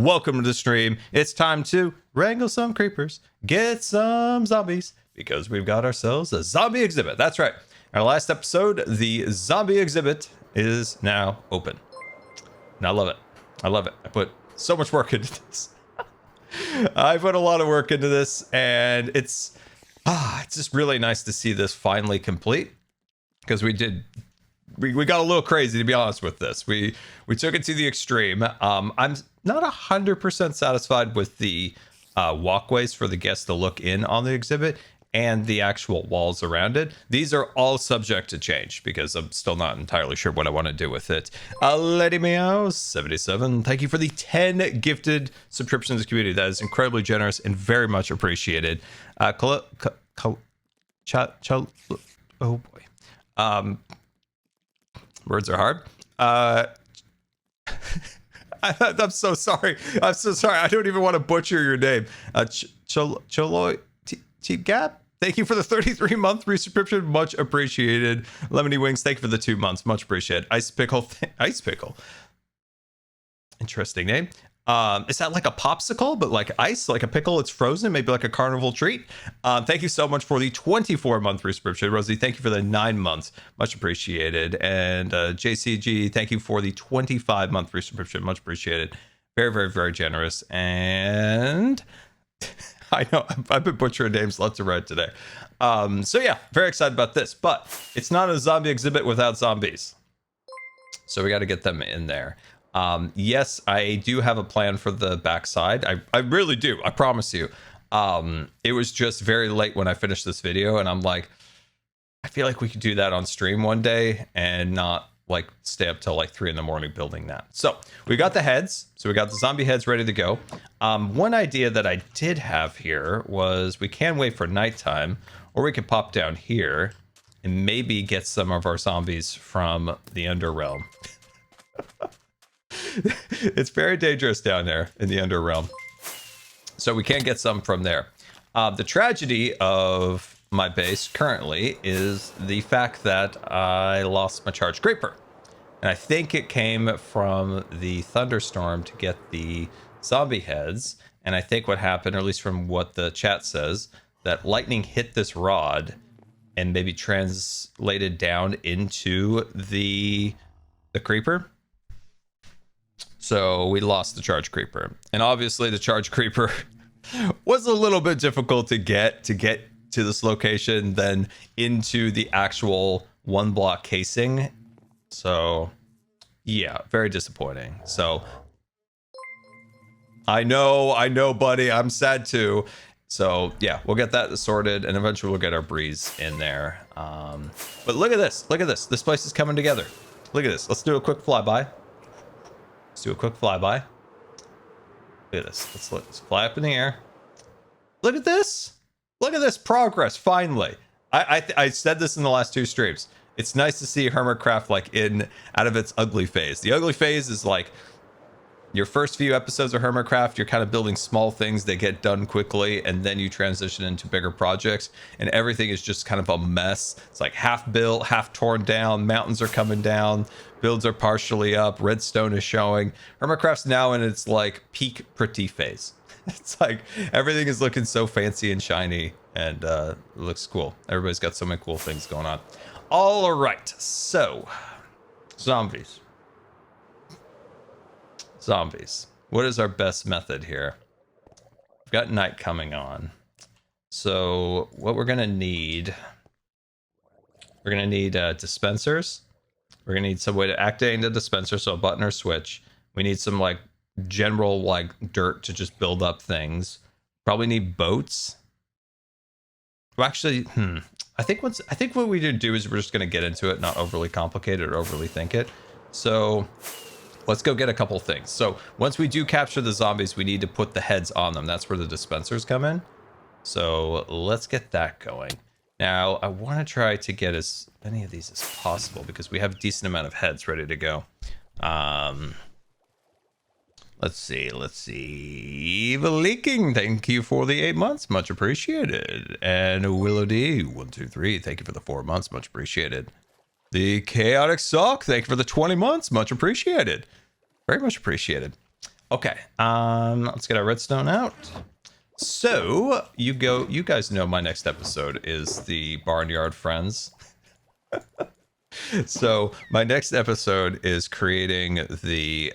welcome to the stream. It's time to wrangle some creepers, get some zombies, because we've got ourselves a zombie exhibit. That's right. Our last episode, the zombie exhibit is now open. And I love it. I love it. I put so much work into this. I put a lot of work into this, and it's just really nice to see this finally complete, because we got a little crazy, to be honest with this. We took it to the extreme. I'm not 100% satisfied with the walkways for the guests to look in on the exhibit and the actual walls around it. These are all subject to change because I'm still not entirely sure what I want to do with it. Lady Meow 77, thank you for the 10 gifted subscriptions to the community. That is incredibly generous and very much appreciated. Oh boy. Words are hard. I'm so sorry. I'm so sorry. I don't even want to butcher your name. Choloy Gap. Thank you for the 33-month resubscription. Much appreciated. Lemony Wings, thank you for the 2 months. Much appreciated. Ice Pickle. Ice Pickle. Interesting name. Is that like a popsicle, but like ice, like a pickle? It's frozen, maybe like a carnival treat. Thank you so much for the 24-month resubscription. Rosie, thank you for the 9 months. Much appreciated. And JCG, thank you for the 25-month resubscription. Much appreciated. Very, very, very generous. And I know I've been butchering names left to right today. So yeah, very excited about this, but it's not a zombie exhibit without zombies. So we got to get them in there. Yes, I do have a plan for the backside. I really do. I promise you. It was just very late when I finished this video, and I'm like, I feel like we could do that on stream one day and not like stay up till like 3 a.m. building that. So we got the heads. So we got the zombie heads ready to go. One idea that I did have here was we can wait for nighttime, or we could pop down here and maybe get some of our zombies from the Underrealm. It's very dangerous down there in the Underrealm. So we can get some from there. The tragedy of my base currently is the fact that I lost my charged creeper. And I think it came from the thunderstorm to get the zombie heads. And I think what happened, or at least from what the chat says, that lightning hit this rod and maybe translated down into the creeper. So we lost the charge creeper, and obviously the charge creeper was a little bit difficult to get to this location than into the actual 1-block casing. So yeah, very disappointing. So I know, buddy, I'm sad too. So yeah, we'll get that sorted, and eventually we'll get our breeze in there. But look at this. This place is coming together. Look at this. Let's do a quick flyby. Let's do a quick flyby. Look at this. Let's fly up in the air. Look at this. Look at this progress. Finally, I said this in the last 2 streams. It's nice to see Hermitcraft like out of its ugly phase. The ugly phase is like your first few episodes of Hermitcraft. You're kind of building small things that get done quickly, and then you transition into bigger projects, and everything is just kind of a mess. It's like half built, half torn down. Mountains are coming down. Builds are partially up. Redstone is showing. Hermitcraft's now in its like peak pretty phase. It's like everything is looking so fancy and shiny, and it looks cool. Everybody's got so many cool things going on. All right, so zombies. What is our best method here? We've got night coming on. So what we're gonna need dispensers. We're gonna need some way to activate the dispenser, so a button or switch. We need some like general like dirt to just build up things. Probably need boats. Well, actually, I think what we need to do is we're just gonna get into it, not overly complicate it or overly think it. So let's go get a couple things. So once we do capture the zombies, we need to put the heads on them. That's where the dispensers come in. So let's get that going. Now, I want to try to get as many of these as possible because we have a decent amount of heads ready to go. Let's see. Evil Leaking, thank you for the 8 months. Much appreciated. And Willow D, 123, thank you for the 4 months. Much appreciated. The Chaotic Sock, thank you for the 20 months. Much appreciated. Very much appreciated. Okay, let's get our redstone out. So you guys know my next episode is the Barnyard Friends. So my next episode is creating the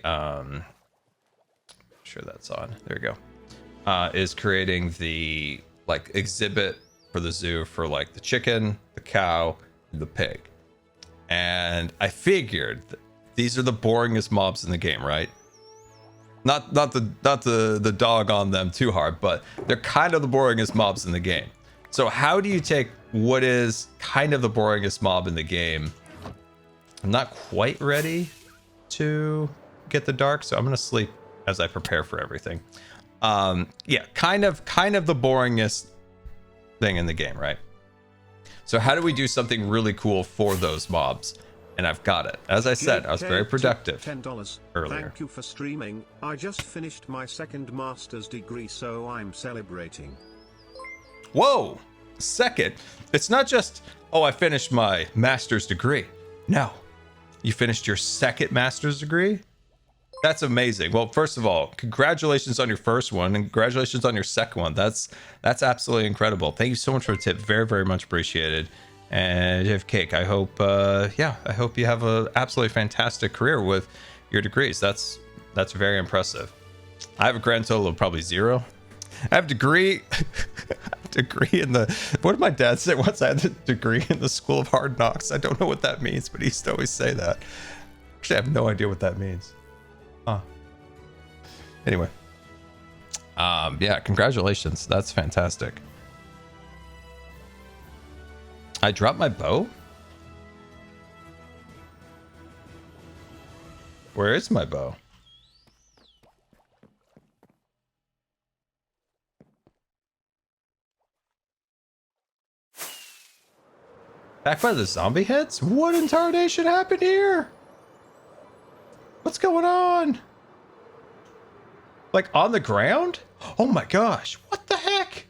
sure that's on. There we go. Is creating the like exhibit for the zoo for like the chicken, the cow, and the pig. And I figured these are the boringest mobs in the game, right? Not the dog on them too hard, but they're kind of the boringest mobs in the game. So how do you take what is kind of the boringest mob in the game? I'm not quite ready to get the dark, so I'm gonna sleep as I prepare for everything. Yeah, kind of the boringest thing in the game, right? So how do we do something really cool for those mobs? And I've got it. As I said, I was very productive $10 earlier. Thank you for streaming. I just finished my second master's degree, so I'm celebrating. Whoa, second. It's not just, oh, I finished my master's degree. No, you finished your second master's degree? That's amazing. Well, first of all, congratulations on your first one and congratulations on your second one. That's absolutely incredible. Thank you so much for the tip. Very, very much appreciated. And Jeff Cake, I hope, I hope you have an absolutely fantastic career with your degrees. That's very impressive. I have a grand total of probably 0. I have degree in the, what did my dad say once? I had a degree in the School of Hard Knocks. I don't know what that means, but he used to always say that. Actually, I have no idea what that means. Huh. Anyway. Yeah, congratulations. That's fantastic. I dropped my bow? Where is my bow? Back by the zombie heads? What in tarnation happened here? What's going on? Like on the ground? Oh my gosh, what the heck?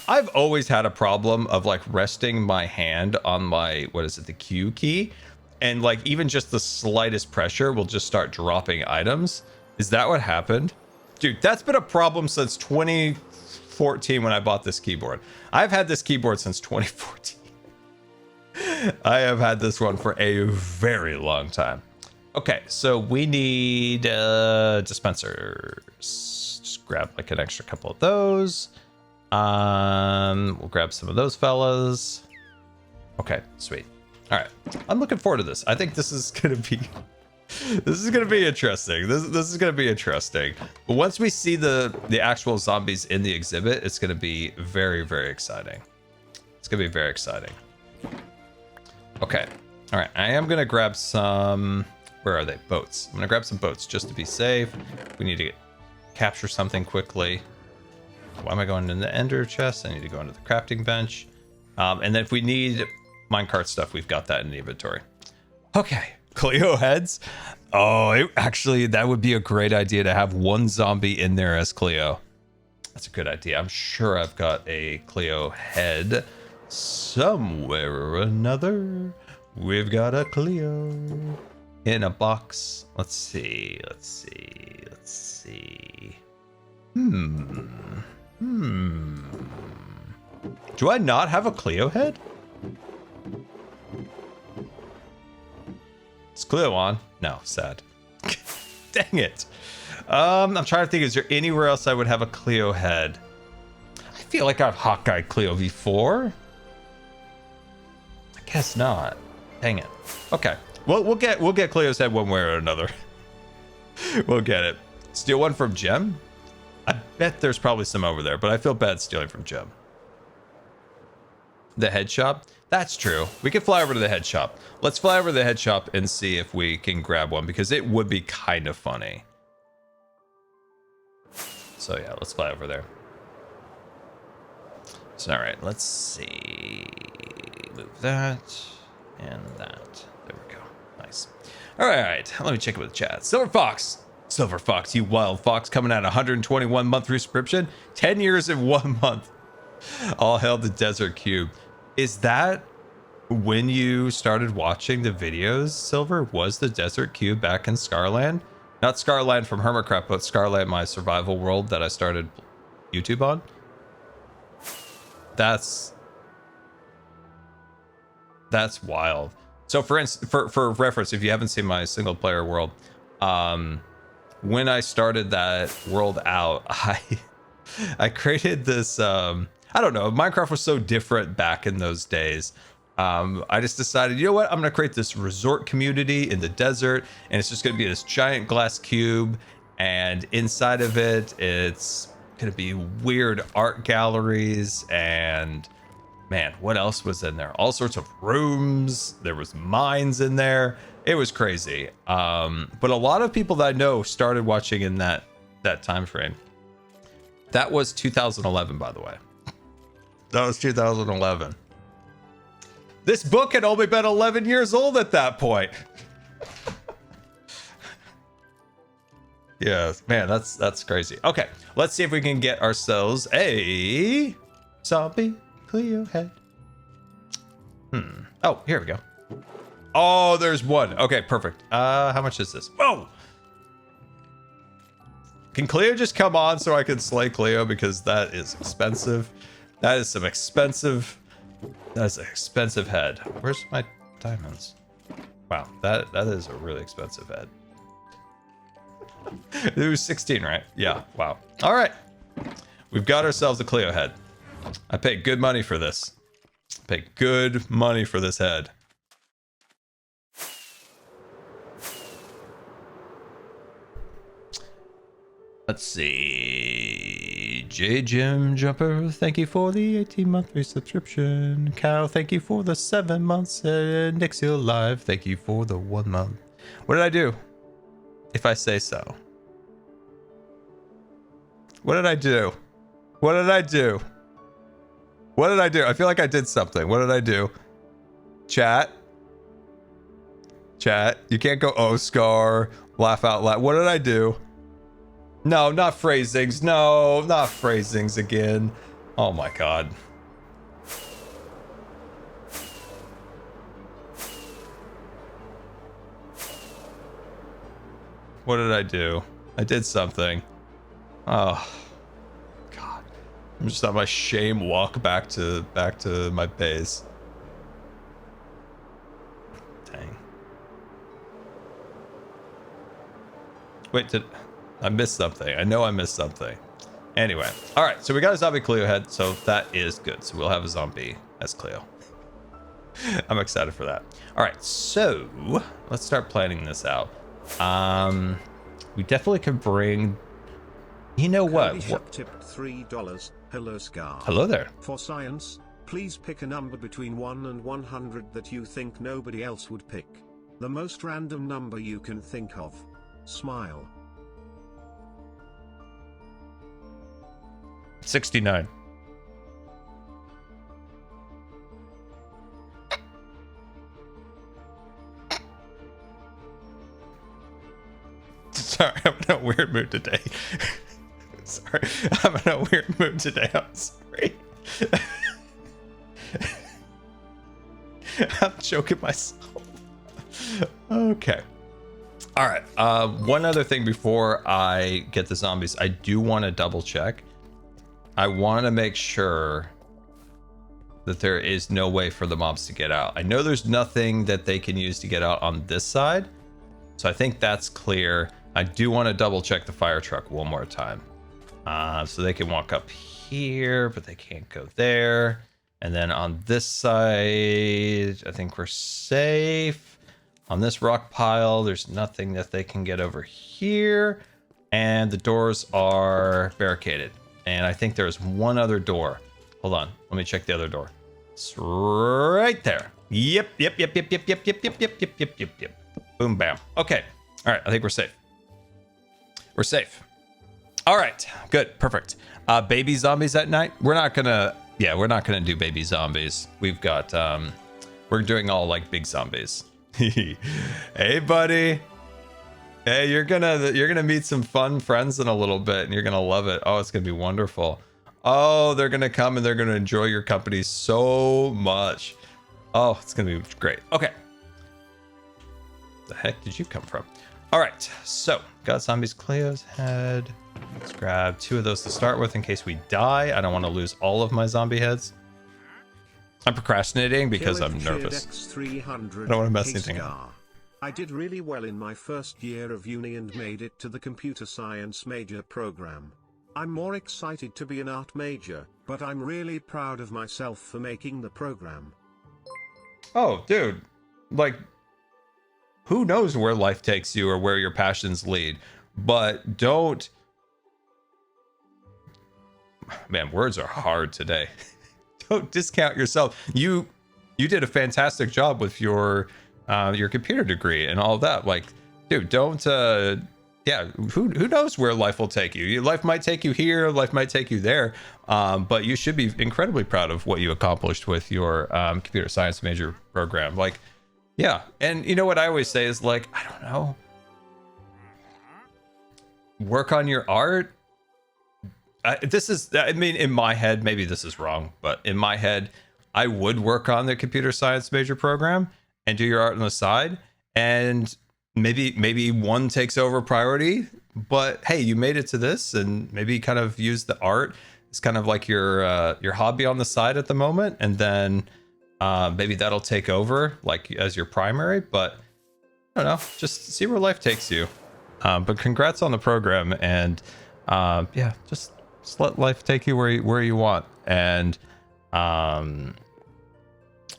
I've always had a problem of like resting my hand on my, what is it, the Q key? And like even just the slightest pressure will just start dropping items. Is that what happened? Dude, that's been a problem since 2014 when I bought this keyboard. I've had this keyboard since 2014. I have had this one for a very long time. Okay, so we need dispensers. Just grab like an extra couple of those. We'll grab some of those fellas. Okay, sweet. All right, I'm looking forward to this. I think this is gonna be interesting. This is gonna be interesting. But once we see the actual zombies in the exhibit, it's gonna be very, very exciting. It's gonna be very exciting. Okay, all right. I am gonna grab some. Where are they? Boats. I'm gonna grab some boats just to be safe. We need to capture something quickly. Why am I going in the ender chest? I need to go into the crafting bench. And then if we need minecart stuff, we've got that in the inventory. Okay, Cleo heads. Oh, actually, that would be a great idea to have one zombie in there as Cleo. That's a good idea. I'm sure I've got a Cleo head somewhere or another. We've got a Cleo in a box. Let's see. Do I not have a Cleo head? Is Cleo on? No, sad. Dang it. I'm trying to think, is there anywhere else I would have a Cleo head? I feel like I've Hawkeye Cleo before. I guess not. Dang it. Okay. Well, we'll get Cleo's head one way or another. We'll get it. Steal one from Gem? I bet there's probably some over there, but I feel bad stealing from Gem. The head shop? That's true. We can fly over to the head shop. Let's fly over to the head shop and see if we can grab one, because it would be kind of funny. So yeah, let's fly over there. So all right, let's see. Move that and that. There we go. Nice. All right, let me check it with the chat. Silver Fox, you wild fox, coming at 121 month subscription, 10 years in 1 month. All hail the Desert Cube. Is that when you started watching the videos, Silver, was the desert cube back in Scarland? Not Scarland from Hermitcraft, but Scarland, my survival world that I started YouTube on. That's wild. So for instance, for reference, if you haven't seen my single player world, when I started that world out, I created this, I don't know, Minecraft was so different back in those days. I just decided, you know what, I'm gonna create this resort community in the desert, and it's just gonna be this giant glass cube, and inside of it, it's gonna be weird art galleries, and man, what else was in there? All sorts of rooms. There was mines in there. It was crazy. But a lot of people that I know started watching in that time frame. That was 2011, by the way. That was 2011. This book had only been 11 years old at that point. Yeah, man, that's crazy. Okay, let's see if we can get ourselves a zombie Cleo head. Oh, here we go. Oh, there's one. Okay, perfect. How much is this? Whoa! Can Cleo just come on so I can slay Cleo, because that is expensive. That is some expensive. That's an expensive head. Where's my diamonds? Wow, that is a really expensive head. It was 16, right? Yeah. Wow. All right, we've got ourselves a Cleo head. I paid good money for this. Paid good money for this head. Let's see. J Jim Jumper, thank you for the 18-month resubscription. Cow, thank you for the 7 months. And Nixil Live, thank you for the 1 month. What did I do? If I say so. What did I do? What did I do? What did I do? I feel like I did something. What did I do? Chat. Chat. You can't go, oh, Scar. Laugh out loud. What did I do? No, not phrasings. No, not phrasings again. Oh my god. What did I do? I did something. Oh god. I'm just on my shame walk back to my base. Dang. Wait, I missed something. I know I missed something. Anyway. Alright, so we got a zombie Cleo head, so that is good. So we'll have a zombie as Cleo. I'm excited for that. Alright, so let's start planning this out. We definitely could bring... You know what? Tipped $3. Hello, Scar. Hello there. For science, please pick a number between 1 and 100 that you think nobody else would pick. The most random number you can think of. Smile. 69. Sorry, I'm in a weird mood today. Sorry, I'm in a weird mood today. I'm sorry. I'm choking myself. Okay. All right. One other thing before I get the zombies, I do want to double check. I want to make sure that there is no way for the mobs to get out. I know there's nothing that they can use to get out on this side, so I think that's clear. I do want to double check the fire truck one more time. So they can walk up here, but they can't go there. And then on this side, I think we're safe. On this rock pile, there's nothing that they can get over here. And the doors are barricaded. And I think there's one other door. Hold on, let me check the other door. It's right there. Yep. Boom, bam. Okay, all right, I think we're safe. We're safe. All right, good, perfect. Baby zombies at night? We're not gonna do baby zombies. We've got, we're doing all like big zombies. Hey, buddy. Hey, you're gonna meet some fun friends in a little bit, and you're gonna love it. Oh, it's gonna be wonderful. Oh, they're gonna come and they're gonna enjoy your company so much. Oh, it's gonna be great. Okay. The heck did you come from? All right, so got zombies. Cleo's head. Let's grab 2 of those to start with in case we die. I don't want to lose all of my zombie heads. I'm procrastinating because I'm nervous. I don't want to mess anything up. I did really well in my first year of uni and made it to the computer science major program. I'm more excited to be an art major, but I'm really proud of myself for making the program. Oh, dude. Like, who knows where life takes you or where your passions lead, but don't... Man, words are hard today. Don't discount yourself. You did a fantastic job with your computer degree and all of that. Like, dude, don't who knows where life will take you. Life might take you here, life might take you there, but you should be incredibly proud of what you accomplished with your computer science major program. Like, yeah. And you know what I always say is, like, I don't know, work on your art. I mean, in my head, maybe this is wrong, but in my head, I would work on the computer science major program and do your art on the side. And maybe one takes over priority, but hey, you made it to this, and maybe kind of use the art. It's kind of like your hobby on the side at the moment. And then maybe that'll take over like as your primary, but I don't know, just see where life takes you. But congrats on the program, and yeah, just let life take you where you want. And I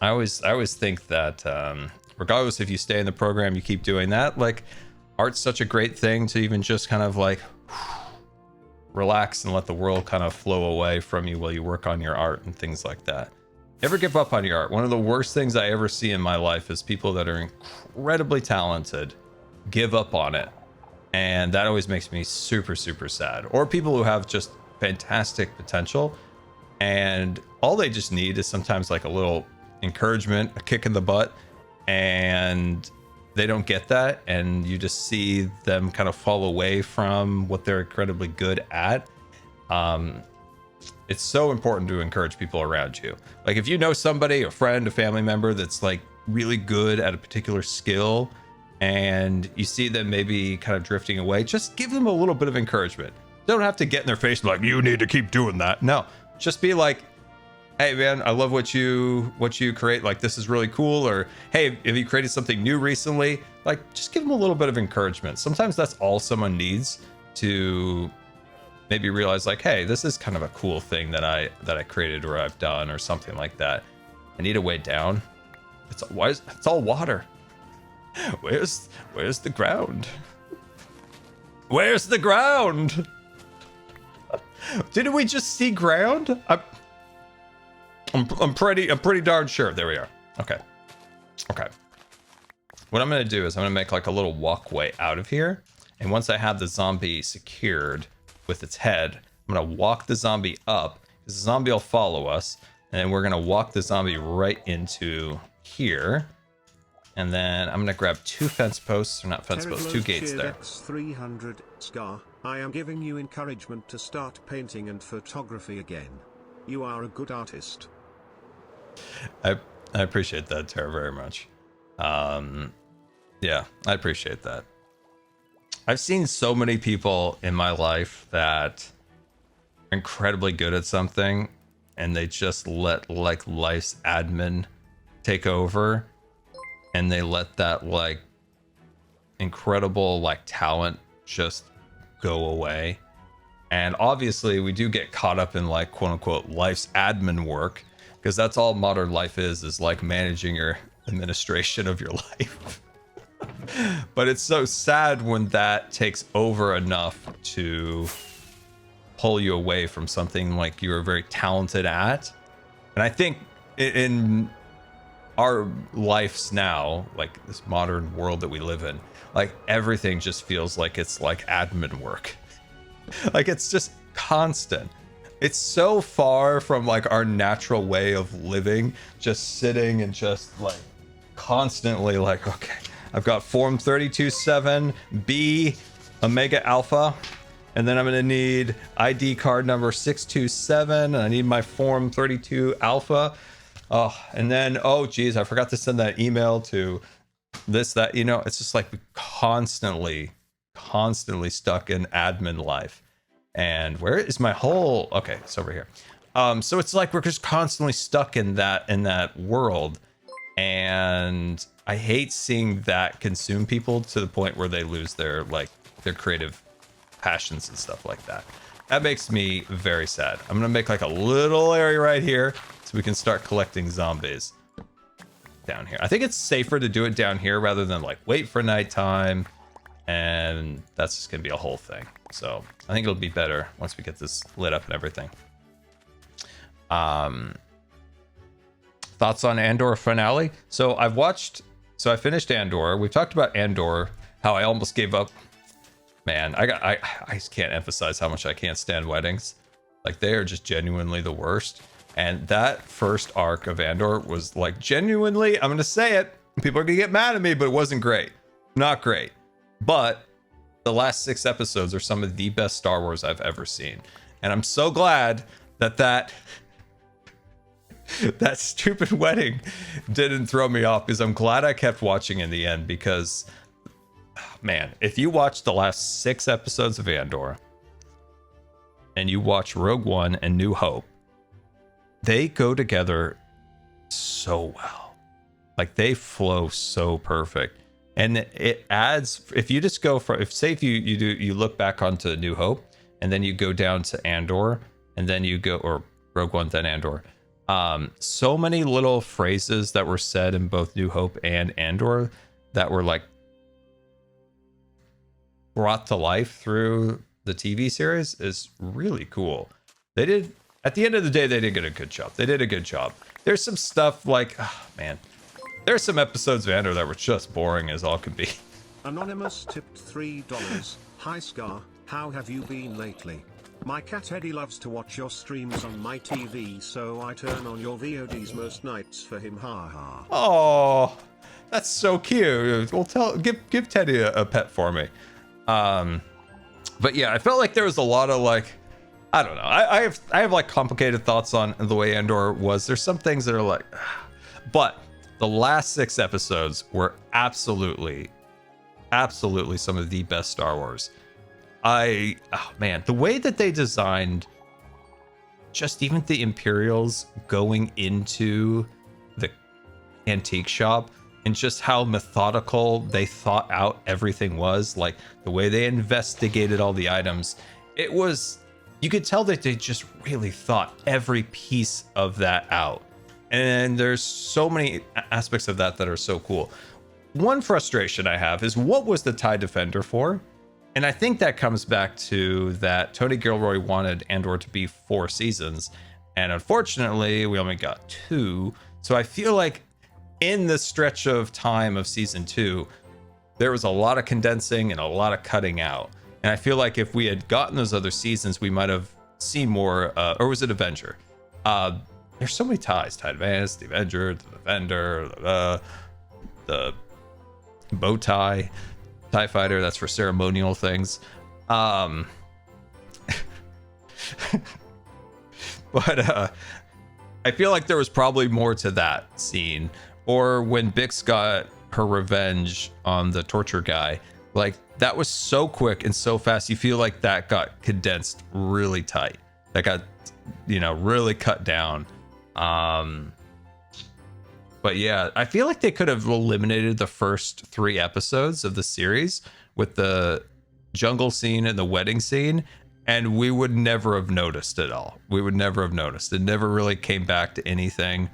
always think that regardless if you stay in the program, you keep doing that. Like, art's such a great thing to even just kind of like relax and let the world kind of flow away from you while you work on your art and things like that. Never give up on your art. One of the worst things I ever see in my life is people that are incredibly talented give up on it. And that always makes me super, super sad. Or people who have just fantastic potential, and all they just need is sometimes like a little encouragement, a kick in the butt, and they don't get that, and you just see them kind of fall away from what they're incredibly good at. It's so important to encourage people around you. Like, if you know somebody, a friend, a family member that's like really good at a particular skill, and you see them maybe kind of drifting away, just give them a little bit of encouragement. Don't have to get in their face and like, you need to keep doing that. No, just be like, hey man, I love what you create. Like, this is really cool. Or, hey, have you created something new recently? Like, just give them a little bit of encouragement. Sometimes that's all someone needs to maybe realize, like, hey, this is kind of a cool thing that I created or I've done or something like that. I need a way down. It's all water. Where's the ground? Where's the ground? Didn't we just see ground? I'm pretty darn sure. There we are. Okay. What I'm gonna do is I'm gonna make like a little walkway out of here, and once I have the zombie secured with its head, I'm gonna walk the zombie up, because the zombie will follow us, and then we're gonna walk the zombie right into here. And then I'm gonna grab 2 fence posts, or not fence posts, 2 gates there. X300 Scar, I am giving you encouragement to start painting and photography again. You are a good artist. I appreciate that, Tara, very much. Yeah, I appreciate that. I've seen so many people in my life that are incredibly good at something, and they just let like life's admin take over. And they let that like incredible like talent just go away. And obviously we do get caught up in like quote unquote life's admin work, because that's all modern life is like managing your administration of your life. But it's so sad when that takes over enough to pull you away from something like you were very talented at. And I think in our lives now, like this modern world that we live in, like everything just feels like it's like admin work. Like, it's just constant. It's so far from like our natural way of living, just sitting and just like constantly like, okay, I've got form 32.7 B Omega Alpha, and then I'm gonna need ID card number 627, and I need my form 32 Alpha. Oh, and then, oh, geez, I forgot to send that email to this, that, you know, it's just like constantly stuck in admin life. And where is my whole, okay, it's over here. So it's like we're just constantly stuck in that world. And I hate seeing that consume people to the point where they lose their creative passions and stuff like that. That makes me very sad. I'm gonna make like a little area right here so we can start collecting zombies down here. I think it's safer to do it down here rather than like wait for nighttime, and that's just gonna be a whole thing. So I think it'll be better once we get this lit up and everything. Thoughts on Andor finale? So I finished Andor. We've talked about Andor, how I almost gave up. Man, I just can't emphasize how much I can't stand weddings. Like, they are just genuinely the worst. And that first arc of Andor was like, genuinely, I'm gonna say it, people are gonna get mad at me, but it wasn't great. Not great. But the last 6 episodes are some of the best Star Wars I've ever seen. And I'm so glad that stupid wedding didn't throw me off, because I'm glad I kept watching in the end. Because, man, if you watch the last 6 episodes of Andor and you watch Rogue One and New Hope, they go together so well. Like, they flow so perfect. And it adds, if you just go for, if you look back onto New Hope and then you go down to Andor and then you go, or Rogue One then Andor, so many little phrases that were said in both New Hope and Andor that were like brought to life through the TV series is really cool. They did, at the end of the day, they did get a good job. They did a good job. There's some stuff like, oh, man, there's some episodes of Andor that were just boring as all could be. Anonymous tipped $3. Hi Scar, how have you been lately? My cat Eddie loves to watch your streams on my TV, so I turn on your VODs most nights for him, haha. Oh, that's so cute. Well, give Teddy a pet for me. But yeah, I felt like there was a lot of like, I don't know. I have like complicated thoughts on the way Andor was. There's some things that are like, but the last 6 episodes were absolutely some of the best Star Wars. Oh man, the way that they designed just even the Imperials going into the antique shop, and just how methodical they thought out everything was, like the way they investigated all the items, it was, you could tell that they just really thought every piece of that out. And there's so many aspects of that are so cool. One frustration I have is, what was the TIE Defender for? And I think that comes back to that Tony Gilroy wanted Andor to be 4 seasons, and unfortunately we only got 2. So I feel like in the stretch of time of season 2, there was a lot of condensing and a lot of cutting out. And I feel like if we had gotten those other seasons, we might have seen more, or was it Avenger? There's so many ties: TIE Advance, the Avenger, the Defender, the bow tie, TIE Fighter, that's for ceremonial things. But I feel like there was probably more to that scene. Or when Bix got her revenge on the torture guy, like, that was so quick and so fast. You feel like that got condensed really tight. That got, really cut down. But yeah, I feel like they could have eliminated the first 3 episodes of the series with the jungle scene and the wedding scene, and we would never have noticed it all. We would never have noticed. It never really came back to anything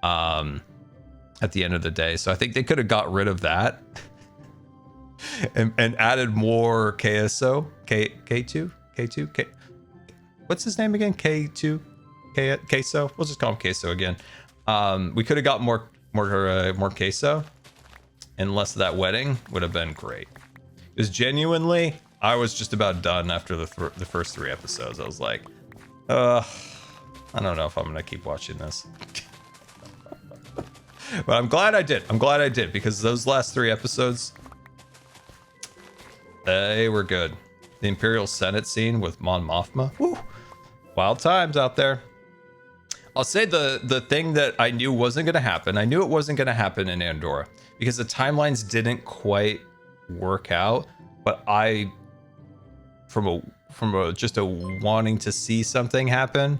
at the end of the day. So I think they could have got rid of that and added more KSO, K2, what's his name again? K2, Queso. We'll just call him Queso again. We could have got more queso, and less of that wedding would have been great. Because genuinely, I was just about done after the first 3 episodes. I was like, I don't know if I'm gonna keep watching this. But I'm glad I did, because those last 3 episodes, they were good. The Imperial Senate scene with Mon Mothma, woo, wild times out there. I'll say the thing that I knew wasn't going to happen. I knew it wasn't going to happen in Andor because the timelines didn't quite work out. But I, from a just a wanting to see something happen,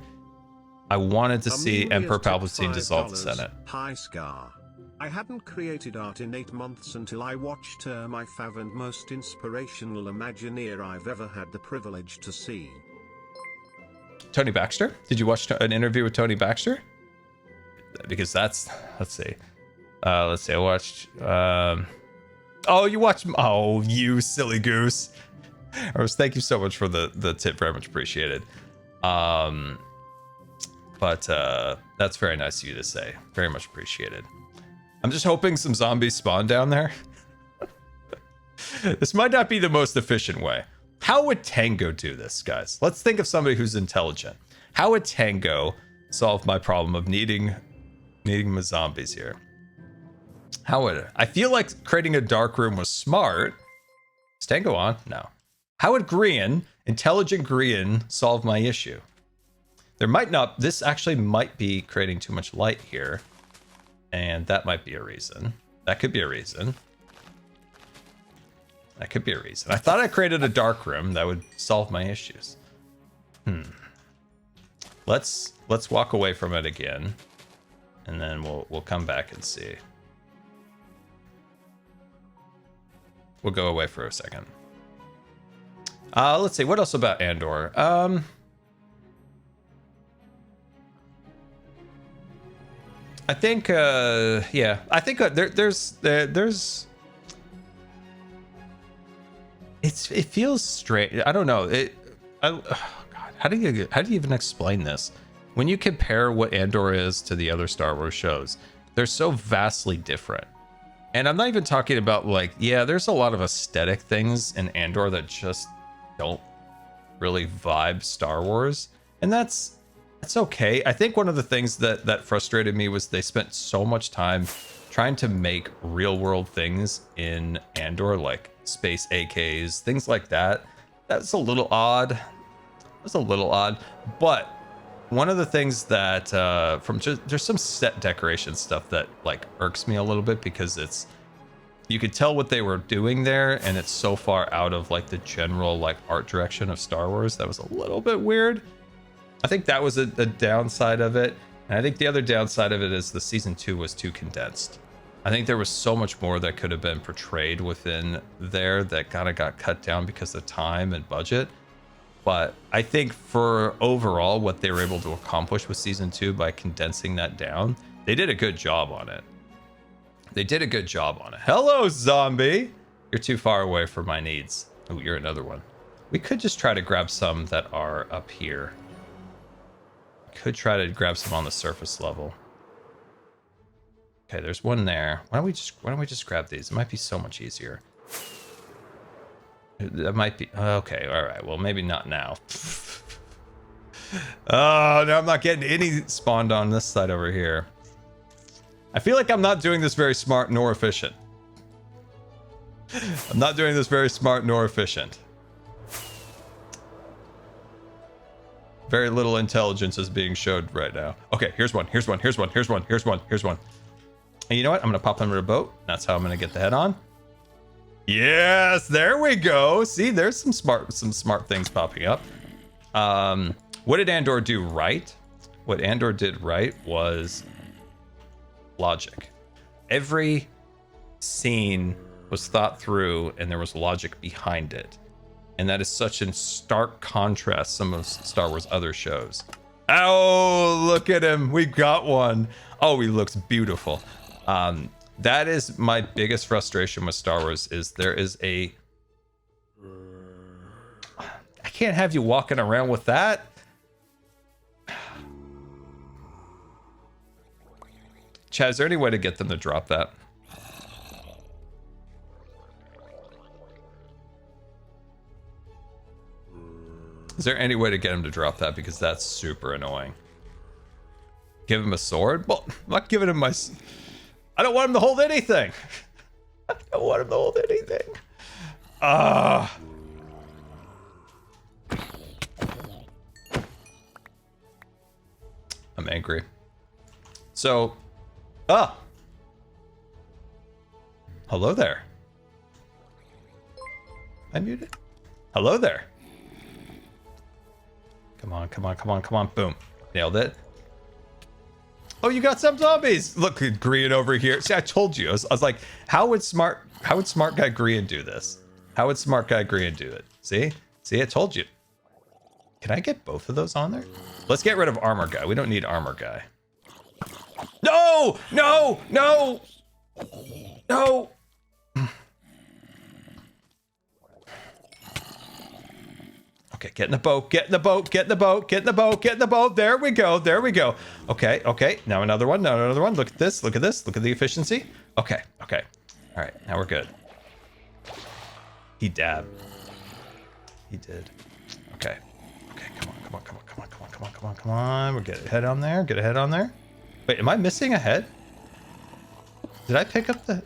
I wanted to see Emperor Palpatine dissolve the Senate. Hi Scar. I hadn't created art in 8 months until I watched my fav and most inspirational Imagineer I've ever had the privilege to see. Tony Baxter? Did you watch an interview with Tony Baxter? Because that's, let's see, I watched, oh, you watched, oh, you silly goose. Thank you so much for the tip, very much appreciated. But that's very nice of you to say, very much appreciated. I'm just hoping some zombies spawn down there. This might not be the most efficient way. How would Tango do this, guys? Let's think of somebody who's intelligent. How would Tango solve my problem of needing my zombies here? How would it? I feel like creating a dark room was smart. Is Tango on? No. How would Grian, intelligent Grian, solve my issue? There might not, this actually might be creating too much light here. And that might be a reason. That could be a reason. That could be a reason. I thought I created a dark room that would solve my issues. Let's walk away from it again, and then we'll come back and see. We'll go away for a second. Let's see, what else about Andor? I think, yeah, I think there's it feels strange. I don't know. Oh God, how do you even explain this? When you compare what Andor is to the other Star Wars shows, they're so vastly different. And I'm not even talking about like, yeah, there's a lot of aesthetic things in Andor that just don't really vibe Star Wars, and that's okay. I think one of the things that frustrated me was they spent so much time trying to make real world things in Andor, like space AKs, things like that. That's a little odd. That's a little odd. But one of the things that there's some set decoration stuff that like irks me a little bit, because you could tell what they were doing there, and it's so far out of like the general like art direction of Star Wars. That was a little bit weird. I think that was a downside of it. And I think the other downside of it is the season 2 was too condensed. I think there was so much more that could have been portrayed within there that kind of got cut down because of time and budget. But I think for overall what they were able to accomplish with season 2 by condensing that down, they did a good job on it. They did a good job on it. Hello, zombie! You're too far away for my needs. Oh, you're another one. We could just try to grab some that are up here. Could try to grab some on the surface level. Okay, there's one there. Why don't we just grab these? It might be so much easier. That might be okay. All right. Well, maybe not now. Oh, no, I'm not getting any spawned on this side over here. I feel like I'm not doing this very smart nor efficient. I'm not doing this very smart nor efficient. Very little intelligence is being showed right now. Okay, here's one. Here's one. Here's one. Here's one. Here's one. Here's one. And you know what? I'm gonna pop under a boat. That's how I'm gonna get the head on. Yes, there we go. See, there's some smart things popping up. What did Andor do right? What Andor did right was logic. Every scene was thought through, and there was logic behind it. And that is such in stark contrast some of Star Wars other shows. Oh, look at him. We got one. Oh, he looks beautiful. That is my biggest frustration with Star Wars, is there is I can't have you walking around with that. Chad, is there any way to get them to drop that? Is there any way to get him to drop that? Because that's super annoying. Give him a sword? Well, I'm not giving him my... I don't want him to hold anything. I don't want him to hold anything. I'm angry. So, ah, hello there. I muted. Hello there. Come on, come on, come on, come on. Boom. Nailed it. Oh, you got some zombies. Look at Grian over here. See, I told you. I was like, how would smart guy Grian do this? How would smart guy Grian do it? See, I told you. Can I get both of those on there? Let's get rid of armor guy. We don't need armor guy. No, no, no, no. Okay, get in the boat, get in the boat, get in the boat, get in the boat, get in the boat. There we go, there we go. Okay, okay, now another one, now another one. Look at this, look at this, look at the efficiency. Okay, okay. All right, now we're good. He dabbed. He did. Okay, okay, come on, come on, come on, come on, come on, come on, come on, come on. We'll get a head on there, get a head on there. Wait, am I missing a head? Did I pick up the...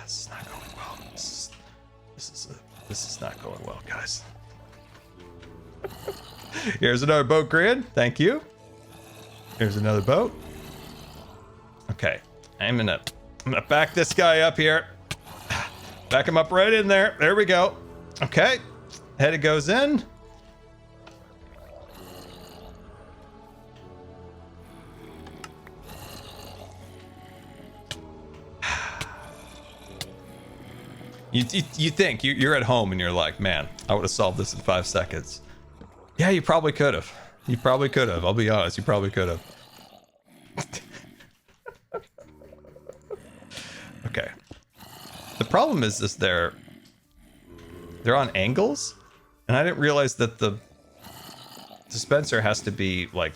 This is not going well. This is not going well, guys. Here's another boat, Grian. Thank you. Here's another boat. Okay, I'm gonna back this guy up here. Back him up right in there. There we go. Okay, head goes in. You think you're at home and you're like, man, I would have solved this in 5 seconds. Yeah, you probably could have. You probably could have. I'll be honest, you probably could have. Okay. The problem is this: they're on angles, and I didn't realize that the dispenser has to be like.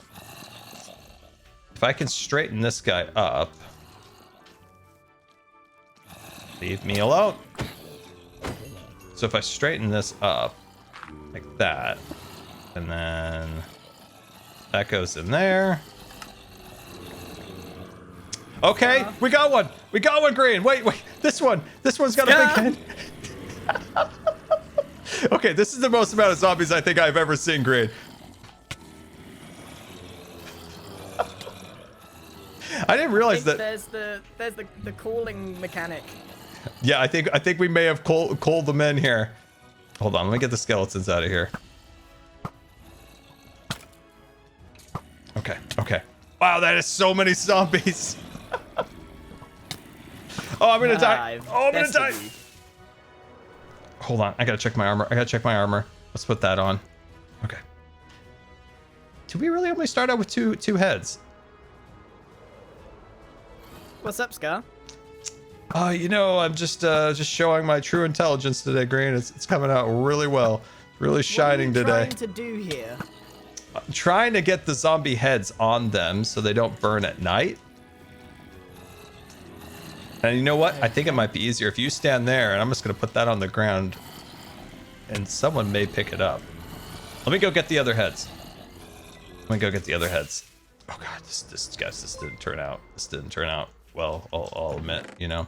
If I can straighten this guy up, leave me alone. So if I straighten this up like that, and then that goes in there. Okay, we got one. We got one, Grian. Wait, this one's got a big head. Okay, this is the most amount of zombies I think I've ever seen, Grian. I didn't realize that there's the calling mechanic. Yeah, I think we may have called them in here. Hold on, let me get the skeletons out of here. Okay, okay. Wow, that is so many zombies. Oh, I'm gonna die. Oh, I'm gonna die. Hold on, I gotta check my armor. Let's put that on. Okay. Do we really only start out with two heads? What's up, Scar? You know, I'm just showing my true intelligence today, Grian. It's coming out really well. Really shining today. What are you trying to do here? I'm trying to get the zombie heads on them so they don't burn at night. And you know what? I think it might be easier if you stand there, and I'm just going to put that on the ground, and someone may pick it up. Let me go get the other heads. Oh God, this didn't turn out. This didn't turn out well, I'll admit, you know.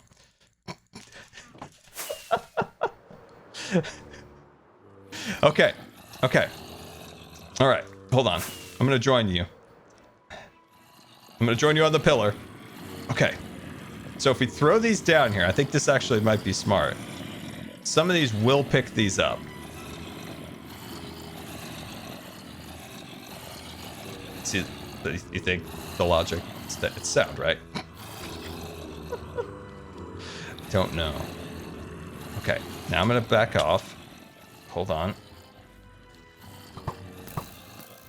Okay. All right, hold on. I'm gonna join you. I'm gonna join you on the pillar. Okay. So if we throw these down here, I think this actually might be smart. Some of these will pick these up. See, you think the logic? It's sound, right? Don't know. Okay, now I'm gonna back off. Hold on.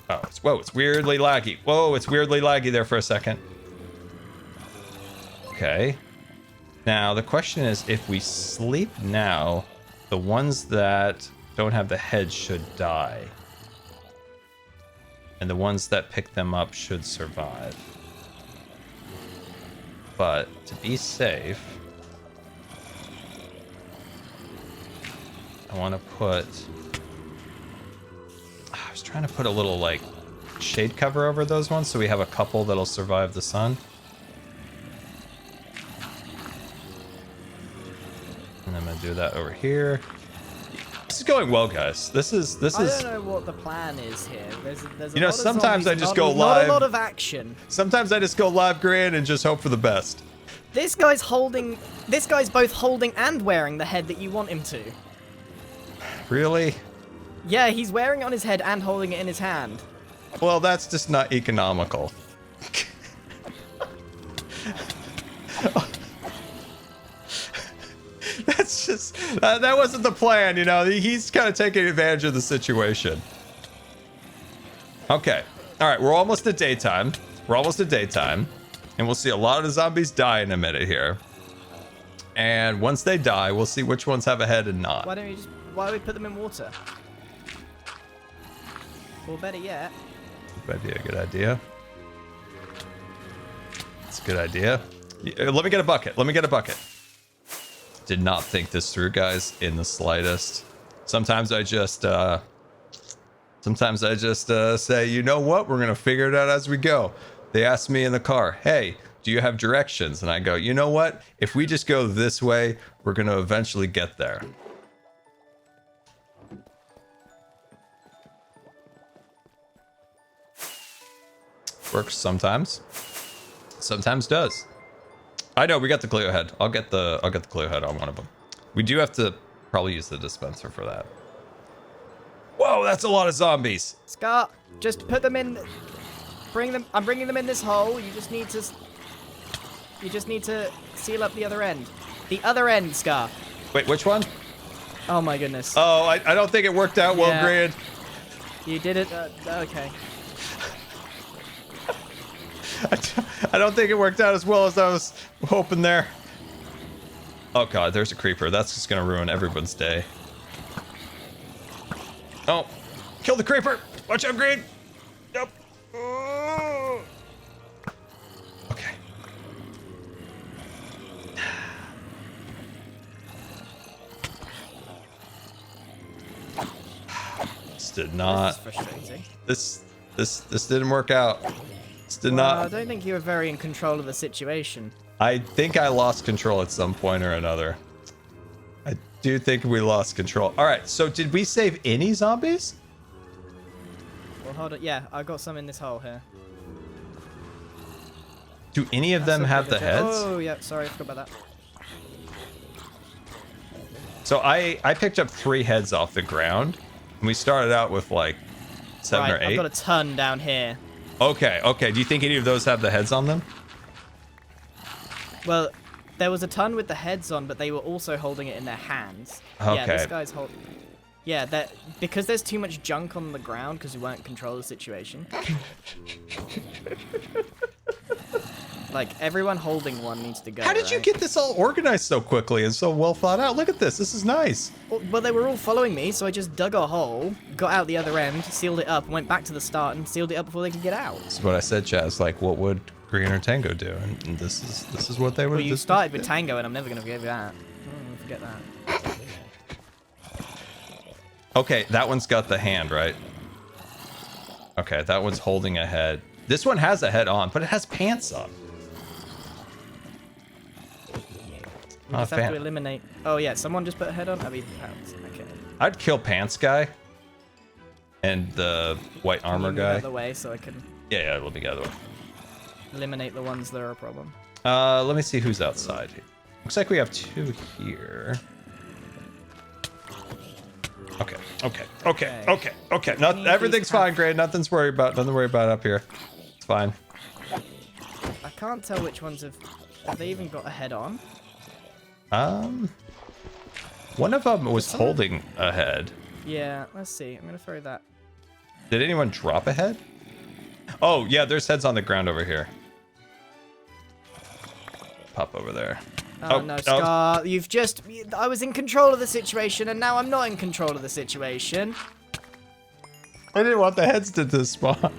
Oh, it's weirdly laggy. Whoa, it's weirdly laggy there for a second. Okay. Now, the question is, if we sleep now, the ones that don't have the head should die. And the ones that pick them up should survive. But, to be safe, I want to put... I was trying to put a little, like, shade cover over those ones so we have a couple that'll survive the sun. And I'm going to do that over here. going well, guys. This is. I don't know what the plan is here. There's a You know, lot of sometimes zombies, I just not go a- Not live. a lot of action. Sometimes I just go live, Grian, and just hope for the best. This guy's holding. This guy's both holding and wearing the head that you want him to. Really? Yeah, he's wearing it on his head and holding it in his hand. Well, that's just not economical. That's just that wasn't the plan, you know. He's kind of taking advantage of the situation. Okay, all right, we're almost at daytime. And we'll see a lot of the zombies die in a minute here. And once they die, we'll see which ones have a head and not. Why don't we put them in water? Or better yet, Good idea. It's a good idea. Let me get a bucket. Did not think this through, guys, in the slightest. Sometimes I just say, you know what? We're gonna figure it out as we go. They asked me in the car, hey, do you have directions? And I go, you know what? If we just go this way, we're gonna eventually get there. Works sometimes. Sometimes does. I know we got the Cleo head. I'll get the Cleo head on one of them. We do have to probably use the dispenser for that. Whoa, that's a lot of zombies. Scar, just put them in. Bring them. I'm bringing them in this hole. You just need to seal up the other end. The other end, Scar. Wait, which one? Oh my goodness. Oh, I don't think it worked out well, Yeah. Grian. You did it. Okay. I don't think it worked out as well as I was hoping there. Oh god, there's a creeper. That's just gonna ruin everyone's day. Oh, kill the creeper! Watch out, Grian! Nope. Okay. This did not. This is frustrating. This didn't work out. This did Well, I not. don't think you were very in control of the situation. I think I lost control at some point or another. I do think we lost control. All right, so did we save any zombies? Well, hold on. Yeah, I got some in this hole here. Do any of them That's have okay, the good heads? job. Oh, yeah. Sorry, I forgot about that. So I picked up 3 heads off the ground, and we started out with like 7 or Right, 8. I've got a ton down here. Okay. Do you think any of those have the heads on them? Well, there was a ton with the heads on, but they were also holding it in their hands. Yeah, this Okay. guy's holding. Yeah, that because there's too much junk on the ground because we weren't in control of the situation. Like everyone holding one needs to go. How did you right? get this all organized so quickly and so well thought out? Look at this. This is nice. Well, they were all following me, so I just dug a hole, got out the other end, sealed it up, went back to the start, and sealed it up before they could get out. This is what I said, Chaz. Like, what would Grian Tango do? And this is what they would. Well, you this- started with Tango, and I'm never gonna forget that. Oh, forget that. Okay, that one's got the hand, right? Okay, that one's holding a head. This one has a head on, but it has pants on. We just have to eliminate. Oh yeah, someone just put a head on. I mean, pants. Okay. I'd kill pants guy and the white Can armor you move out guy. of the way so I can Yeah, let me get out of the way. eliminate the ones that are a problem. Let me see who's outside. Looks like we have 2 here. Okay. Not Any of everything's these have- fine, Gray. Nothing to worry about up here. It's fine. I can't tell which ones have they even got a head on. One of them was holding a head. Yeah, let's see. I'm gonna throw that. Did anyone drop a head? Oh, yeah, there's heads on the ground over here. Pop over there. Oh, no, Scar, you've just... I was in control of the situation, and now I'm not in control of the situation. I didn't want the heads to spawn.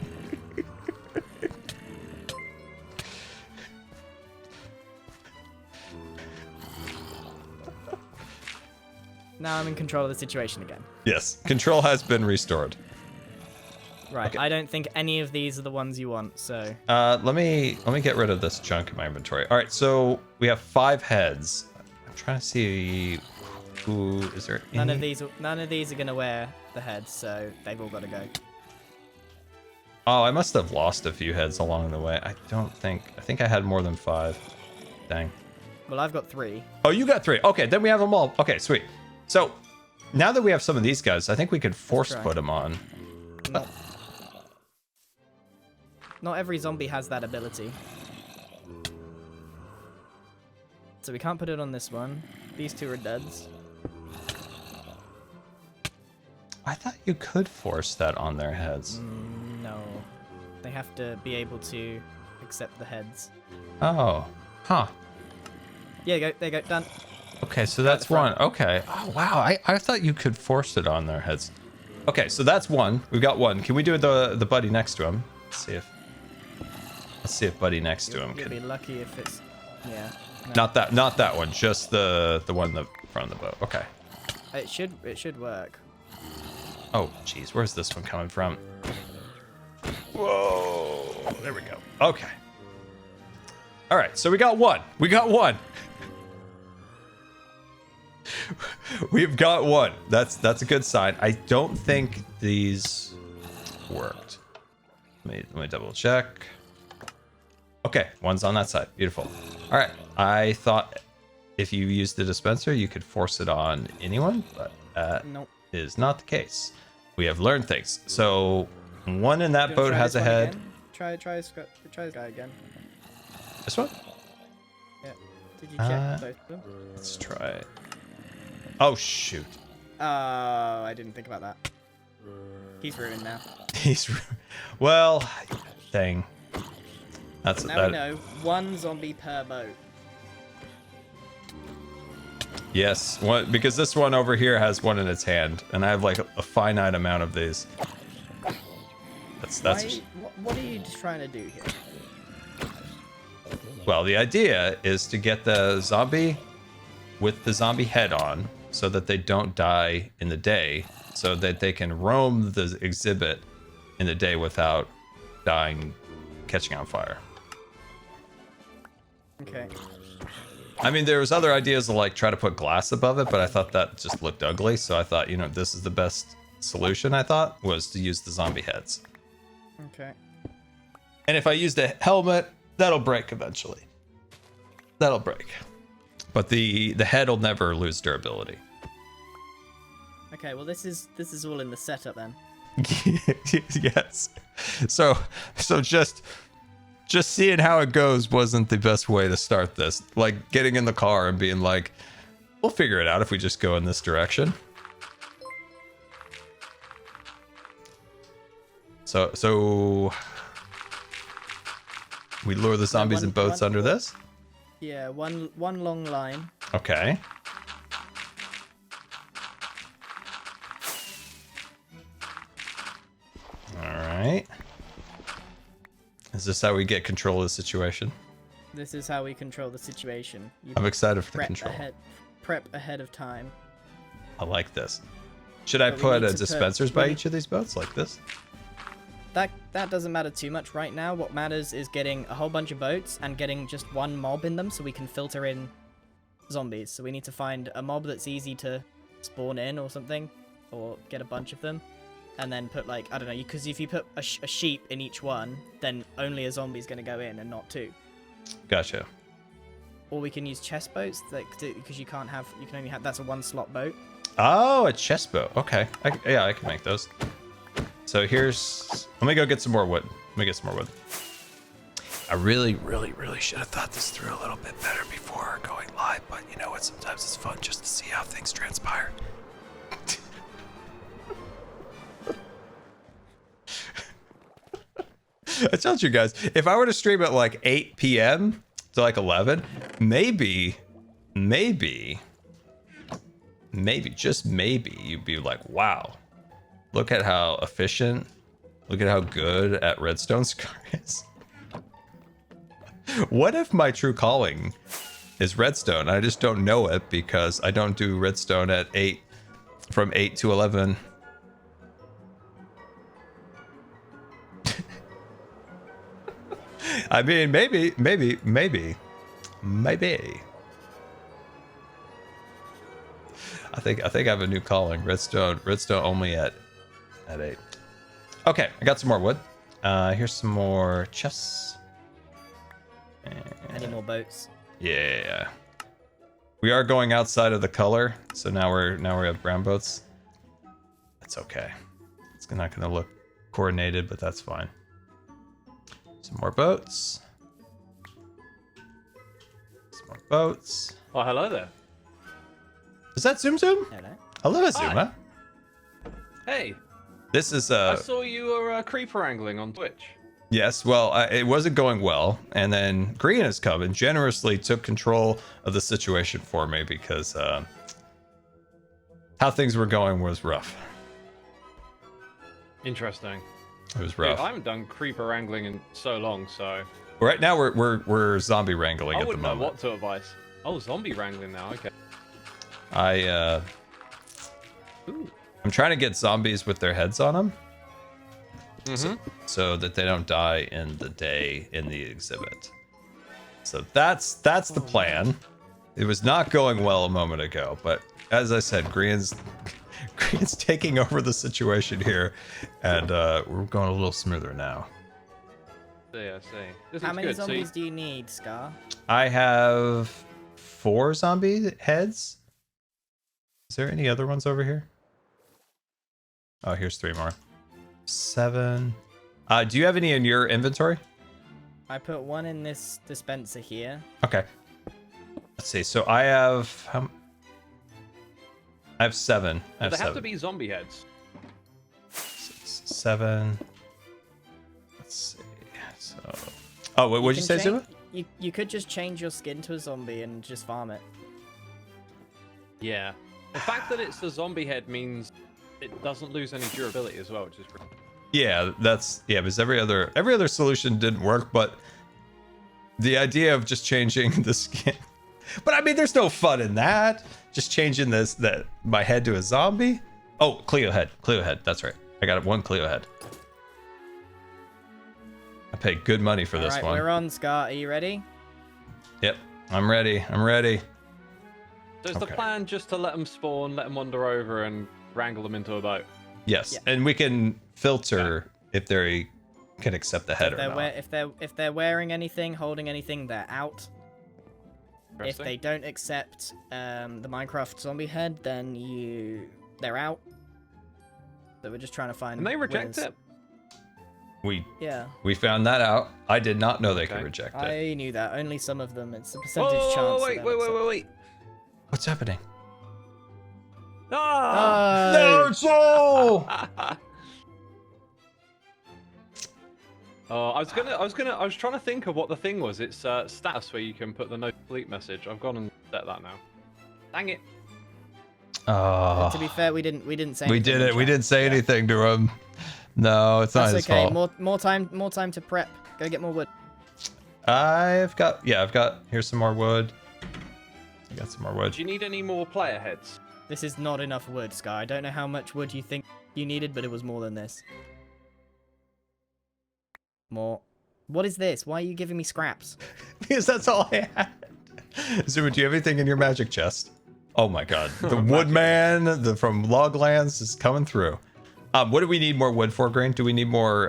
Now I'm in control of the situation again. Yes, control has been restored. Right, Okay. I don't think any of these are the ones you want, so... Let me get rid of this junk in my inventory. All right, so we have 5 heads. I'm trying to see Ooh, is there None of any- these are gonna wear the heads, so they've all got to go. Oh, I must have lost a few heads along the way. I think I had more than 5. Dang. Well, I've got 3. Oh, you got 3. Okay, then we have them all. Okay, sweet. So now that we have some of these guys, I think we could force try. put them on. Not every zombie has that ability. So we can't put it on this one. These 2 are duds. I thought you could force that on their heads. No. They have to be able to accept the heads. Oh, huh. Yeah, there you go, done. Okay, so that's one. Okay. Oh, wow. I thought you could force it on their heads. Okay, so that's one. We've got one. Can we do the buddy next to him? Let's see if buddy next to him You'll be can. lucky if it's... Yeah. No. Not that one. Just the one in the front of the boat. Okay. It should work. Oh, geez. Where's this one coming from? Whoa. There we go. Okay. All right. So we got one. We got one. We've got one. That's a good sign. I don't think these worked. Let me double check. Okay, one's on that side. Beautiful. All right. I thought if you used the dispenser, you could force it on anyone, but that Nope. is not the case. We have learned things. So one in that Do you wanna boat try has this a one head. again? Try this guy again. This one? Yeah. Did you check both of them? Let's try it. Oh, shoot. I didn't think about that. He's ruined now. He's well, dang. That's Now we know 1 zombie per boat. Yes, one, because this one over here has one in its hand, and I have like a finite amount of these. That's What are you just trying to do here? well, the idea is to get the zombie with the zombie head on, so that they don't die in the day, so that they can roam the exhibit in the day without dying, catching on fire. Okay. I mean, there was other ideas to like try to put glass above it, but I thought that just looked ugly. So I thought, you know, this is the best solution. I thought was to use the zombie heads. Okay. And if I use the helmet, that'll break eventually. That'll break. But the head will never lose durability. Okay, well this is all in the setup then. Yes. So just seeing how it goes wasn't the best way to start this. Like getting in the car and being like, we'll figure it out if we just go in this direction. So we lure the zombies in boats under this? Yeah, one long line. Okay. All right. Is this how we get control of the situation? This is how we control the situation. You I'm excited for the prep control. prep ahead of time. I like this. Should I But we put need to dispensers put- by we- each of these boats like this? That doesn't matter too much right now. What matters is getting a whole bunch of boats and getting just one mob in them so we can filter in zombies. So we need to find a mob that's easy to spawn in or something, or get a bunch of them, and then put like, I don't know, because if you put a sheep in each one, then only a zombie's going to go in and not 2. Gotcha. Or we can use chest boats, like, because you can only have, that's a 1-slot boat. Oh, a chest boat. Okay. Yeah, I can make those. So let me go get some more wood. I really should have thought this through a little bit better before going live, but you know what? Sometimes it's fun just to see how things transpire. I told you guys, if I were to stream at like 8 p.m. to like 11, maybe, just maybe, you'd be like, wow, look at how efficient, look at how good at Redstone Scar is. What if my true calling is Redstone? I just don't know it because I don't do Redstone at 8, from 8 to 11. I mean, maybe. I think I have a new calling. Redstone only at 8. Okay, I got some more wood. Here's some more chests. Any more boats? Yeah. We are going outside of the color, so now we have brown boats. That's okay. It's not gonna look coordinated, but that's fine. Some more boats. Some more boats. Oh, hello there. Is that Zoom Zoom? Hello. Hello, Zuma. Hey, This is I saw you were creeper wrangling on Twitch. yes. Well, it wasn't going well, and then Grian has come and generously took control of the situation for me because how things were going was rough. Interesting. It was Dude, rough. I haven't done creeper wrangling in so long, so Right now we're zombie wrangling I at the wouldn't know moment. what to advise. Oh, zombie wrangling now. Okay. Ooh. I'm trying to get zombies with their heads on them Mm-hmm. so that they don't die in the day in the exhibit. So that's the plan. It was not going well a moment ago, but as I said, Grian's taking over the situation here, and we're going a little smoother now. See, I see. This How looks many good. So zombies do you need, Scar? I have 4 zombie heads. Is there any other ones over here? Oh, here's 3 more. 7. Do you have any in your inventory? I put one in this dispenser here. Okay. Let's see. So I have I have 7. I have they have 7. to be zombie heads. 7. Let's see. So. Oh, what'd you say, can Zuma? You could just change your skin to a zombie and just farm it. Yeah. The fact that it's a zombie head means it doesn't lose any durability as well, which is pretty... Yeah, because every other solution didn't work, but the idea of just changing the skin. But I mean, there's no fun in that. Just changing my head to a zombie. Oh, Cleo head. That's right. I got 1 Cleo head. I paid good money for this Alright, one. we're on, Scar. Are you ready? Yep, I'm ready. So is the Okay. plan just to let them spawn, let them wander over, and wrangle them into a boat? Yes, Yeah. and we can filter if they can accept the head or not. If they're wearing anything, holding anything, they're out. If Interesting. they don't accept the Minecraft zombie head, then they're out. So we're just trying to find. Can they reject winners. it? Yeah, We found that out. I did not know they could Okay. reject it. I knew that. Only some of them. It's a percentage Oh, chance. wait, that wait, they'll wait, accept. wait, wait. What's happening? Ah! No! Joe! Oh, I was trying to think of what the thing was. It's status where you can put the no complete message. I've gone and set that now. Dang it. To be fair, we didn't say. We anything did in it. We chat. didn't say anything to him. No, it's not That's his okay. fault. More time to prep. Go get more wood. I've got here's some more wood. I got some more wood. Do you need any more player heads? This is not enough wood, Sky. I don't know how much wood you think you needed, but it was more than this. More. What is this? Why are you giving me scraps? Because that's all I had. Zuma, do you have anything in your magic chest? Oh my god. The woodman from Loglands is coming through. What do we need more wood for, Grain? Do we need more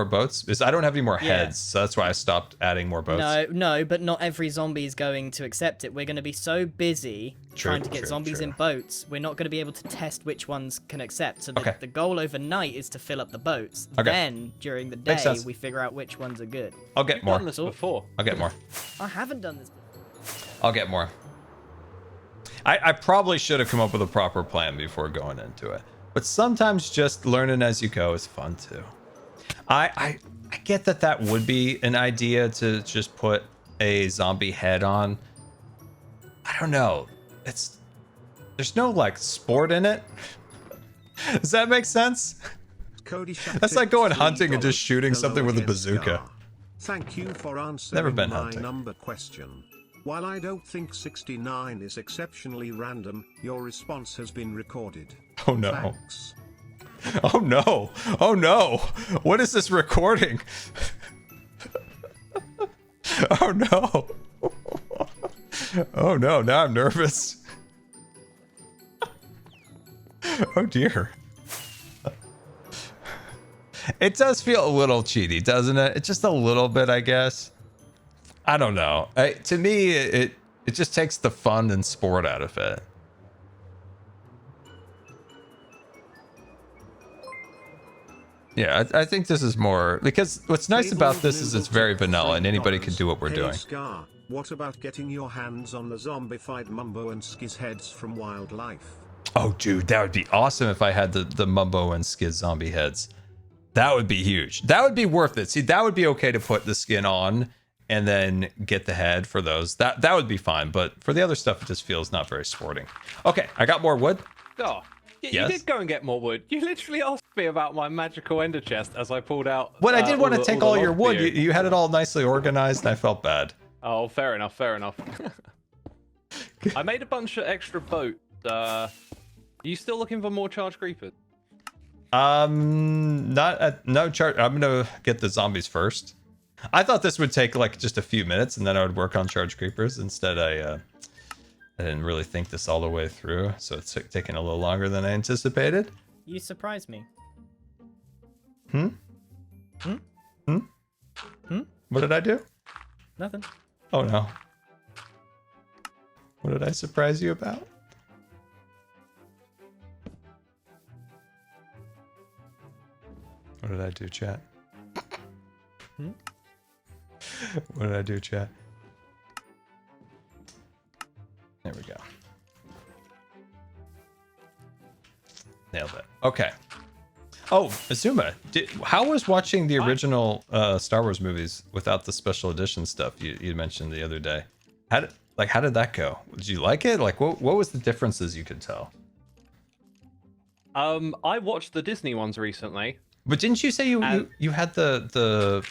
boats? Because I don't have any more Yeah. heads, so that's why I stopped adding more boats. No, but not every zombie is going to accept it. We're going to be so busy trying to get zombies in boats, we're not going to be able to test which ones can accept. So the goal overnight is to fill up the boats. Okay. Then, during the Makes day, sense. we figure out which ones are good. I'll get You've more. done this before. I'll get more. I haven't done this before. I'll get more. I probably should have come up with a proper plan before going into it. But sometimes just learning as you go is fun too. I get that would be an idea to just put a zombie head on. I don't know. There's no like sport in it. Does that make sense? Cody That's like going hunting and just shooting something with a bazooka. Thank you for answering Never been my hunting. number question. While I don't think 69 is exceptionally random, your response has been recorded. Oh no. Thanks. Oh no. Oh no. What is this recording? Oh no. Oh no. Now I'm nervous. Oh dear. It does feel a little cheaty, doesn't it? It's just a little bit, I guess. I don't know. To me, it just takes the fun and sport out of it. Yeah, I think this is more because what's nice about this is it's very vanilla and anybody can do what we're doing. Scar, what about getting your hands on the zombified Mumbo and Skiz heads from wildlife? Oh, dude, that would be awesome if I had the Mumbo and Skiz zombie heads. That would be huge. That would be worth it. See, that would be okay to put the skin on and then get the head for those. That would be fine. But for the other stuff, it just feels not very sporting. Okay, I got more wood. Oh, Yes? you did go and get more wood. You literally asked me about my magical ender chest as I pulled out. Well, I did want to take all your wood. You. You had it all nicely organized, and I felt bad. Oh, fair enough, fair enough. I made a bunch of extra boats. Are you still looking for more charged creepers? No chart. I'm gonna get the zombies first. I thought this would take like just a few minutes, and then I would work on charged creepers. Instead, I didn't really think this all the way through, so it's taking a little longer than I anticipated. You surprised me. What did I do? Nothing. Oh no. What did I surprise you about? What did I do, chat? What did I do, chat? There we go. Nailed it. Okay. Oh, Xisuma, how was watching the original Star Wars movies without the special edition stuff you mentioned the other day? How did that go? Did you like it? Like, what was the differences you could tell? I watched the Disney ones recently. But didn't you say you had the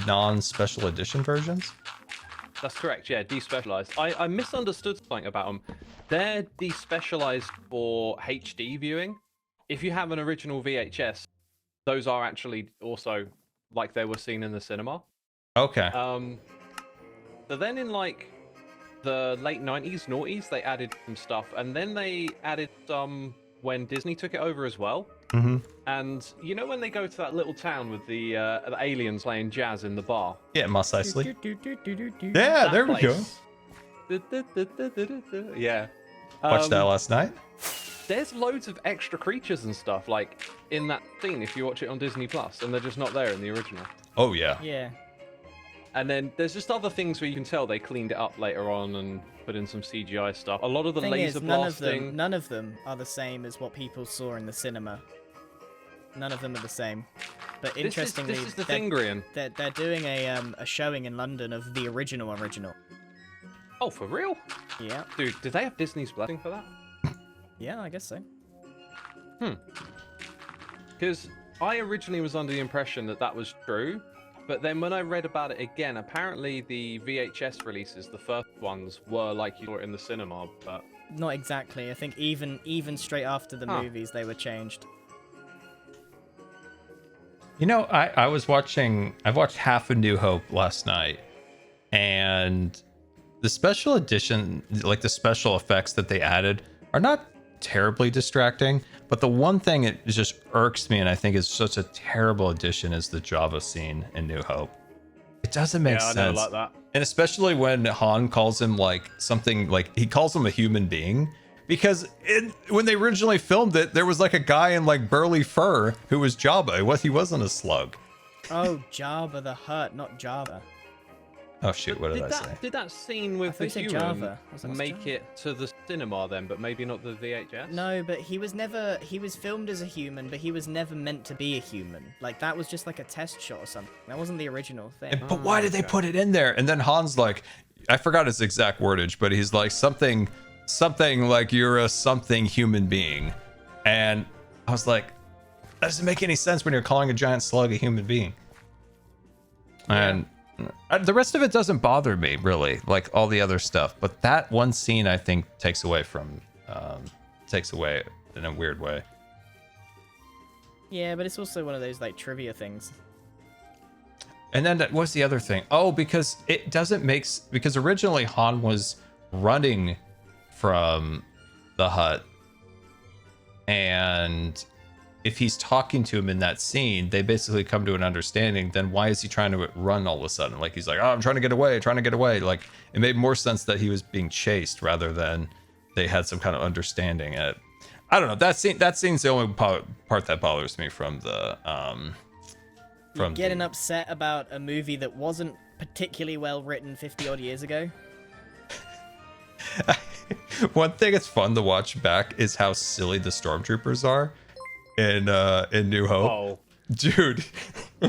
non-special edition versions? That's correct, yeah, despecialized. I misunderstood something about them. They're despecialized for HD viewing. If you have an original VHS, those are actually also like they were seen in the cinema. Okay. So then in like the late 90s, noughties, they added some stuff, and then they added some when Disney took it over as well. Mm-hmm. And you know when they go to that little town with the aliens playing jazz in the bar? Yeah, Mos Eisley. Yeah, That there we go. place. Yeah. Watched that last night. There's loads of extra creatures and stuff like in that scene if you watch it on Disney Plus, and they're just not there in the original. Oh yeah. Yeah. And then there's just other things where you can tell they cleaned it up later on and put in some CGI stuff. A lot of the Thing laser is, blasting. none of them are the same as what people saw in the cinema. None of them are the same. But interestingly, this is the thing, Grian. they're doing a showing in London of the original. Oh, for real? Yeah. Dude, did they have Disney's blessing for that? Yeah, I guess so. Because I originally was under the impression that was true, but then when I read about it again, apparently the VHS releases, the first ones, were like you saw it in the cinema, but... Not exactly. I think even straight after the movies, they were changed. You know, I watched half of New Hope last night, and the special edition, like the special effects that they added, are not terribly distracting, but the one thing that just irks me and I think is such a terrible addition is the Java scene in New Hope. It doesn't make sense. I know, like that. And especially when Han calls him like something, like he calls him a human being, because when they originally filmed it, there was like a guy in like burly fur who was Jabba. He wasn't a slug. Oh, Jabba the Hutt, not Java. Oh shoot, what did I say? Did that scene with thought the you said human Java. I was like, make what's it to the cinema then, but maybe not the VHS? No, but he was filmed as a human, but he was never meant to be a human. Like, that was just like a test shot or something. That wasn't the original thing. But why did they put it in there? And then Han's like, I forgot his exact wordage, but he's like something like you're a something human being. And I was like, that doesn't make any sense when you're calling a giant slug a human being. And the rest of it doesn't bother me really, like all the other stuff. But that one scene, I think, takes away in a weird way. Yeah, but it's also one of those like trivia things. And then what's the other thing? Oh, because it doesn't because originally Han was running from the hut, and And if he's talking to him in that scene, they basically come to an understanding. Then why is he trying to run all of a sudden? Like he's like, oh, I'm trying to get away, trying to get away. Like it made more sense that he was being chased rather than they had some kind of understanding. I don't know. That scene's the only part that bothers me from the You're getting upset about a movie that wasn't particularly well written 50 odd years ago. One thing it's fun to watch back is how silly the stormtroopers are in New Hope. Oh, Dude.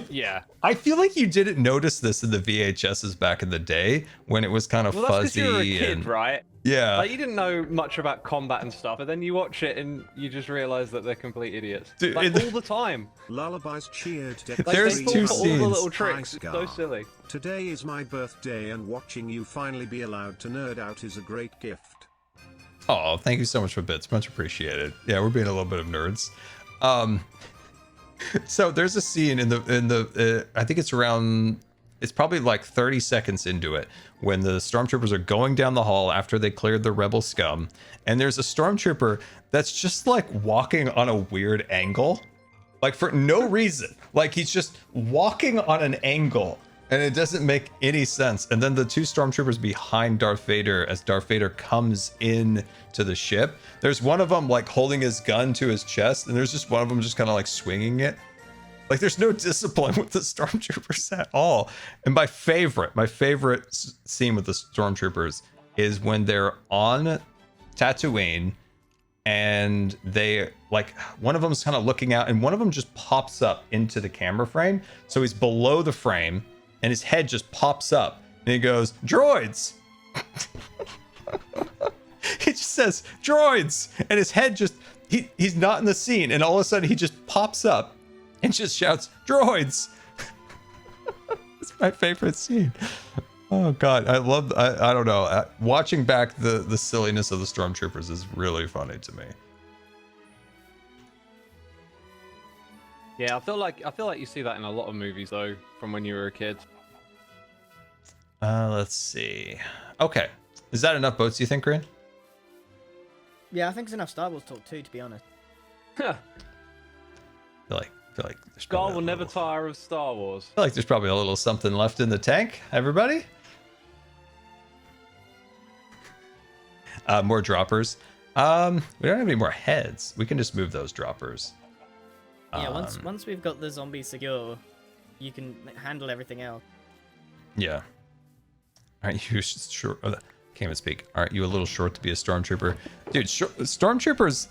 yeah. I feel like you didn't notice this in the VHSs back in the day when it was kind of Well, that's because fuzzy. you were a kid, and right? yeah. Like, you didn't know much about combat and stuff, but then you watch it and you just realize that they're complete idiots. Dude, like, all the time. Lullabies cheered. Like, There's they two fall for all the little scenes. tricks. It's so silly. Today is my birthday, and watching you finally be allowed to nerd out is a great gift. Oh, thank you so much for bits. Much appreciated. Yeah, we're being a little bit of nerds. So there's a scene in the I think it's probably like 30 seconds into it when the stormtroopers are going down the hall after they cleared the rebel scum, and there's a stormtrooper that's just like walking on a weird angle, like for no reason. Like he's just walking on an angle and it doesn't make any sense. And then the two stormtroopers behind Darth Vader, as Darth Vader comes in to the ship, there's one of them like holding his gun to his chest, and there's just one of them just kind of like swinging it. Like there's no discipline with the stormtroopers at all. And my favorite scene with the stormtroopers is when they're on Tatooine and they like, one of them's kind of looking out and one of them just pops up into the camera frame. So he's below the frame and his head just pops up and he goes, droids. He just says droids, and his head just, he's not in the scene, and all of a sudden he just pops up and just shouts droids. It's my favorite scene. Oh god, I don't know, watching back the silliness of the stormtroopers is really funny to me. Yeah, I feel like you see that in a lot of movies though, from when you were a kid. Let's see. Okay, is that enough boats, you think, Grian? Yeah, I think it's enough Star Wars talk too, to be honest. I feel like there's God probably will a never little- tire of Star Wars. I feel like there's probably a little something left in the tank, everybody. More droppers. We don't have any more heads. We can just move those droppers. Yeah, once we've got the zombies secure, you can handle everything else. Yeah. Aren't you short? Can't even speak. Aren't you a little short to be a stormtrooper? Dude, stormtroopers.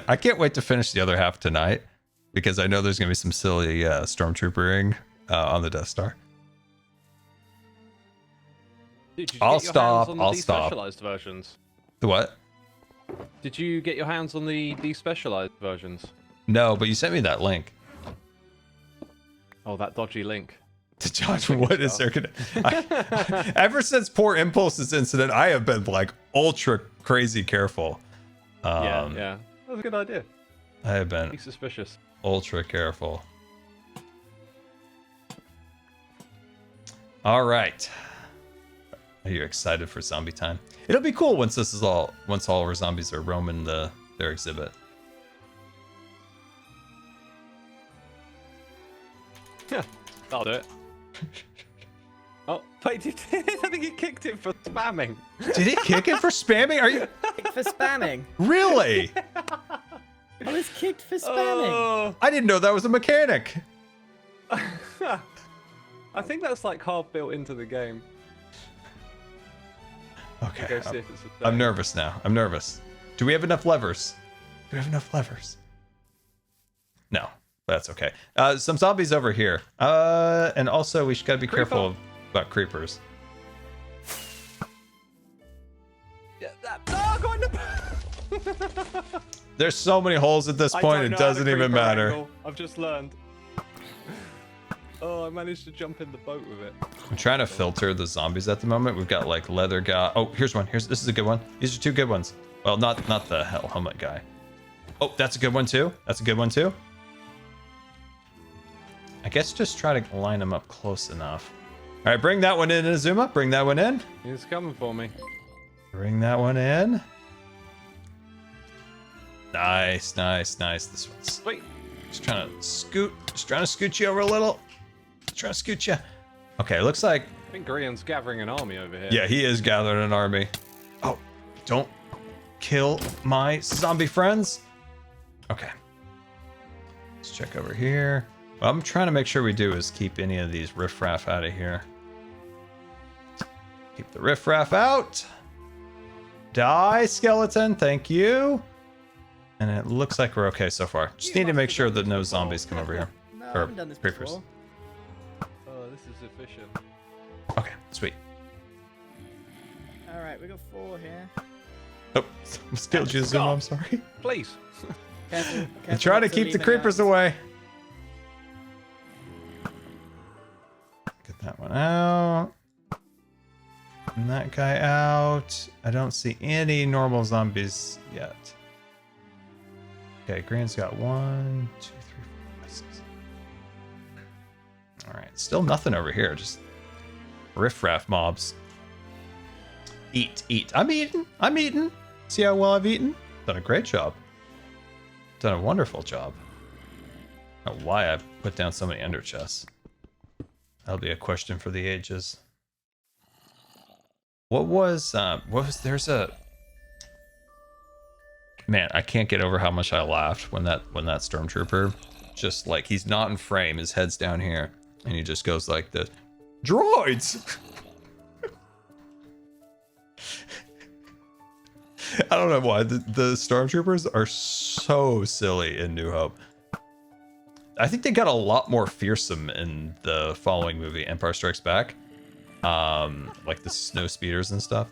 I can't wait to finish the other half tonight because I know there's going to be some silly stormtroopering on the Death Star. Dude, did you I'll get your stop. hands on the I'll stop. despecialized versions? The what? Did you get your hands on the despecialized versions? No, but you sent me that link. Oh, that dodgy link. To Josh, what is there gonna? Ever since Poor Impulse's incident, I have been like ultra crazy careful. Yeah, that was a good idea. I have been Be suspicious. ultra careful. All right. Are you excited for zombie time? It'll be cool once all our zombies are roaming their exhibit. Yeah, I'll do it. Oh, wait, I think he kicked it for spamming. Did he kick it for spamming? Are you Kicked for spamming. really? I was kicked for spamming. Oh, I didn't know that was a mechanic. I think that's like half built into the game. Okay. Go see if it's a I'm thing. nervous now. I'm nervous. Do we have enough levers? Do we have enough levers? No, that's okay. Some zombies over here. And also we should gotta be careful about creepers. Yeah, go in the... There's so many holes at this I point, don't it know how to doesn't even creeper matter. angle. I've just learned. Oh, I managed to jump in the boat with it. I'm trying to filter the zombies at the moment. We've got like leather guy. Oh, here's one. This is a good one. These are two good ones. Well, not the hell helmet guy. Oh, that's a good one too. That's a good one too. I guess just try to line them up close enough. All right, bring that one in, Xisuma. Bring that one in. He's coming for me. Bring that one in. Nice, nice, nice. This one's Sweet. just trying to scoot you over a little. Just trying to scoot you. Okay, looks like, I think Grian's gathering an army over here. yeah, he is gathering an army. Oh, don't kill my zombie friends. Okay. Let's check over here. What I'm trying to make sure we do is keep any of these riffraff out of here. Keep the riffraff out. Die, skeleton. Thank you. And it looks like we're okay so far. Just need to make sure that no zombies come over here. No, I Or haven't done this creepers. before. Oh, this is efficient. Okay, sweet. Alright, we got 4 here. Oh, still Xisuma, I'm sorry. Please. Careful, I'm careful trying to not keep leave the any creepers out. away. Get that one out. And that guy out. I don't see any normal zombies yet. Okay, Grian's got 1, 2, 3, 4, 5, 6. Alright, still nothing over here. Just riffraff mobs. Eat, eat. I'm eating. I'm eating. See how well I've eaten? Done a great job. Done a wonderful job. I don't know why I put down so many ender chests. That'll be a question for the ages. What was there's a man, I can't get over how much I laughed when that stormtrooper just like he's not in frame, his head's down here, and he just goes like this. Droids! I don't know why. The stormtroopers are so silly in New Hope. I think they got a lot more fearsome in the following movie, Empire Strikes Back. Like the snow speeders and stuff.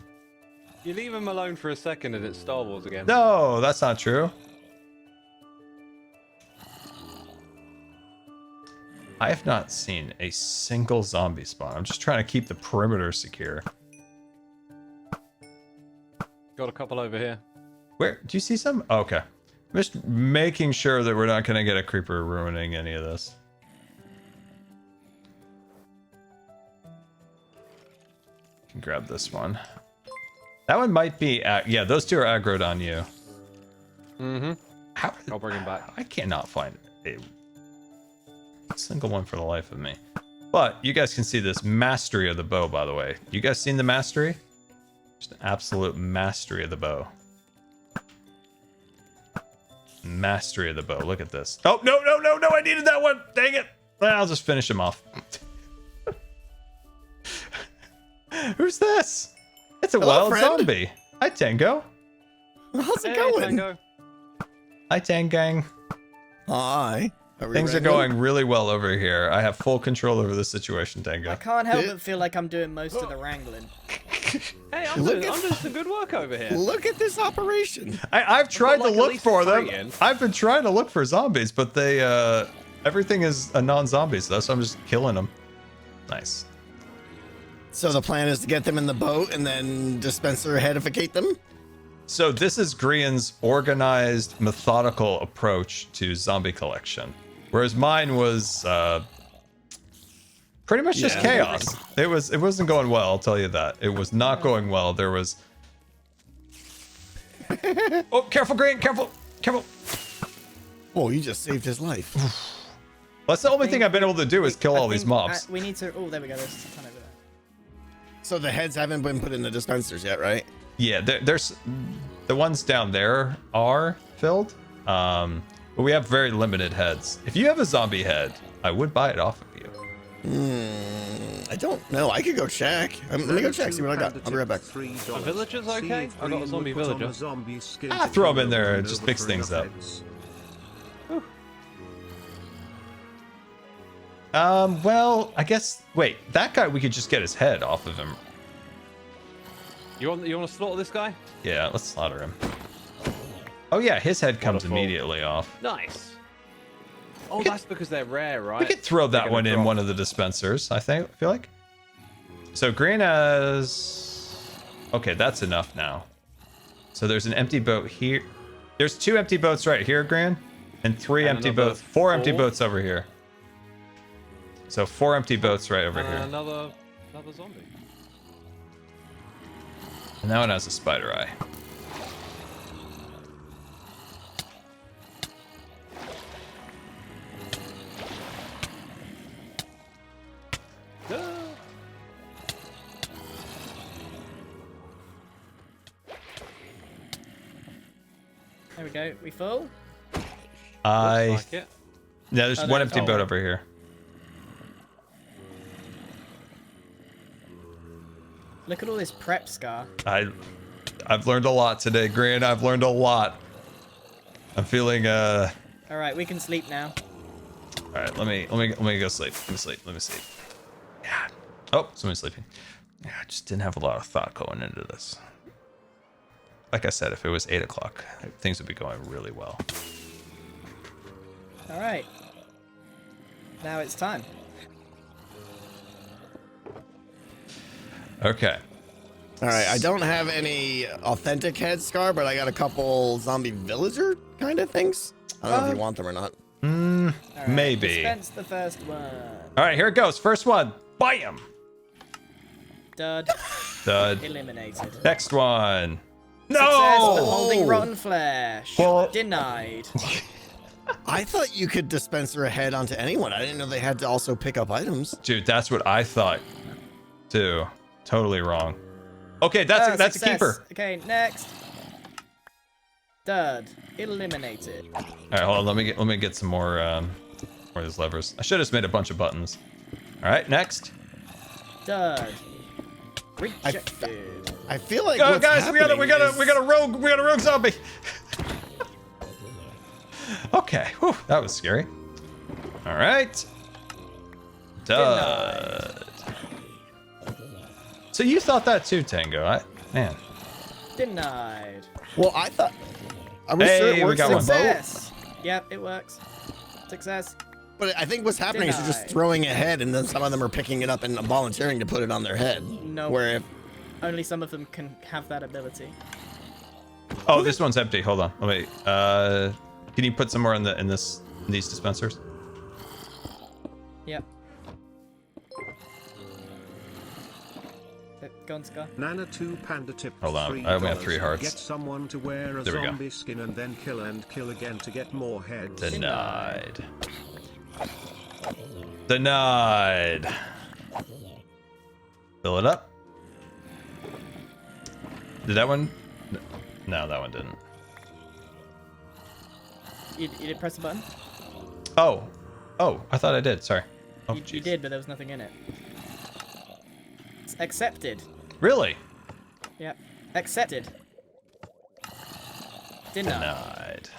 You leave him alone for a second and it's Star Wars again. No, that's not true. I have not seen a single zombie spawn. I'm just trying to keep the perimeter secure. Got a couple over here. Where? Do you see some? Oh, okay. I'm just making sure that we're not going to get a creeper ruining any of this. Can grab this one. That one might be... yeah, those two are aggroed on you. Mm-hmm. How? I'll bring him back. I cannot find a single one for the life of me. But you guys can see this mastery of the bow, by the way. You guys seen the mastery? Just an absolute mastery of the bow. Mastery of the bow. Look at this. Oh, no, no, no, no. I needed that one. Dang it. I'll just finish him off. Who's this? It's a Hello, wild friend. zombie. Hi, Tango. How's it Hey, going? Tango. Hi, Tangang. Hi. Things are going really well over here. I have full control over the situation, I Tango. can't help but feel like I'm doing most of the wrangling. Hey, I'm Look doing at- some good work over here. Look at this operation. I've tried like to at look least for 3 them. in. I've been trying to look for zombies, but they everything is a non-zombie, so that's why I'm just killing them. Nice. So the plan is to get them in the boat and then dispenser edificate them? So this is Grian's organized, methodical approach to zombie collection, whereas mine was pretty much just Yeah. chaos. It wasn't going well. I'll tell you that. It was not going well. There was. Oh, careful, Grian! Careful, careful. Oh, you just saved his life. That's the only thing I've been able to do is kill I all these think, mobs. we need to... Oh, there we go. There's a ton over there. So the heads haven't been put in the dispensers yet, right? Yeah, there's the ones down there are filled, but we have very limited heads. If you have a zombie head, I would buy it off of you. I don't know. I could go check. Let me go check, see what I got. I'll be right back. Are villagers okay? I got a zombie villager. Throw them in there, it just picks things up. Well, I guess. Wait, that guy we could just get his head off of him. You want to slaughter this guy? Yeah, let's slaughter him. Oh yeah, his head comes Wonderful. immediately off. Nice. Oh, could- that's because they're rare, right? We could throw They're that gonna one in drop. one of the dispensers, I feel like. So Grian has... Okay, that's enough now. So there's an empty boat here. There's 2 empty boats right here, Grian. And 3 And empty another boats. 4 empty 4? boats over here. So 4 empty boats right over And here. another zombie. And that one has a spider eye. There we go. We full? Looks like it. Yeah, there's Oh, one there's empty boat one. over here. Look at all this prep, Scar. I've learned a lot today, Grian. I've learned a lot. I'm feeling All right, we can sleep now. All right, let me go sleep. Let me sleep. Yeah. Oh, somebody's sleeping. Yeah, I just didn't have a lot of thought going into this. Like I said, if it was 8 o'clock, things would be going really well. All right. Now it's time. Okay. All right, I don't have any authentic head scar, but I got a couple zombie villager kind of things. I don't know if you want them or not. All right, Maybe. Dispense the first one. All right, here it goes. First one. Bam. Dud. Dud. Eliminated. Next one. Success No. for holding rotten flesh. Well- Denied. I thought you could dispense a head onto anyone. I didn't know they had to also pick up items. Dude, that's what I thought too. Totally wrong. Okay, that's a Success. keeper. Okay, next. Dud. Eliminated. All right, hold on. Let me get some more of these levers. I should have just made a bunch of buttons. All right, next. Dud. Rejected. I feel like Oh, what's guys, we got a rogue zombie. Okay, whew, that was scary. All right. Dud. So you thought that too, Tango? Man. Denied. Well, I thought. Are we Hey, sure it we works got in a one. boat? Success. Yep, it works. Success. But I think what's happening is you're just Denied. throwing a head, and then some of them are picking it up and volunteering to put it on their head. No. Where if Only some of them can have that ability. Oh, this one's empty. Hold on. Let me. Can you put some more in these dispensers? Yep. Go on, Scar. Nana 2 Panda tip. Hold on, $3. I only have 3 hearts. Get someone to wear a There we go. zombie skin and then kill and kill again to get more heads. Denied. Denied. Fill it up. Did that one? No, that one didn't. You did press the button? Oh, I thought I did. Sorry. Oh, You jeez. did, but there was nothing in it. It's accepted. Really? Yep. Accepted. Denied. Denied.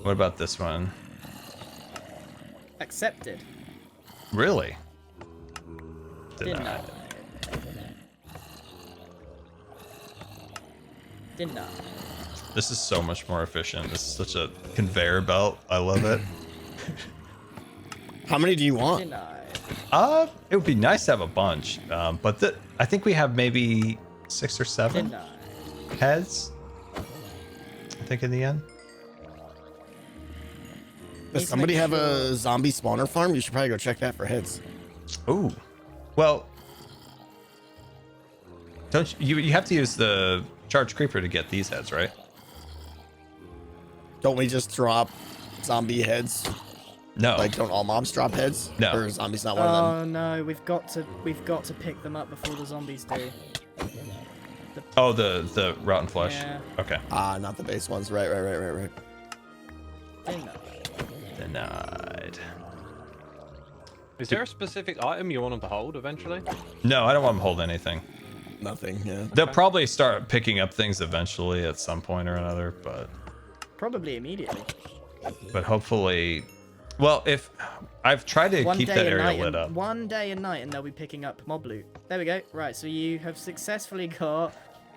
What about this one? Accepted. Really? Denied. Denied. This is so much more efficient. This is such a conveyor belt. I love it. how many do you want? Denied. It would be nice to have a bunch, but I think we have maybe 6 or 7 Denied. heads. I think in the end. Does Please somebody make have a sure- zombie spawner farm? You should probably go check that for heads. Ooh. Well, don't you have to use the charge creeper to get these heads, right? Don't we just drop zombie heads? No. Like, don't all mobs drop heads? No. Or zombies not one of them? Oh no, we've got to pick them up before the zombies do. Oh, the rotten flesh. Yeah. Okay. Ah, not the base ones. Right. Denied. Denied. Is there a specific item you want them to hold eventually? No, I don't want them to hold anything. Nothing, yeah. They'll probably start picking up things eventually at some point or another, Probably immediately. but hopefully, well, if I've tried to keep that area lit up. One day and night, and they'll be picking up mob loot. There we go. Right, so you have successfully got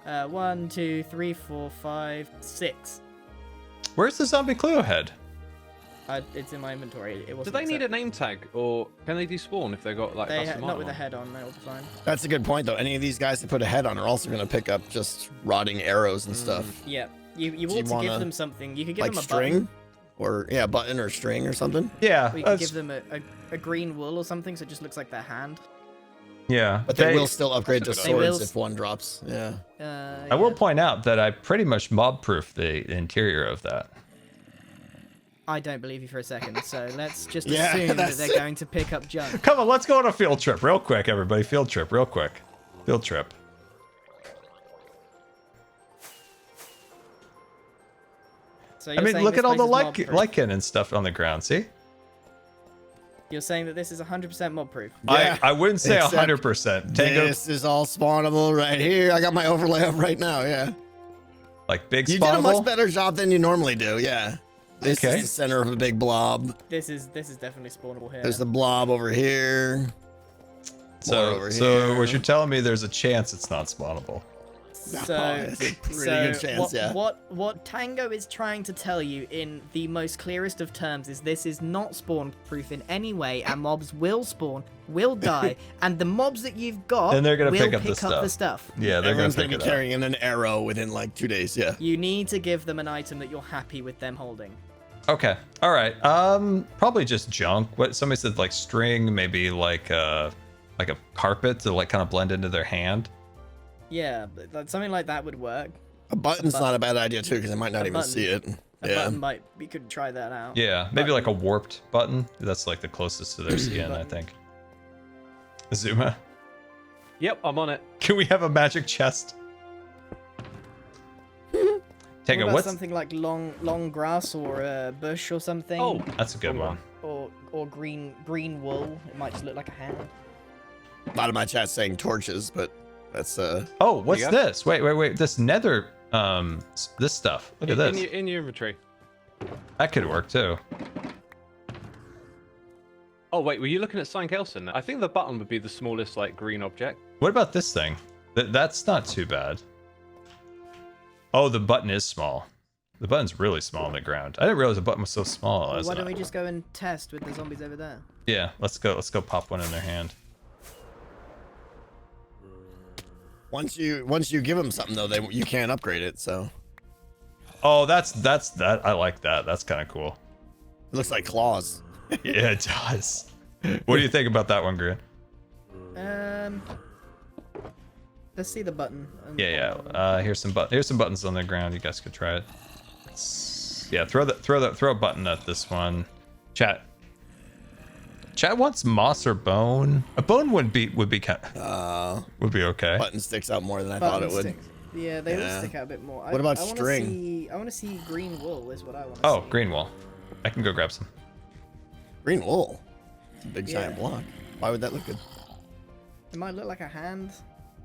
1, 2, 3, 4, 5, 6. Where's the zombie Cleo head? It's in my inventory. It Do wasn't. they need a name tag, or can they despawn if they got like They custom not armor with a on? head on. They'll be fine. That's a good point, though. Any of these guys that put a head on are also going to pick up just rotting arrows and stuff. Yeah. You Do ought you to give wanna, them something. You could give Like them a string? button. Or, yeah, button or string or something. Yeah, Or you could give them a green wool or something, so it just looks like their hand. yeah. But they will still upgrade to That's a good idea. swords if one drops. Yeah. I will point out that I pretty much mob-proof the interior of that. I don't believe you for a second, so let's just Yeah, assume that that's they're it. going to pick up junk. Come on, let's go on a field trip real quick, everybody. Field trip, real quick. Field trip. So I you're mean, saying look this at all the place is mob-proof. lichen and stuff on the ground. See? You're saying that this is 100% mob proof. Yeah, I wouldn't say except 100%. Tango, This is all spawnable right here. I got my overlay up right now. Yeah. like big You did a spawnable. much better job than you normally do. Yeah. This Okay. is the center of a big blob. This is definitely spawnable here. There's the blob over here. More over So here. what you're telling me, there's a chance it's not spawnable. So, it's a pretty so good chance, yeah. what Tango is trying to tell you in the most clearest of terms is this is not spawn proof in any way, and mobs will spawn, will die, and the mobs that you've got Then they're gonna will pick up the the stuff. Yeah, they're Everyone's gonna gonna pick be it up. carrying an arrow within like 2 days. Yeah. You need to give them an item that you're happy with them holding. Okay. All right. Probably just junk. What somebody said, like string, maybe like a carpet to like kind of blend into their hand. Yeah, but something like that would work. A button's not a bad idea too, because I might not even button. see it. A Yeah. button might, we could try that out. Yeah, maybe like a warped button. That's like the closest to their skin, I think. Xisuma, Yep, I'm on it. can we have a magic chest? What Tango, about what's something like long grass or a bush or something? Oh, that's a good one. Or green wool. It might just look like a hand. A lot of my chat's saying torches, but that's Oh, what's There you go. this? Wait. This nether, this stuff. Look at this. In your inventory. That could work too. Oh wait, were you looking at something else in there? I think the button would be the smallest like green object. What about this thing? That's not too bad. Oh, the button is small. The button's really small on the ground. I didn't realize the button was so small. Why don't we just go and test with the zombies over there? Yeah, let's go. Let's go pop one in their hand. once you give them something though, you can't upgrade it. So Oh, that's that. I like that. That's kind of cool. it looks like claws. Yeah, it does. What do you think about that one, Grian? Let's see the button. Yeah. Here's some buttons on the ground. You guys could try it. Yeah, throw a button at this one. Chat wants moss or bone. A bone would be okay. Button sticks out more than I thought it would. Sticks. Yeah, they Yeah. will stick out a bit more. What about I wanna string? I want to see green wool is what I want to see. Oh, green wool. I can go grab some. Green wool. It's a big giant Yeah. block. Why would that look good? It might look like a hand.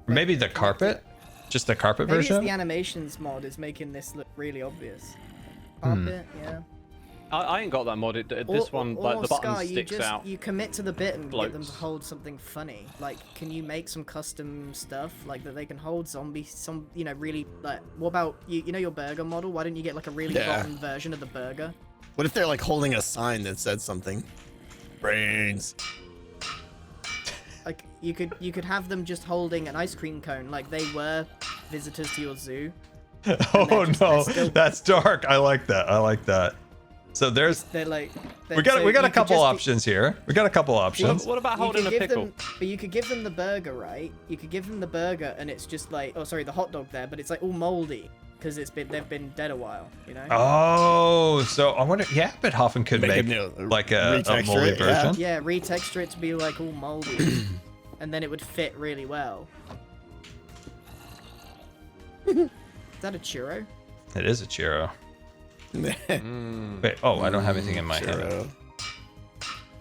Maybe the carpet? Just the carpet Maybe version? it's the animations mod is making this look really obvious. Carpet, yeah. I ain't got that modded. This one, like the button Sky, sticks out. You commit to the bit and get them to Floats. hold something funny. Like, can you make some custom stuff like that they can hold zombies? Really like. What about you know your burger model? Why don't you get like a really Yeah. rotten version of the burger? What if they're like holding a sign that said something? Brains. Like you could have them just holding an ice cream cone, like they were visitors to your zoo. Oh they're no, still- that's dark. I like that. So there's They're like we got a couple options here. We got a couple options. What about holding a pickle? But you could give them the burger, right? You could give them the burger, and it's just like, the hot dog there, but it's like all moldy because they've been dead a while, you know? Oh, so I wonder. Yeah, but Hoffen could Make make it new, like a retexture moldy it, yeah. version. Yeah, retexture it to be like all moldy, and then it would fit really well. Is that a churro? It is a churro. Wait, oh, I don't have anything in my hand. Churro.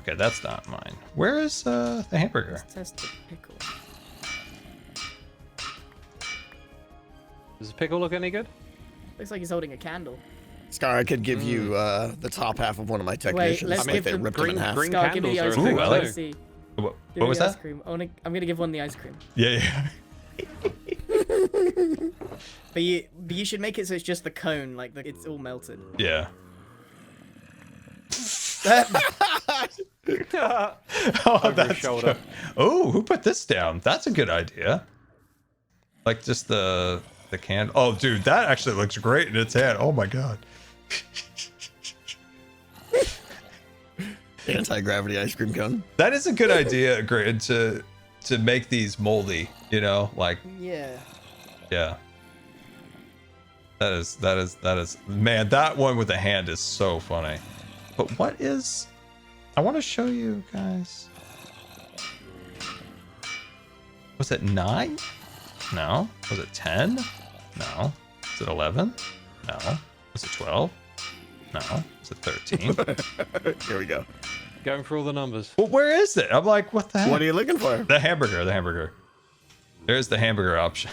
Okay, that's not mine. Where is the hamburger? Let's test the pickle. Does the pickle look any good? Looks like he's holding a candle. Scar, I could give you the top half of one of my technicians. let's like give they them ripped them in half. green Scar, give me the candles ice are a cream. Ooh, I I like want to it. see. What Give me was the ice that? cream. I'm gonna give one the ice cream. Yeah. But you should make it so it's just the cone, like it's all melted. Yeah. Over Oh, his that's shoulder. Oh, who put this down? That's a good idea. Like just the can. Oh, dude, that actually looks great in its hand. Oh my god. Anti-gravity ice cream cone. That is a good idea, Grid, to make these moldy. You know, like Yeah. yeah. That is man. That one with the hand is so funny. But what is? I want to show you guys. Was it 9? No. Was it 10? No. Was it 11? No. Was it 12? No, it's a 13. Here we go. Going for all the numbers. Well, where is it? I'm like, what the heck? What are you looking for? The hamburger, the hamburger. There's the hamburger option.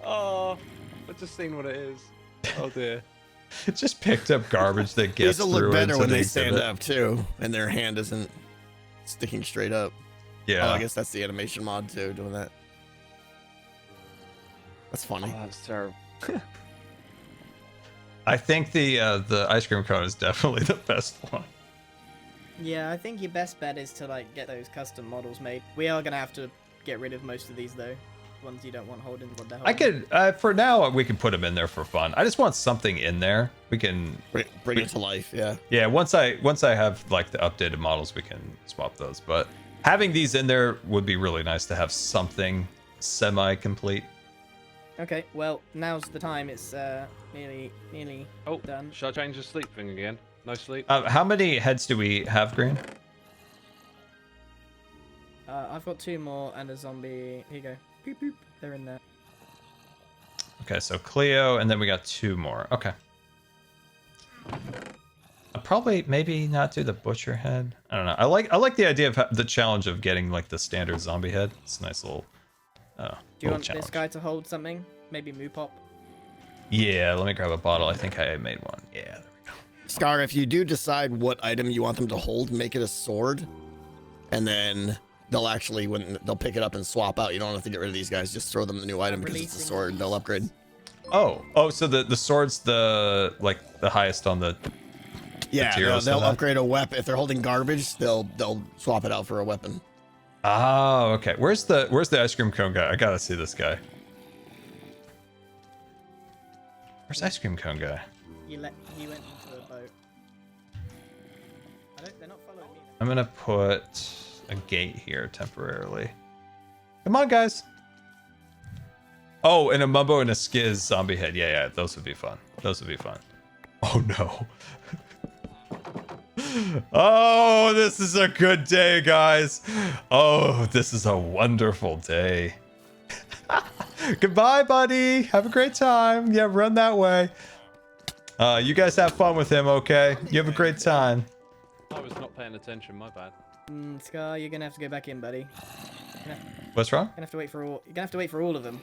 Oh, I've just seen what it is. Oh dear. It just picked up garbage that gets These will through look better into when the they stand exhibit. up too, and their hand isn't sticking straight up. Yeah. Oh, I guess that's the animation mod too, doing that. That's funny. Oh, that's terrible. I think the ice cream cone is definitely the best one. Yeah, I think your best bet is to like get those custom models made. We are gonna have to get rid of most of these though. Ones you don't want holding what they're I holding. could, for now, we can put them in there for fun. I just want something in there. We can, Bring it to life, yeah. yeah. Once I have like the updated models, we can swap those. But having these in there would be really nice to have something semi-complete. Okay, well now's the time. It's nearly Oh, done. should I change the sleep thing again? No sleep? How many heads do we have, Green? I've got 2 more and a zombie. Here you go. Boop, boop. They're in there. Okay, so Cleo, and then we got 2 more. Okay. I'll probably maybe not do the butcher head. I don't know. I like the idea of the challenge of getting like the standard zombie head. It's a nice little. Do you want challenge. this guy to hold something? Maybe Moo Pop? Yeah, let me grab a bottle. I think I made one. Yeah, there we go. Scar, if you do decide what item you want them to hold, make it a sword, and then they'll actually, when they'll pick it up and swap out, you don't have to get rid of these guys. Just throw them the new item because it's a sword. They'll upgrade. Oh, so the sword's the highest on the. Yeah, materials they'll for that? upgrade a weapon. If they're holding garbage, they'll swap it out for a weapon. Oh, okay. Where's the ice cream cone guy? I gotta see this guy. Where's ice cream cone guy? You went into the boat. They're not following me. I'm gonna put a gate here temporarily. Come on, guys. Oh, and a Mumbo and a Skiz zombie head. Yeah, those would be fun. Those would be fun. Oh no. Oh, this is a good day, guys. Oh, this is a wonderful day. Goodbye, buddy. Have a great time. Yeah, run that way. You guys have fun with him, okay? You have a great time. I was not paying attention, my bad. Scar, you're gonna have to go back in, buddy. What's wrong? You're gonna have to wait for all of them.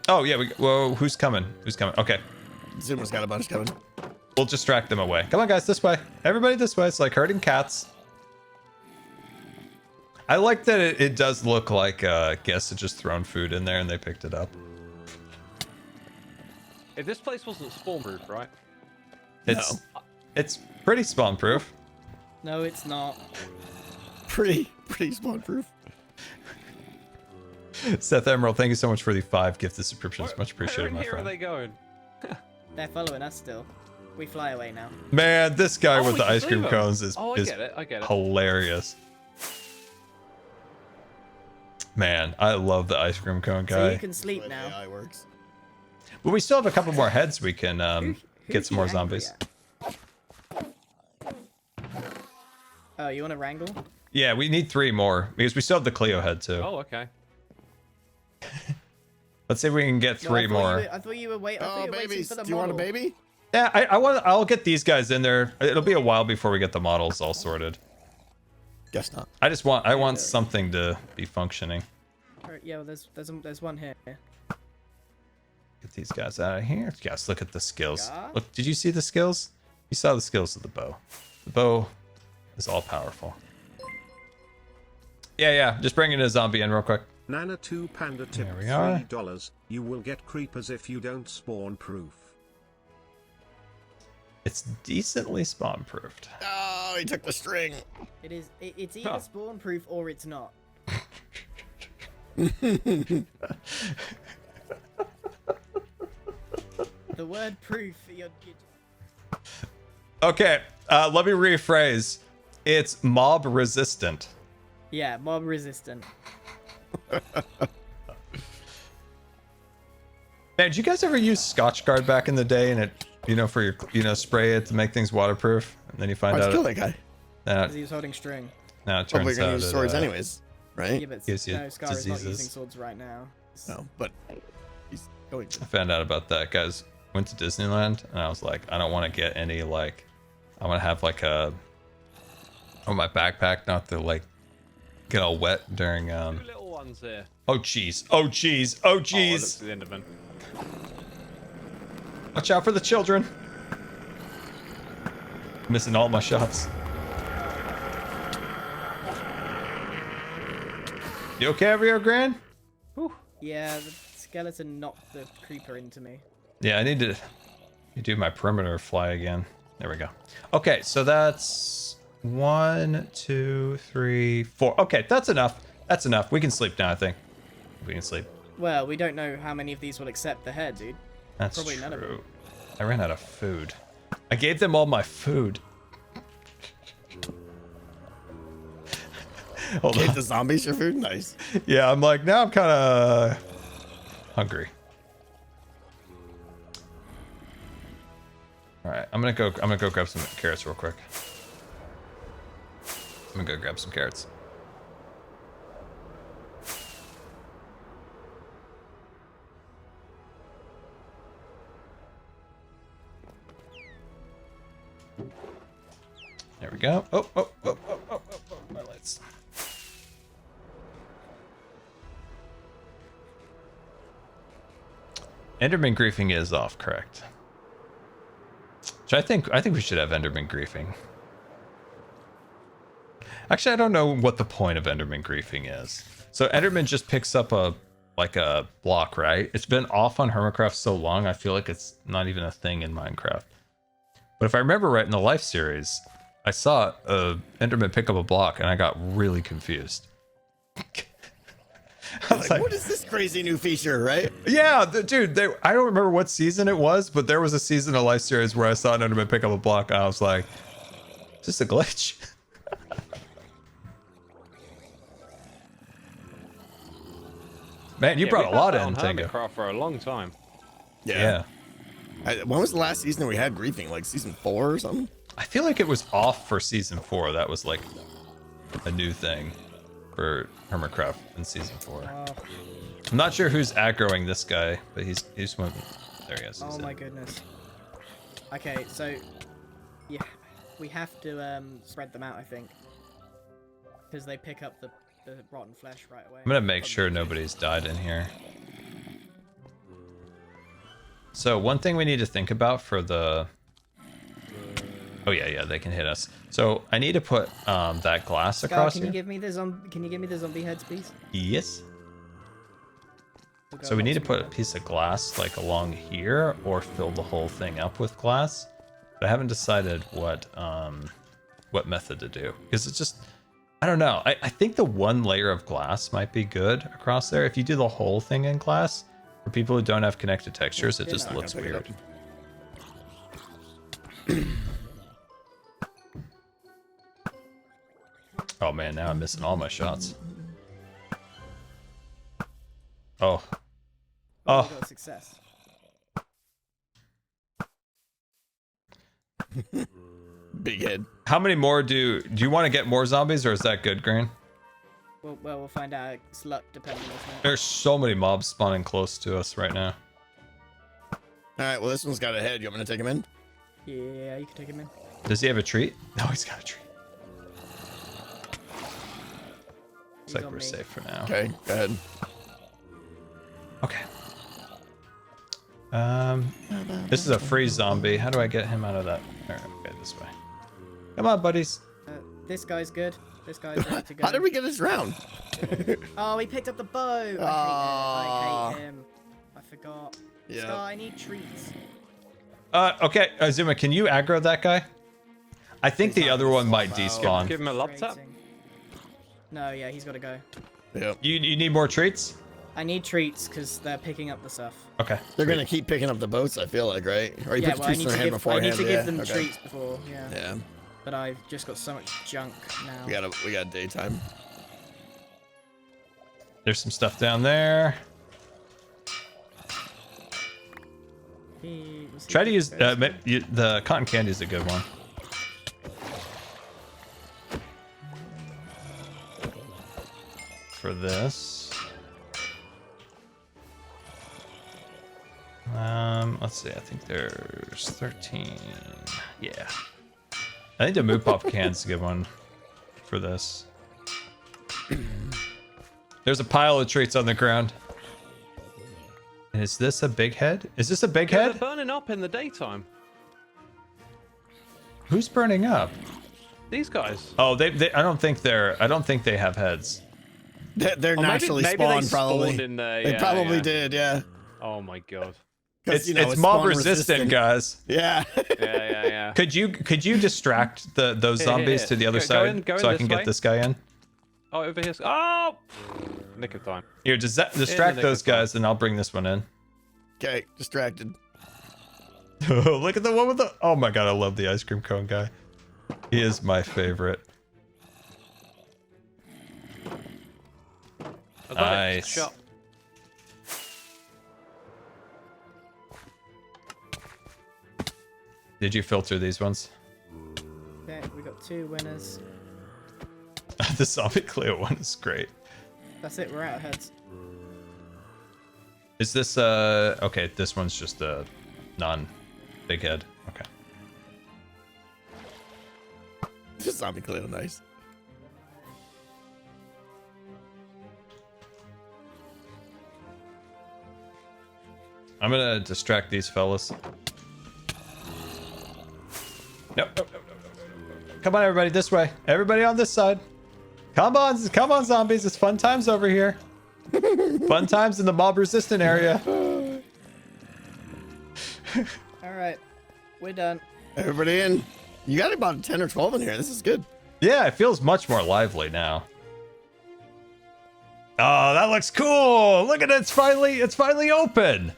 Oh, yeah. Whoa, who's coming? Who's coming? Okay. Zuma's got a bunch coming. We'll distract them away. Come on, guys, this way. Everybody this way. It's like herding cats. I like that it does look like guests had just thrown food in there and they picked it up. If this place wasn't spawn-proof, right? It's pretty spawn-proof. No, it's not. Pretty spawn-proof. Seth Emerald, thank you so much for the 5 gifted subscriptions. Much appreciated, my Where are friend. they going? They're following us still. We fly away now. Man, this guy Oh, with we the can ice cream leave 'em. cones is Oh, I get it. hilarious. Man, I love the ice cream cone So guy. you can sleep The way now. AI works. But we still have a couple more heads we can Who's get some more he angry zombies. at? Oh, you want to wrangle? Yeah, we need 3 more because we still have the Cleo head too. Oh, okay. Let's see if we can get 3 more. I thought you were waiting. Oh, babies. Do you want a baby? Yeah, I'll get these guys in there. It'll be a while before we get the models all sorted. Guess not. I want something to be functioning. Yeah, well, there's one here. Get these guys out of here. Yes, look at the skills. Yeah. Look, did you see the skills? You saw the skills of the bow. The bow is all powerful. Yeah, just bring in a zombie in real quick. Nana 2 Panda tip There we are. $3. You will get creepers if you don't spawn proof. It's decently spawn proofed. Oh, he took the string. It's either spawn proof or it's not. The word proof. Okay, let me rephrase. It's mob resistant. Yeah, mob resistant. Man, did you guys ever use Scotch Guard back in the day and it, for your, spray it to make things waterproof? And then you find Let's out. kill that guy. Because he was holding string. Now it Oh, turns we're gonna out use swords anyways, right? Yeah, but Gives you no, Scar is not using diseases. swords right now. No, but he's Oh, I found out about that, guys. Went to Disneyland, and I was like, I don't want to get any, like, I want to have, like, on my backpack, not to, like, get all wet during, Two little ones here. Oh, jeez. Oh, jeez. Oh, Oh, I looked jeez. at the Enderman. Watch out for the children. Missing all my shots. You okay over here, Gran? Yeah, the skeleton knocked the creeper into me. Yeah, I need to do my perimeter fly again. There we go. Okay, so that's 1, 2, 3, 4. Okay, that's enough. That's enough. We can sleep now, I think. We can sleep. Well, we don't know how many of these will accept the head, dude. That's Probably true. none of them. I ran out of food. I gave them all my food. Hold Gave on. the zombies your food? Nice. Yeah, I'm like, now I'm kind of hungry. All right, I'm gonna go grab some carrots real quick. I'm gonna go grab some carrots. There we go. Oh, my lights. Enderman griefing is off, correct? Which I think we should have Enderman griefing. Actually, I don't know what the point of Enderman griefing is. So Enderman just picks up a block, right? It's been off on Hermitcraft so long, I feel like it's not even a thing in Minecraft. But if I remember right, in the Life series, I saw Enderman pick up a block, and I got really confused. I was Like, what is this crazy new feature, right? yeah, dude, I don't remember what season it was, but there was a season of Life series where I saw an Enderman pick up a block, and I was like, is this a glitch? Man, you brought a lot in, Tango. Hermitcraft for a long time. Yeah. When was the last season we had griefing? Like season 4 or something? I feel like it was off for season 4. That was like a new thing for Hermitcraft in season 4. I'm not sure who's aggroing this guy, but he's moving. There he is. Oh my goodness. Okay, so yeah, we have to spread them out, I think, because they pick up the rotten flesh right away. I'm gonna make sure nobody's died in here. So one thing we need to think about for the... Oh yeah, they can hit us. So I need to put that glass Scar, across can here. you give me the zombie heads, please? Yes. We'll go So we need to lots put a more. piece of glass like along here, or fill the whole thing up with glass. But I haven't decided what method to do, because it's just, I don't know. I think the one layer of glass might be good across there. If you do the whole thing in glass, for people who don't have connected textures, it just Yeah, looks pick it weird. Oh man, now I'm missing all my shots. Oh. Oh, Oh. we got a success. Big head. How many more do you want to get more zombies, or is that good, Gran? Well, we'll find out. It's luck depending, isn't it? There's so many mobs spawning close to us right now. All right, well, this one's got a head. You want me to take him in? Yeah, you can take him in. Does he have a treat? No, he's got a treat. Looks He's like on we're me. safe for now. Okay, go ahead. Okay. This is a free zombie. How do I get him out of that? All right, okay, this way. Come on, buddies. This guy's good. This guy's ready to go. How did we get this round? Oh, he picked up the bow. I Aw. hate him. I forgot. Yeah. Scar, I need treats. Okay, Xisuma, can you aggro that guy? I think the other one might despawn. Give him a love tap. Rating. No, yeah, he's got to go. Yep. You need more treats? I need treats because they're picking up the stuff. Okay. They're gonna keep picking up the boats, I feel like, right? Or you Yeah, put well, I treats need in their to hand give beforehand. Yeah, them okay. treats before. Yeah. Yeah, But I've just got so much junk now. we got daytime. There's some stuff down there. Try to use the cotton candy is a good one. For this. Let's see. I think there's 13. Yeah. I think the Moo Pop can's a good one for this. There's a pile of treats on the ground. Is this a big head? Is this a big Yeah, head? they're burning up in the daytime. Who's burning up? These guys. Oh, they I don't think they have heads. They're Oh, naturally maybe they spawned, probably. spawned in there. They Yeah, probably yeah. did, yeah. Oh my god. 'Cause, It's mob resistant, guys. Yeah. Yeah. Could you distract those Here, zombies here. to the other Go side in, go in so I this can way. get this guy in? Oh, over here. Oh! Nick of time. Here, distract nick those of time. guys, and I'll bring this one in. Okay, distracted. Look at the one with the. Oh my god, I love the ice cream cone guy. He is my favorite. I got it. Nice. Shot. Did you filter these ones? Okay, we got 2 winners. The zombie Cleo one is great. That's it, we're out of heads. Is this okay? This one's just a non-big head. Okay. Just zombie Cleo, nice. I'm gonna distract these fellas. Nope. Come on, everybody, this way. Everybody on this side. Come on, zombies. It's fun times over here. Fun times in the mob-resistant area. Alright, we're done. Everybody in. You got about 10 or 12 in here. This is good. Yeah, it feels much more lively now. Oh, that looks cool. Look at it. It's finally open.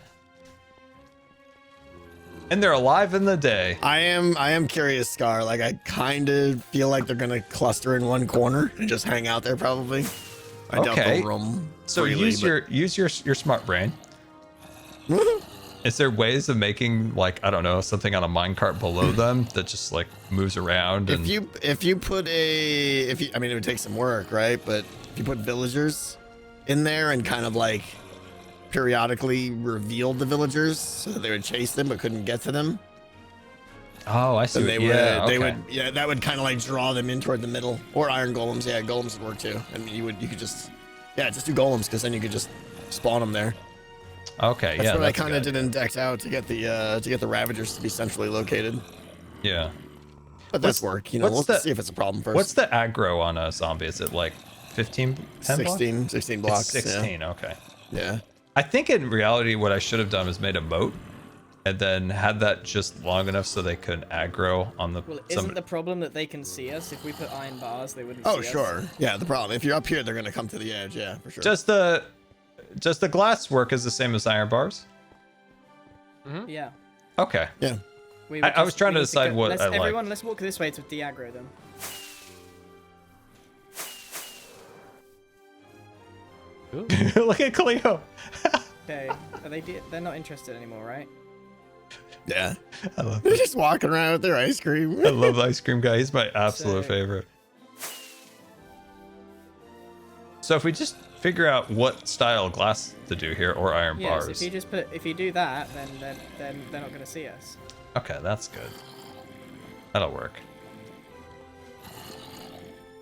And they're alive in the day. I am curious, Scar. Like, I kind of feel like they're gonna cluster in one corner and just hang out there, probably. I doubt Okay. they'll roam So freely, use your smart brain. but- Is there ways of making, like, I don't know, something on a minecart below them that just like moves around? And if you put I mean, it would take some work, right? But if you put villagers in there and kind of like periodically revealed the villagers so that they would chase them but couldn't get to them, oh, I see. then They that would kind of like draw them in toward the middle. Or iron golems. Yeah, golems would work too. And you could just do golems, because then you could just spawn them there. Okay, That's yeah. what I a kind of good did in Decked Out to get the Ravagers to be centrally located. idea. Yeah. But that's work. You know, what's we'll the- see if it's a problem first. What's the aggro on a zombie? Is it like 15, 10 blocks? 16 blocks. It's 16, okay. Yeah. I think in reality, what I should have done was made a moat and then had that just long enough so they could aggro on the. Well, isn't the problem that they can see us? If we put iron bars, they wouldn't Oh, see sure. us. Yeah, the problem. If you're up here, they're going to come to the edge. Yeah, for sure. Does the glass work as the same as iron bars? Yeah. Okay. Yeah. We I was trying to decide what I like. Everyone, let's walk this way to de-aggro them. Look at Cleo. Okay. Are they're not interested anymore, right? Yeah. I love They're just walking around with their ice cream. I love the ice cream guy. He's my absolute So- favorite. So if we just figure out what style glass to do here, or iron Yes. bars. If you do that, then they're not gonna see us. Okay, that's good. That'll work.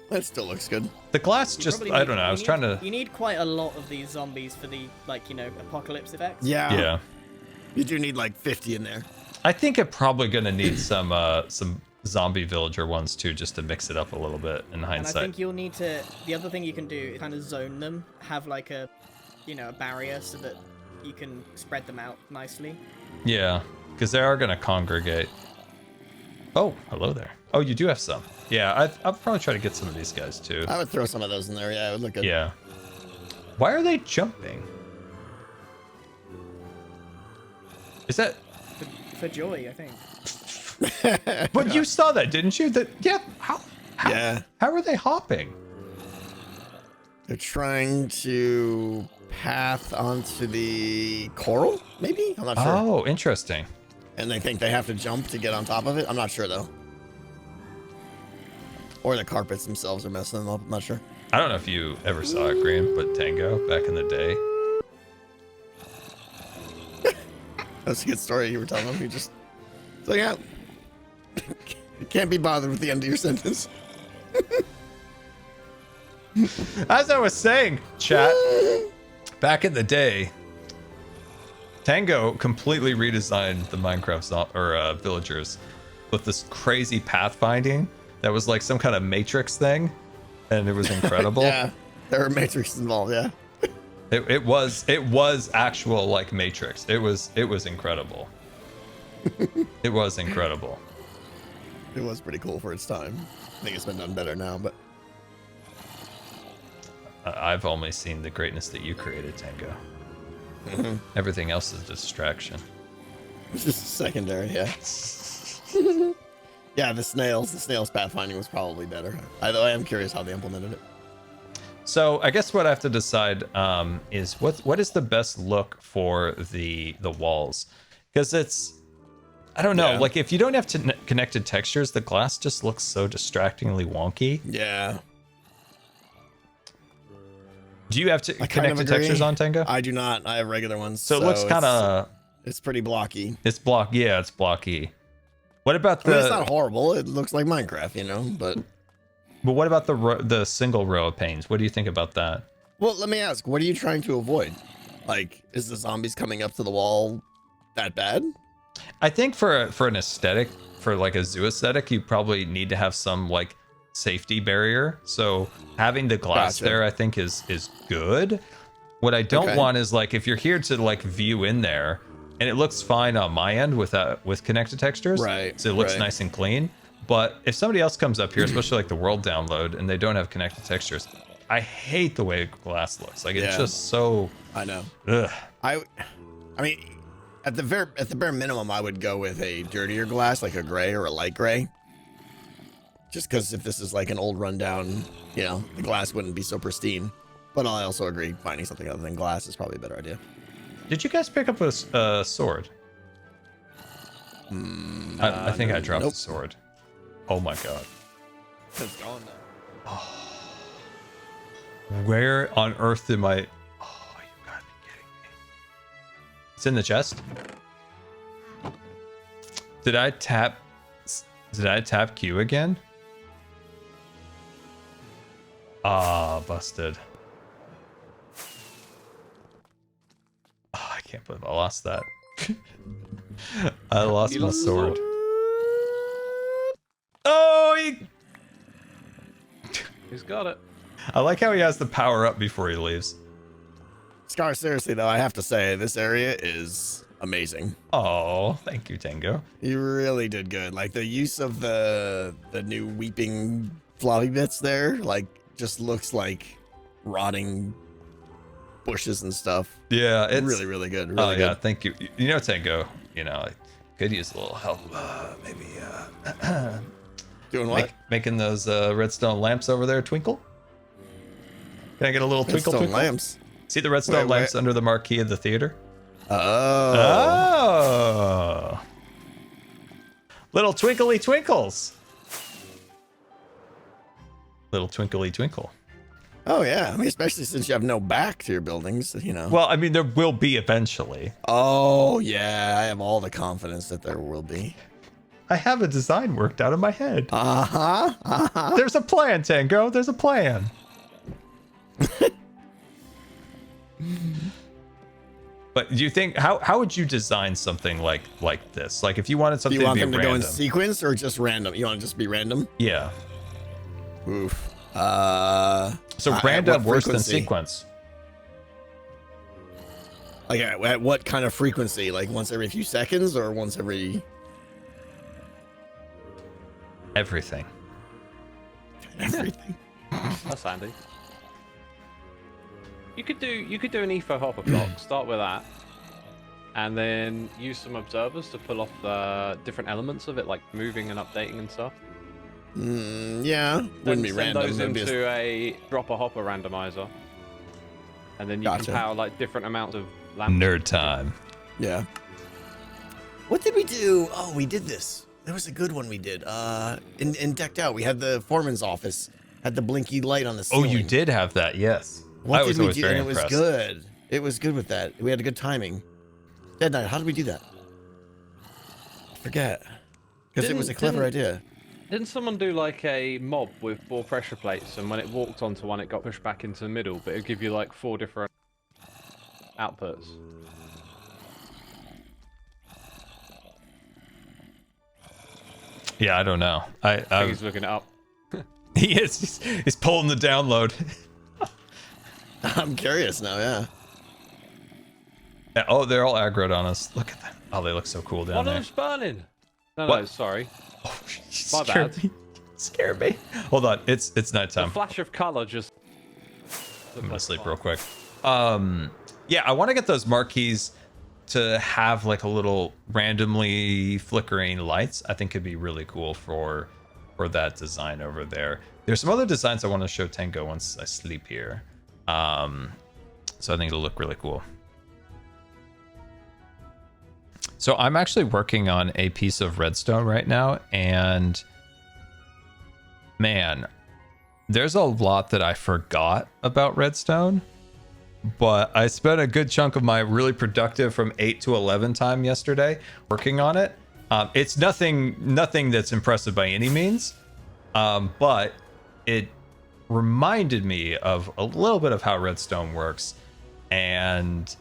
That still looks good. The glass You just, probably I need- don't know. I you was need- trying to. You need quite a lot of these zombies for the apocalypse effects. Yeah. Yeah. You do need like 50 in there. I think I'm probably gonna need some zombie villager ones too, just to mix it up a little bit in And I hindsight. think you'll need to. The other thing you can do is kind of zone them, have like a barrier so that you can spread them out nicely. Yeah, because they are gonna congregate. Oh, hello there. Oh, you do have some. Yeah, I'll probably try to get some of these guys too. I would throw some of those in there. Yeah, it would look good. Yeah. Why are they jumping? Is that? For joy, I think. But you saw that, didn't you? That yeah. How Yeah. are they hopping? They're trying to path onto the coral, maybe? I'm not sure. Oh, interesting. And they think they have to jump to get on top of it. I'm not sure, though. Or the carpets themselves are messing them up. I'm not sure. I don't know if you ever saw it, Grian, but Tango back in the day. That's a good story you were telling him. You just, so yeah, can't be bothered with the end of your sentence. As I was saying, chat, back in the day, Tango completely redesigned the Minecraft villagers with this crazy pathfinding that was like some kind of Matrix thing, and it was incredible. Yeah, there were Matrix involved. Yeah, it was actual like Matrix. It was incredible. It was incredible. it was pretty cool for its time. I think it's been done better now, but I've only seen the greatness that you created, Tango. Everything else is a distraction. it's just secondary. Yeah. Yeah, the snails pathfinding was probably better. Although I am curious how they implemented it. So I guess what I have to decide is what is the best look for the walls, because I don't know, Yeah. like if you don't have connected textures, the glass just looks so distractingly wonky. Yeah. Do you have I kind of connected agree. textures on Tango? I do not. I have regular ones. So it looks kind of It's pretty blocky. it's blocky. What about I mean, it's not horrible. It looks like Minecraft, you know. But what about the single row of panes? What do you think about that? well, let me ask. What are you trying to avoid? Like, is the zombies coming up to the wall that bad? I think for an aesthetic, for like a zoo aesthetic, you probably need to have some like safety barrier. So having the glass Gotcha. there, I think is good. What I don't Okay. want is like if you're here to like view in there, and it looks fine on my end with connected textures, Right, so it looks right. nice and clean. But if somebody else comes up here, especially like the world download, and they don't have connected textures, I hate the way glass looks. Like it's Yeah. just so. I know. Ugh. I mean, at the bare minimum, I would go with a dirtier glass, like a gray or a light gray. Just because if this is like an old rundown, you know, the glass wouldn't be so pristine. But I also agree, finding something other than glass is probably a better idea. Did you guys pick up a sword? I think I dropped Nope. a sword. Oh my god. It's gone now. Where on earth did my... Oh, you gotta be kidding me. It's in the chest? Did I tap Q again? Ah, busted. Oh, I can't believe I lost that. I lost You my lost the sword. sword? Oh, He's got it. I like how he has the power up before he leaves. Scar, seriously though, I have to say this area is amazing. Oh, thank you, Tango. You really did good. Like the use of the new weeping floppy bits there, like just looks like rotting bushes and stuff. Yeah, it's really, really good. Oh Really yeah, good. thank you. You know, Tango. You know, I could use a little help. Maybe Doing what? making those redstone lamps over there twinkle. Can I get a little twinkle Redstone twinkle? lamps. See the redstone Wait, lamps under the marquee of the theater? Oh. Oh. Little twinkly twinkles. Little twinkly twinkle. Oh yeah. I mean, especially since you have no back to your buildings, you know. Well, I mean, there will be eventually. Oh yeah, I have all the confidence that there will be. I have a design worked out in my head. Uh-huh. Uh-huh. There's a plan, Tango. There's a plan. But do you think how would you design something like this? Like if you wanted Do something you want to them be to random. go in sequence or just random? You want to just be random? Yeah. Oof. So at random what worse than frequency? sequence. Like at what kind of frequency? Like once every few seconds or once every Everything. everything? That's handy. You could do an etho hopper block. Start with that, and then use some observers to pull off the different elements of it, like moving and updating and stuff. Yeah, Then wouldn't be send random. those It'd be into a dropper hopper randomizer, and then you Gotcha. can power like different amounts of lamps. Nerd time. Yeah. What did we do? Oh, we did this. There was a good one we did. In Decked Out, we had the foreman's office, had the blinky light on the Oh, ceiling. you did have that, yes. What I did was we always do? very And it was impressed. good. It was good with that. We had a good timing. Dead Knight, how did we do that? forget. Because it was a clever idea. Didn't someone do like a mob with 4 pressure plates, and when it walked onto one, it got pushed back into the middle, but it'd give you like 4 different outputs? Yeah, I don't know. I think he's looking it up. He is. He's pulling the download. I'm curious now, yeah. Yeah, oh, they're all aggroed on us. Look at them. Oh, they look so cool down One of there. them's burning. No, What? no, sorry. Oh, My scared bad. me. Scared me. Hold on. It's A nighttime. flash of color just. I'm gonna sleep real quick. Yeah, I want to get those marquees to have like a little randomly flickering lights. I think could be really cool for that design over there. There's some other designs I want to show Tango once I sleep here. So I think it'll look really cool. So I'm actually working on a piece of redstone right now, and man, there's a lot that I forgot about redstone, but I spent a good chunk of my really productive from 8 to 11 time yesterday working on it. It's nothing that's impressive by any means, but it reminded me of a little bit of how redstone works, and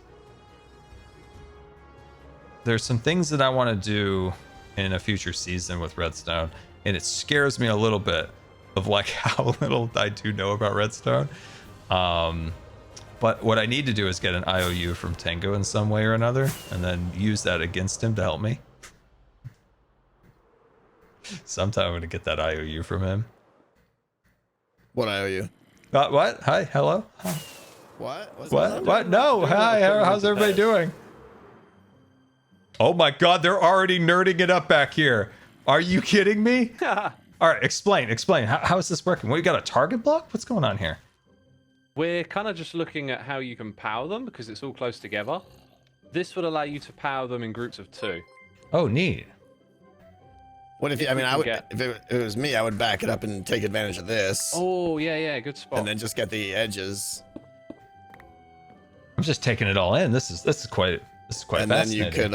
there's some things that I want to do in a future season with redstone, and it scares me a little bit of like how little I do know about redstone. But what I need to do is get an IOU from Tango in some way or another, and then use that against him to help me. Sometime I'm gonna get that IOU from him. What I owe you? What? Hi, hello. What? What? No. Hi. How's everybody doing? Oh my God, they're already nerding it up back here. Are you kidding me? All right, explain. How is this working? What, you got a target block? What's going on here? We're kind of just looking at how you can power them because it's all close together. This would allow you to power them in groups of 2. Oh, neat. What if you, I mean, I would, if it was me, I would back it up and take advantage of this. Oh, yeah, good spot. And then just get the edges. I'm just taking it all in. This is quite And then fascinating. you could,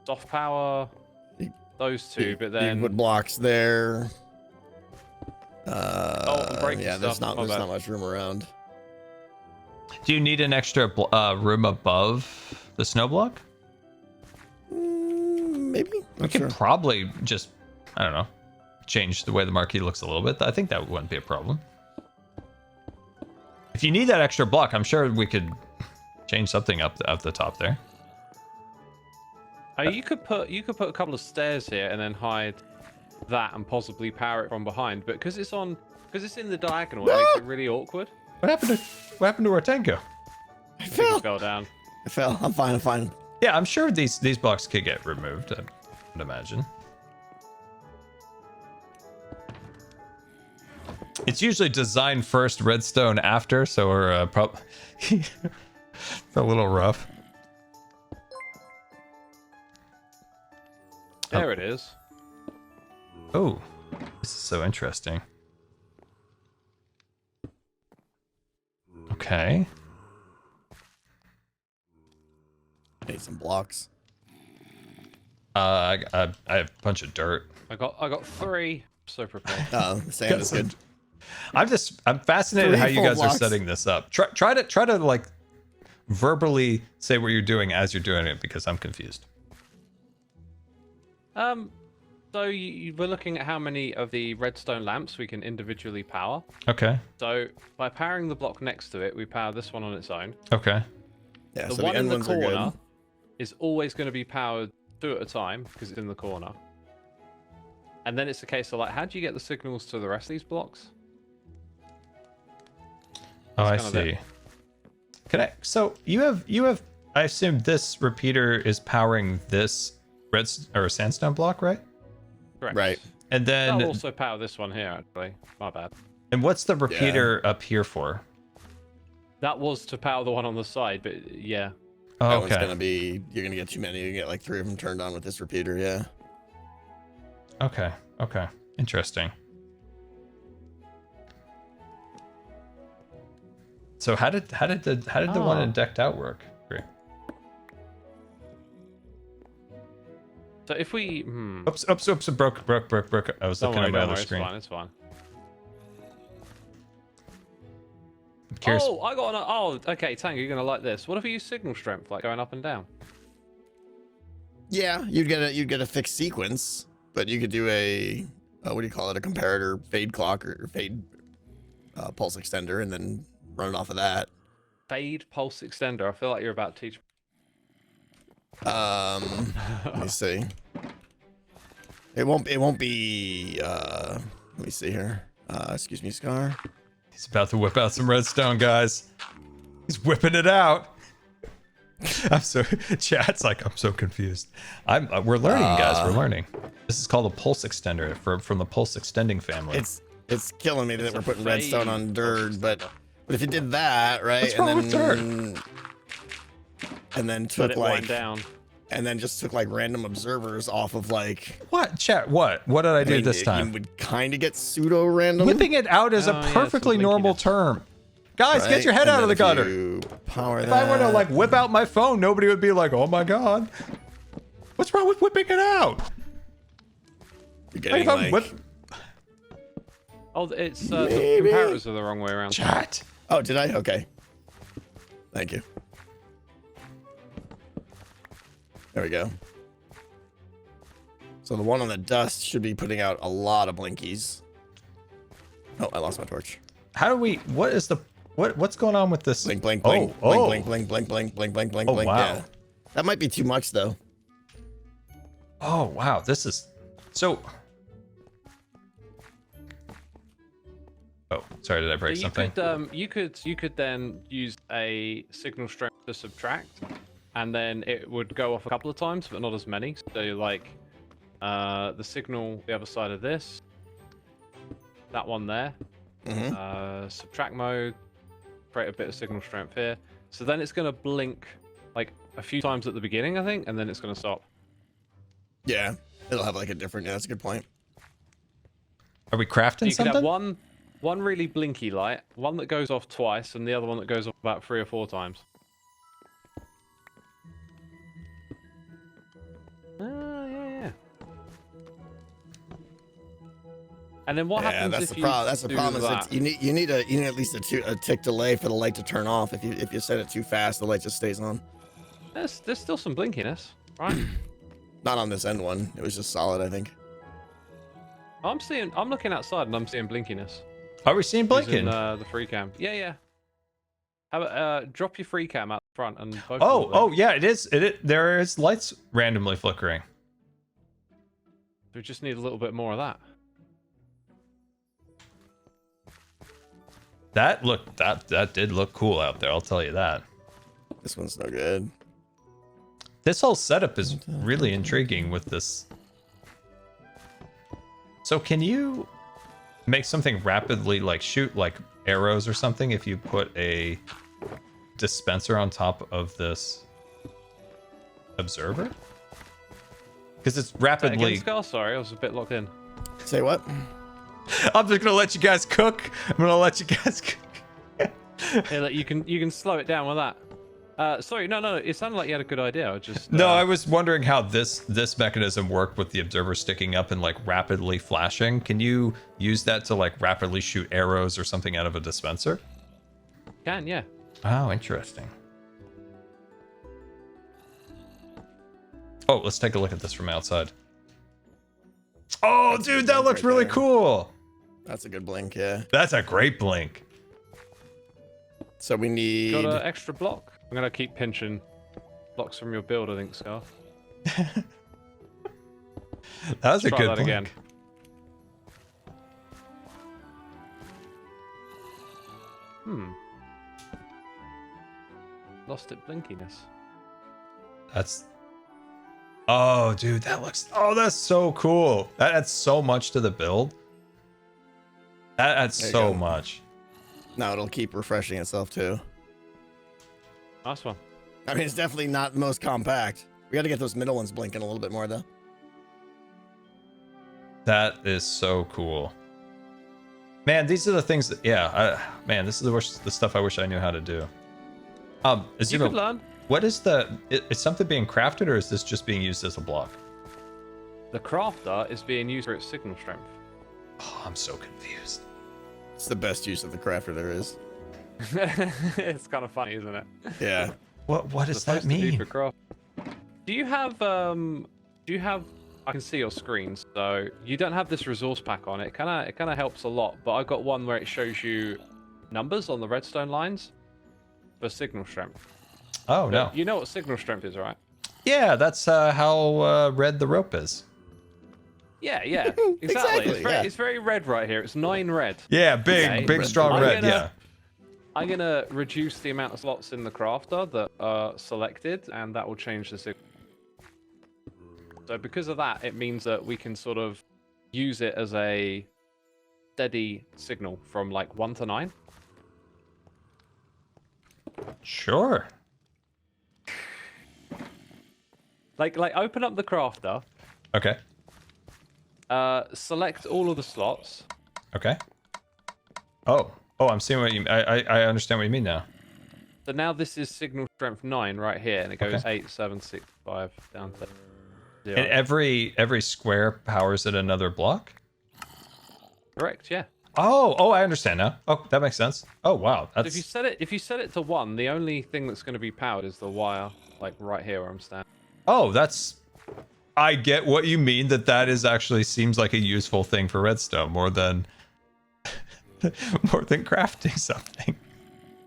soft power those 2, but then you put blocks there. I'm breaking yeah, there's stuff. not much room around. Do you need an extra room above the snow block? Maybe. We Not could sure. probably just, I don't know, change the way the marquee looks a little bit. I think that wouldn't be a problem. If you need that extra block, I'm sure we could change something up the top there. you could put a couple of stairs here and then hide that and possibly power it from behind. But because it's in the diagonal, it makes it really awkward. What happened to our Tango? I I think fell. it fell down. I fell. I'm fine. Yeah, I'm sure these blocks could get removed, I would imagine. It's usually design first, redstone after, so we're probably it's a little rough. There it is. Oh, this is so interesting. Okay. Need some blocks. I have a bunch of dirt. I got 3. So prepared. Sand is good. I'm fascinated 3 how you full guys blocks. are setting this up. Try to like verbally say what you're doing as you're doing it, because I'm confused. So we're looking at how many of the redstone lamps we can individually power. Okay. So by powering the block next to it, we power this one on its own. Okay. Yeah, The so one the in end the ones are corner good. is always going to be powered 2 at a time because it's in the corner. And then it's a case of like, how do you get the signals to the rest of these blocks? Oh, I That's kind of see. Can I? So you have. I assume this repeater is powering this sandstone block, right? Correct. Right. And then That'll also power this one here, actually. My bad. and what's the repeater up here for? That was to power the one on the side, but yeah. Oh, That one's okay. gonna be. You're gonna get too many. You get like 3 of them turned on with this repeater. Yeah. Okay. Interesting. So how did the one in decked out work? Great. So if we, Oops, broke. I was looking at my other screen. It's fine. I'm curious. Oh, I got an. Oh, okay, Tango, you're gonna like this. What if we use signal strength, like going up and down? Yeah, you'd get a fixed sequence, but you could do a what do you call it? A comparator fade clock or fade pulse extender, and then run it off of that. Fade pulse extender. I feel like you're about to teach. Let me see. It won't be. Let me see here. Excuse me, Scar. He's about to whip out some redstone, guys. He's whipping it out. I'm so chat's like I'm so confused. We're learning, guys. We're learning. This is called a pulse extender from the pulse extending family. It's killing me that we're putting redstone on dirt, but if you did that right, What's wrong with dirt? And then took like down. And then just took like random observers off of like what chat? What did I do this time? You would kind of get pseudo random. Whipping it out is a perfectly normal term. Guys, right? Get your head out of the gutter. Power if that. I were to like whip out my phone, nobody would be like, "Oh my god, what's wrong with whipping it out?" You're getting like... Oh, it's the comparators are the wrong way around. Chat. Oh, did I? Okay. Thank you. There we go. So the one on the dust should be putting out a lot of blinkies. Oh, I lost my torch. How do we? What is the? What's going on with this? Blink, blink, blink, blink, blink, blink, blink, blink, blink, blink, blink. Wow. Yeah. That might be too much though. Oh wow, this is so. Oh, sorry, did I break something? You could then use a signal strength to subtract, and then it would go off a couple of times, but not as many. So like, the signal the other side of this, that one there, subtract mode, create a bit of signal strength here. So then it's gonna blink like a few times at the beginning, I think, and then it's gonna stop. Yeah, it'll have like a different. Yeah, that's a good point. Are we crafting you something? Could have one really blinky light, one that goes off twice, and the other one that goes off about 3 or 4 times. Yeah. And then what happens that's if the problem. That's the problem. Is that? you need at least a tick delay for the light to turn off. If you set it too fast, the light just stays on. There's still some blinkiness, right? Not on this end one. It was just solid, I think. I'm looking outside and I'm seeing blinkiness. Are we seeing blinking? The free cam. Yeah. How about drop your free cam out front and both. Oh yeah, it is. There is lights randomly flickering. We just need a little bit more of that. That did look cool out there. I'll tell you that. This one's no good. This whole setup is really intriguing with this. So can you make something rapidly, like shoot like arrows or something, if you put a dispenser on top of this observer? Because it's rapidly. Sorry, I was a bit locked in. Say what? I'm just gonna let you guys cook. I'm gonna let you guys cook. Yeah, you can slow it down with that. Sorry, no. It sounded like you had a good idea. I was wondering how this mechanism worked with the observer sticking up and like rapidly flashing. Can you use that to like rapidly shoot arrows or something out of a dispenser? Can, yeah. Oh, interesting. Oh, let's take a look at this from outside. Oh, dude, that looks really cool. That's a good blink, yeah. That's a great blink. So we need... Got an extra block? I'm going to keep pinching blocks from your build, I think, Scar. That was a good blink. Again. Lost it blinkiness. That's... Oh, dude, that looks... Oh, that's so cool. That adds so much to the build. That adds so much. Now it'll keep refreshing itself, too. Nice one. I mean, it's definitely not the most compact. We got to get those middle ones blinking a little bit more, though. That is so cool. Man, these are the things that... Yeah, man, this is the stuff I wish I knew how to do. You could learn. What is the... Is something being crafted, or is this just being used as a block? the crafter is being used for its signal strength. Oh, I'm so confused. It's the best use of the crafter there is. It's kind of funny, isn't it? Yeah. What does that Supposed to be mean? for craft. Do you have I can see your screen, so you don't have this resource pack on. It kind of helps a lot, but I got one where it shows you numbers on the redstone lines for signal strength. Oh no. You know what signal strength is, right? Yeah, that's how red the rope is. Yeah, exactly. Exactly, It's very red right here. It's 9 red. Yeah, big, Okay. big, strong I'm red. gonna- Yeah. I'm gonna reduce the amount of slots in the crafter that are selected, and that will change the signal. So because of that, it means that we can sort of use it as a steady signal from like 1 to 9. Sure. Like open up the crafter, Okay. select all of the slots. Okay. Oh, I'm seeing what you. I understand what you mean now. So now this is signal strength 9 right here, and it goes Okay. 8, 7, 6, 5 down to 0. And every square powers at another block. Correct, yeah. Oh, I understand now. Oh, that makes sense. Oh, wow. So That's if you set it to 1, the only thing that's going to be powered is the wire, like right here where I'm standing. that's. I get what you mean. That is actually seems like a useful thing for redstone more than crafting something.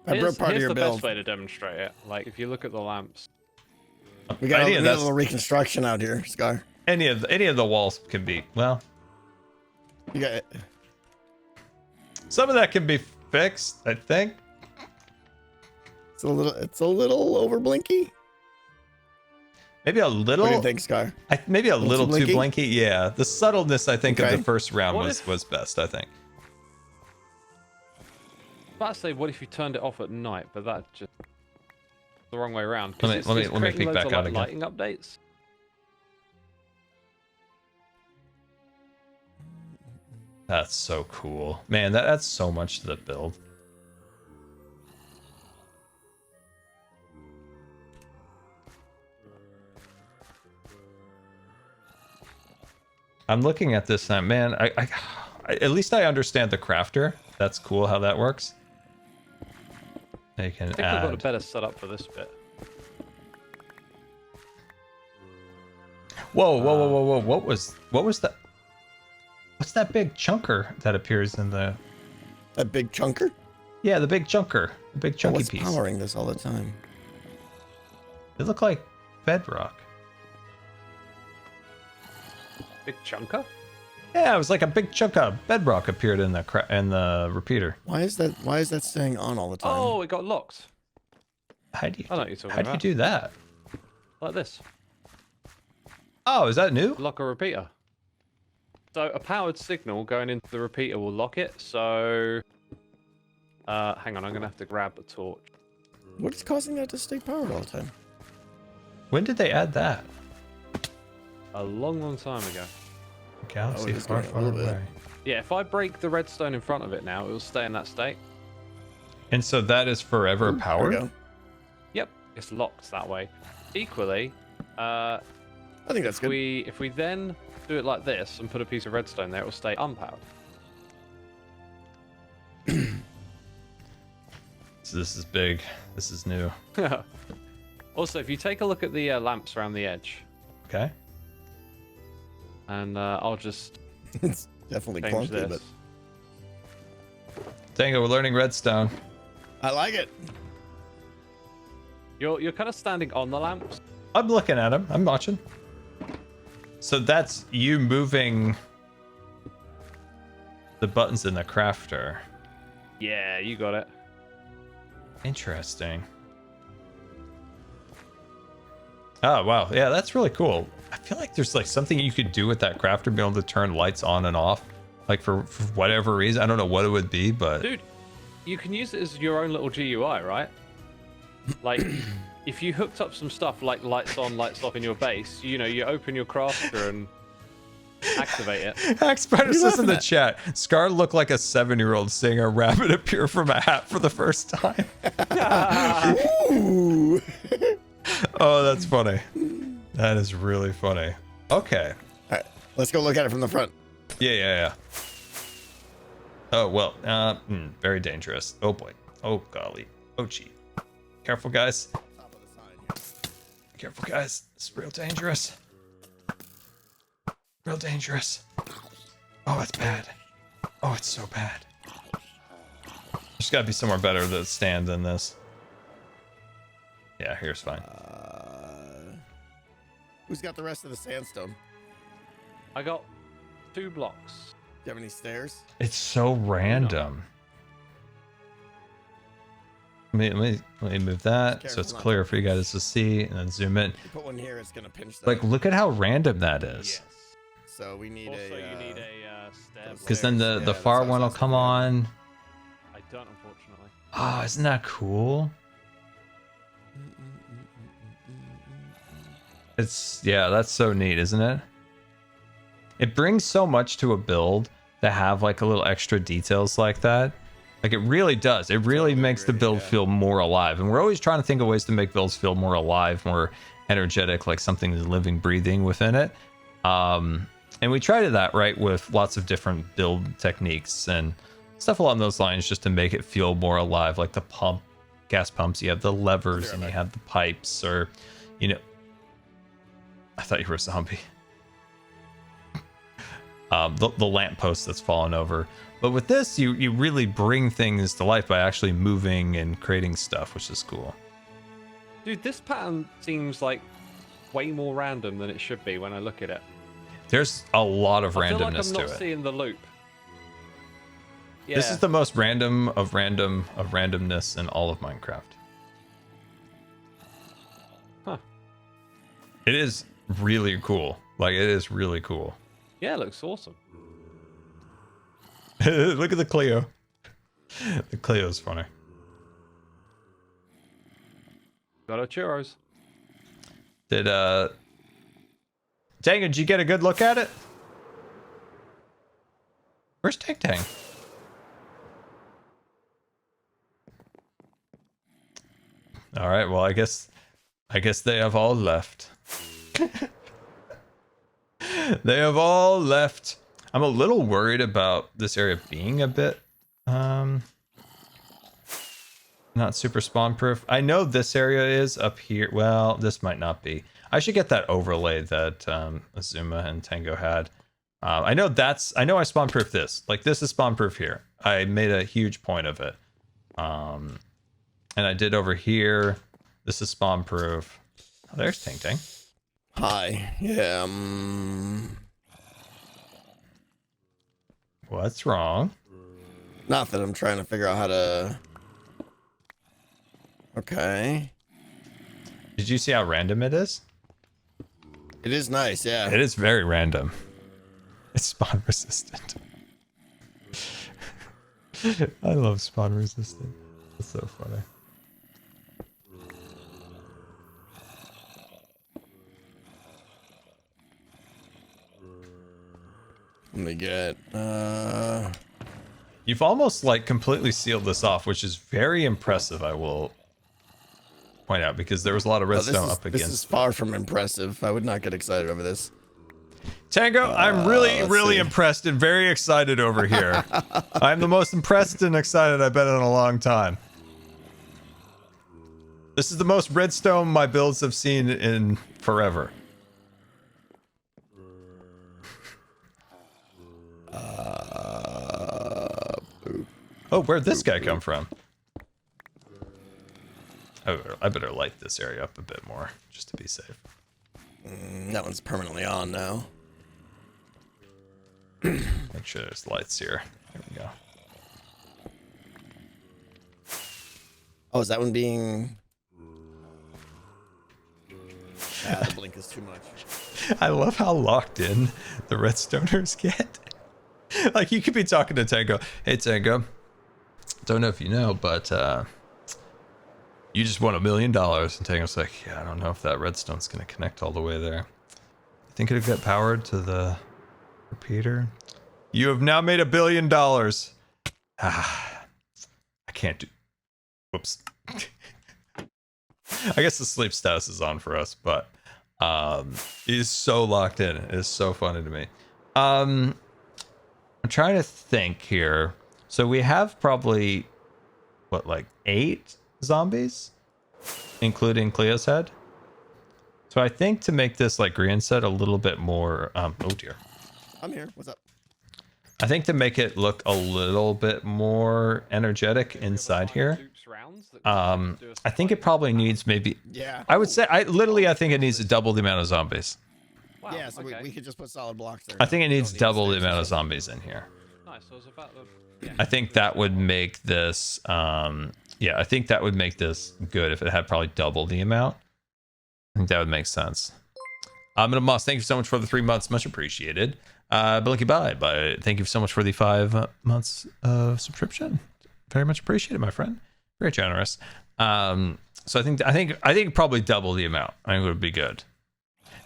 I broke part of Here's your the build. best way to demonstrate it. Like if you look at the lamps. We got, Any a of little reconstruction out here, Scar. Any of the walls can be You got it. some of that can be fixed. I think. It's a little over blinky. Maybe a little. What do you think, Scar? Maybe a little too blinky? blinky. Yeah, the subtleness I think of Okay. the first round What was best. I think. About to say, what if you turned it off at night? But that's just the wrong way around. Let me peek back out again. Lighting updates. That's so cool, man. That adds so much to the build. I'm looking at this now, man. I at least I understand the crafter. That's cool how that works. They can I think I've got a add. better setup for this bit. Whoa! What was that? What's that big chunker that appears in the? That big chunker? Yeah, the big chunker, the big chunky What's piece. powering this all the time? It looked like bedrock. Big chunker? Yeah, it was like a big chunk of bedrock appeared in the repeater. Why is that staying on all the time? Oh, it got locked. How do you? I know what you're talking How do you about. do that? Like this. Oh, is that new? Lock a repeater. So a powered signal going into the repeater will lock it. So, hang on, I'm gonna have to grab a torch. What is causing that to stay powered all the time? When did they add that? A long, long time ago. Galaxy it's far, going a far little bit. away. Yeah, if I break the redstone in front of it now, it will stay in that state. And so that is forever There we powered. go. Yep, it's locked that way. Equally, I think that's good. if we then do it like this and put a piece of redstone there, it will stay unpowered. So this is big. This is new. Also, if you take a look at the lamps around the edge, Okay. and I'll just It's definitely change clunky, this. Tango, we're learning redstone. but I like it. You're kind of standing on the lamps. I'm looking at him. I'm watching. So that's you moving the buttons in the crafter. Yeah, you got it. Interesting. Oh, wow. Yeah, that's really cool. I feel like there's like something you could do with that crafter, be able to turn lights on and off. Like for whatever reason. I don't know what it would be, but Dude, you can use it as your own little GUI, right? Like, if you hooked up some stuff like lights on, lights off in your base, you know, you open your crafter and activate it. Express says in laughing the at? chat, Scar looked like a 7-year-old seeing a rabbit appear from a hat for the first time. Ooh. Oh, that's funny. That is really funny. Okay. Let's go look at it from the front. Yeah. Oh, well, very dangerous. Oh, boy. Oh, golly. Oh, gee. Careful, guys. Top of the sign here. Careful, guys. It's real dangerous. Real dangerous. Oh, it's bad. Oh, it's so bad. There's got to be somewhere better to stand than this. Yeah, here's fine. Who's got the rest of the sandstone? I got 2 blocks. Do you have any stairs? It's so random. Let me move that so it's clear for you guys to see, and then zoom in. You put one here, it's gonna pinch that. Like, look at how random that is. Yes. So we need Also, a. you need a stair. Because then Yeah, the that's far what I one will was come asking. on. I don't, unfortunately. Oh, isn't that cool? Yeah, that's so neat, isn't it? It brings so much to a build to have like a little extra details like that. Like it really does. It really makes the build feel more alive. And we're always trying to think of ways to make builds feel more alive, more energetic, like something is living, breathing within it. And we tried that, right, with lots of different build techniques and stuff along those lines just to make it feel more alive. Like the gas pumps, you have the levers and you have the pipes, or, you know, I thought you were a zombie. The lamppost that's fallen over. But with this, you really bring things to life by actually moving and creating stuff, which is cool. Dude, this pattern seems like way more random than it should be when I look at it. There's a lot of I feel randomness like I'm not to it. seeing the loop. Yeah. This is the most random of randomness in all of Minecraft. Huh. It is really cool. Like, it is really cool. Yeah, it looks awesome. Look at the Clio. The Clio's funny. Got our churros. Did Tango, did you get a good look at it? Where's Tang Tang? All right, well, I guess they have all left. They have all left. I'm a little worried about this area being a bit not super spawn proof. I know this area is up here. Well, this might not be. I should get that overlay that Xisuma and Tango had. I know I spawn proof this. Like, this is spawn proof here. I made a huge point of it. And I did over here. This is spawn proof. Oh, there's Tang Tang. Hi. Yeah. What's wrong? Nothing. I'm trying to figure out how to. Okay. Did you see how random it is? It is nice. Yeah. It is very random. It's spawn resistant. I love spawn resistant. It's so funny. Let me get. You've almost like completely sealed this off, which is very impressive, I will point out, because there was a lot of redstone up against. This is far from impressive. I would not get excited over this. Tango, I'm really see. impressed and very excited over here. I'm the most impressed and excited I've been in a long time. This is the most redstone my builds have seen in forever. Oh, where'd this guy come from? I better light this area up a bit more, just to be safe. That one's permanently on now. Make sure there's lights here. There we go. Oh, is that one being? The blink is too much. I love how locked in the redstoners get. Like, you could be talking to Tango. Hey, Tango. Don't know if you know, but you just won $1 million. And Tango's like, yeah, I don't know if that redstone's going to connect all the way there. I think it'll get powered to the repeater. You have now made $1 billion. I can't do. Whoops. I guess the sleep status is on for us, but it is so locked in. It is so funny to me. I'm trying to think here. So we have probably what, like 8 zombies, including Cleo's head. So I think to make this, like Grian said, a little bit more. Oh dear. I'm here. What's up? I think to make it look a little bit more energetic inside here. I think it probably needs maybe. Yeah. I would say I think it needs to double the amount of zombies. Wow, Yeah, so okay. we could just put solid blocks there. I think it needs Don't need double the stakes. amount of zombies in here. Nice. So I was about to. Yeah. I think that would make this. Yeah, I think that would make this good if it had probably double the amount. I think that would make sense. I'm gonna Moss. Thank you so much for the 3 months, much appreciated. Blinky bye, but thank you so much for the 5 months of subscription. Very much appreciated, my friend. Very generous. So I think probably double the amount. I think it would be good.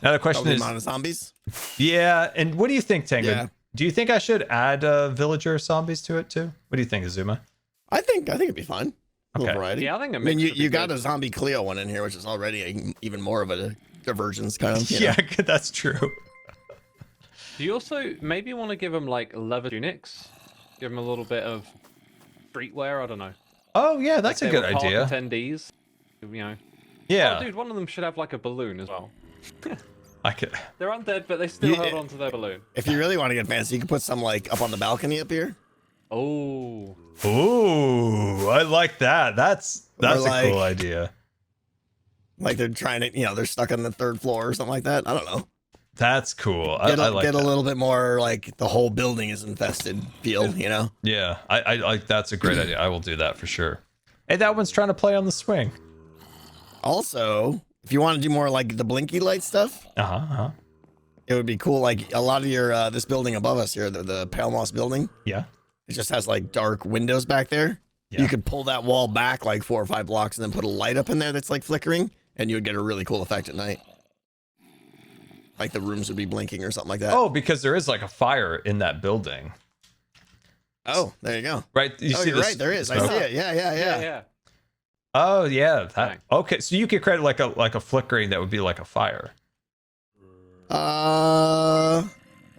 Now the question Double the is, amount of zombies. yeah, and what do you think, Tango? Yeah. Do you think I should add villager zombies to it too? What do you think, Xisuma? I think it'd be fine. A little Okay. variety. Yeah, I think. I mean, you got a zombie Cleo one in here, which is already even more of a divergence kind of. Yeah, that's true. Do you also maybe want to give them like leather tunics? Give them a little bit of streetwear. I don't know. Oh yeah, that's Like a they good were park idea. Attendees, you know. Yeah, Oh, dude, one of them should have like a balloon as well. I could. They're undead, but they still Yeah. held onto their balloon. If you really want to get fancy, you can put some like up on the balcony up here. Oh, Ooh, I like that. That's a like- cool idea. Like they're trying to, they're stuck on the 3rd floor or something like that. I don't know. That's cool. I like Get that. a little bit more like the whole building is infested feel, Yeah, I like that's a great idea. I will do that for sure. Hey, that one's trying to play on the swing. Also, if you want to do more like the blinky light stuff, it would be cool. Like a lot of your this building above us here, the Pale Moss building, Yeah. it just has like dark windows back there. Yeah. You could pull that wall back like 4 or 5 blocks and then put a light up in there that's like flickering, and you would get a really cool effect at night. Like the rooms would be blinking or something like that. Oh, because there is like a fire in that building. Oh, there you go. Right? You Oh, see you're this right. There is. I smoke? see it. Yeah. yeah. Oh yeah. That, Right. okay, so you could create like a flickering that would be like a fire. I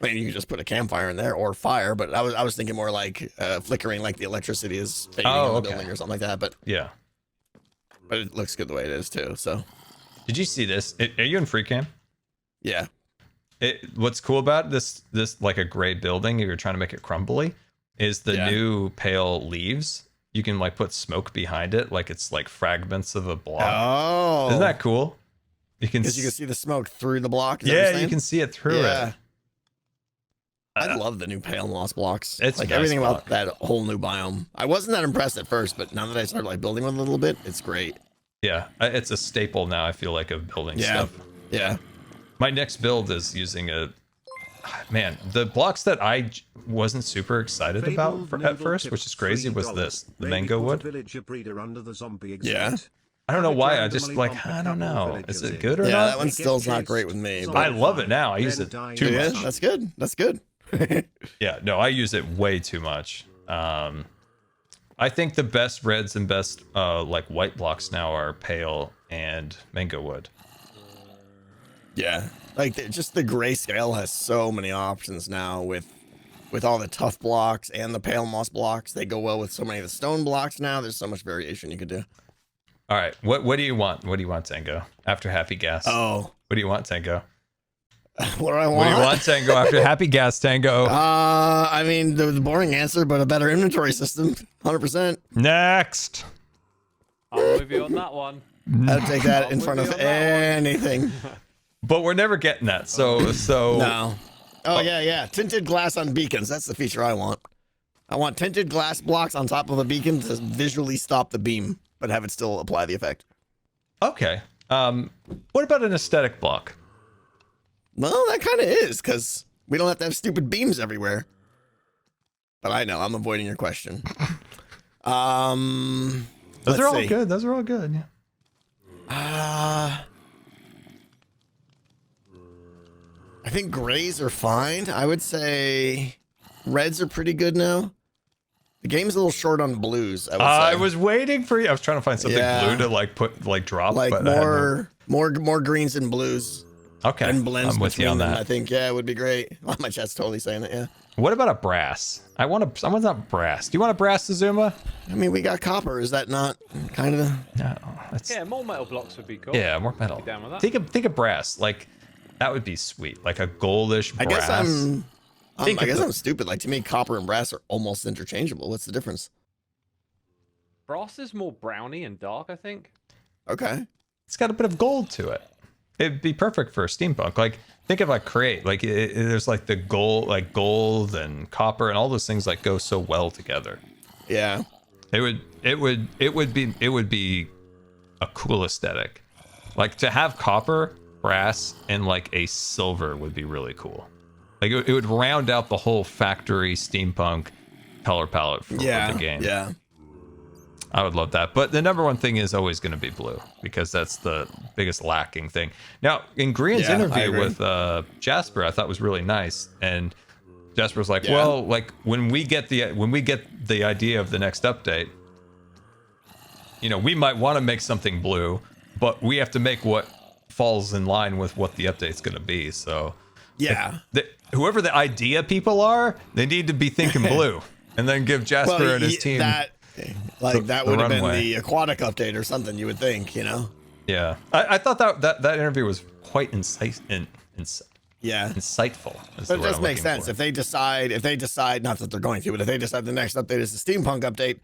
mean, you could just put a campfire in there or fire, but I was thinking more like flickering, like the electricity is fading Oh, in the okay. building or something like that. But Yeah. it looks good the way it is too. So Did you see this? Are you in free cam? yeah. What's cool about this like a gray building, if you're trying to make it crumbly, is the Yeah. new pale leaves. You can like put smoke behind it, like it's like fragments of a block. Oh, Isn't that cool? You can, because you can see the smoke through the block? Is that what you're yeah, you saying? can see it through Yeah. it. I love the new Pale Moss blocks. It's a like nice everything about block. that whole new biome. I wasn't that impressed at first, but now that I started like building with it a little bit, it's great. Yeah, it's a staple now. I feel like of building Yeah. stuff. Yeah. My next build is using man, the blocks that I wasn't super excited about at first, which is crazy, was this the mango wood. Villager breeder under the zombie Yeah. exit. I don't know Have it why. I randomly just like bump a I don't couple of know. villagers Is it in. good or Yeah, not? that one still's not great with me. I love it now. I use it too Yeah, much. that's good. That's good. Yeah, no, I use it way too much. I think the best reds and best like white blocks now are pale and mango wood. Yeah, like just the grayscale has so many options now with all the tough blocks and the pale moss blocks. They go well with so many of the stone blocks now. There's so much variation you could do. All right, what do you want? What do you want, Tango? After Happy Gas. Oh, What do you want, Tango? what do I want? What do you want, Tango? After Happy Gas, Tango. I mean the boring answer, but a better inventory system. 100%. Next. I'm with you on that one. I'd take that in with front you of on that one. anything. But we're never getting that. So No. Oh yeah. Tinted glass on beacons. That's the feature I want. I want tinted glass blocks on top of a beacon to visually stop the beam, but have it still apply the effect. Okay. What about an aesthetic block? Well, that kind of is, because we don't have to have stupid beams everywhere. But I know, I'm avoiding your question. Those are all good. Those are all good. Yeah. I think grays are fine. I would say reds are pretty good now. The game's a little short on blues, I would I say. was waiting for you. I was trying to find something Yeah. blue to like put like drop, like but I had no- more greens and blues. Okay, And blends I'm with you between on them. that. I think it would be great. Oh, my chat's totally saying it. Yeah. What about a brass? I want brass. Do you want a brass, Xisuma? I mean, we got copper. Is that not kind of? No, that's Yeah, more metal blocks would be cool. yeah, more metal. Be down with that. Think of brass. Like that would be sweet. Like a goldish brass. I guess Think I of guess the- I'm stupid. Like to me, copper and brass are almost interchangeable. What's the difference? Brass is more browny and dark, I think. Okay. It's got a bit of gold to it. It'd be perfect for steampunk. Like think of like create. Like there's like the gold, like gold and copper and all those things like go so well together. Yeah. It would be a cool aesthetic. Like to have copper, brass, and like a silver would be really cool. Like it would round out the whole factory steampunk color palette for the game. Yeah. I would love that. But the number one thing is always going to be blue because that's the biggest lacking thing. Now, in Grian's Yeah, I interview agree. with Jasper, I thought was really nice. And Jasper was like, Yeah. well, like when we get the idea of the next update, you know, we might want to make something blue, but we have to make what falls in line with what the update's going to be. So Yeah. whoever the idea people are, they need to be thinking blue and then give Jasper and his team. That the would have been runway. the aquatic update or something. You would think, you know. Yeah, I thought that interview was quite insightful. Yeah. Insightful. is the But it word does I'm make looking sense for. if they decide, not that they're going to, but if they decide the next update is the steampunk update,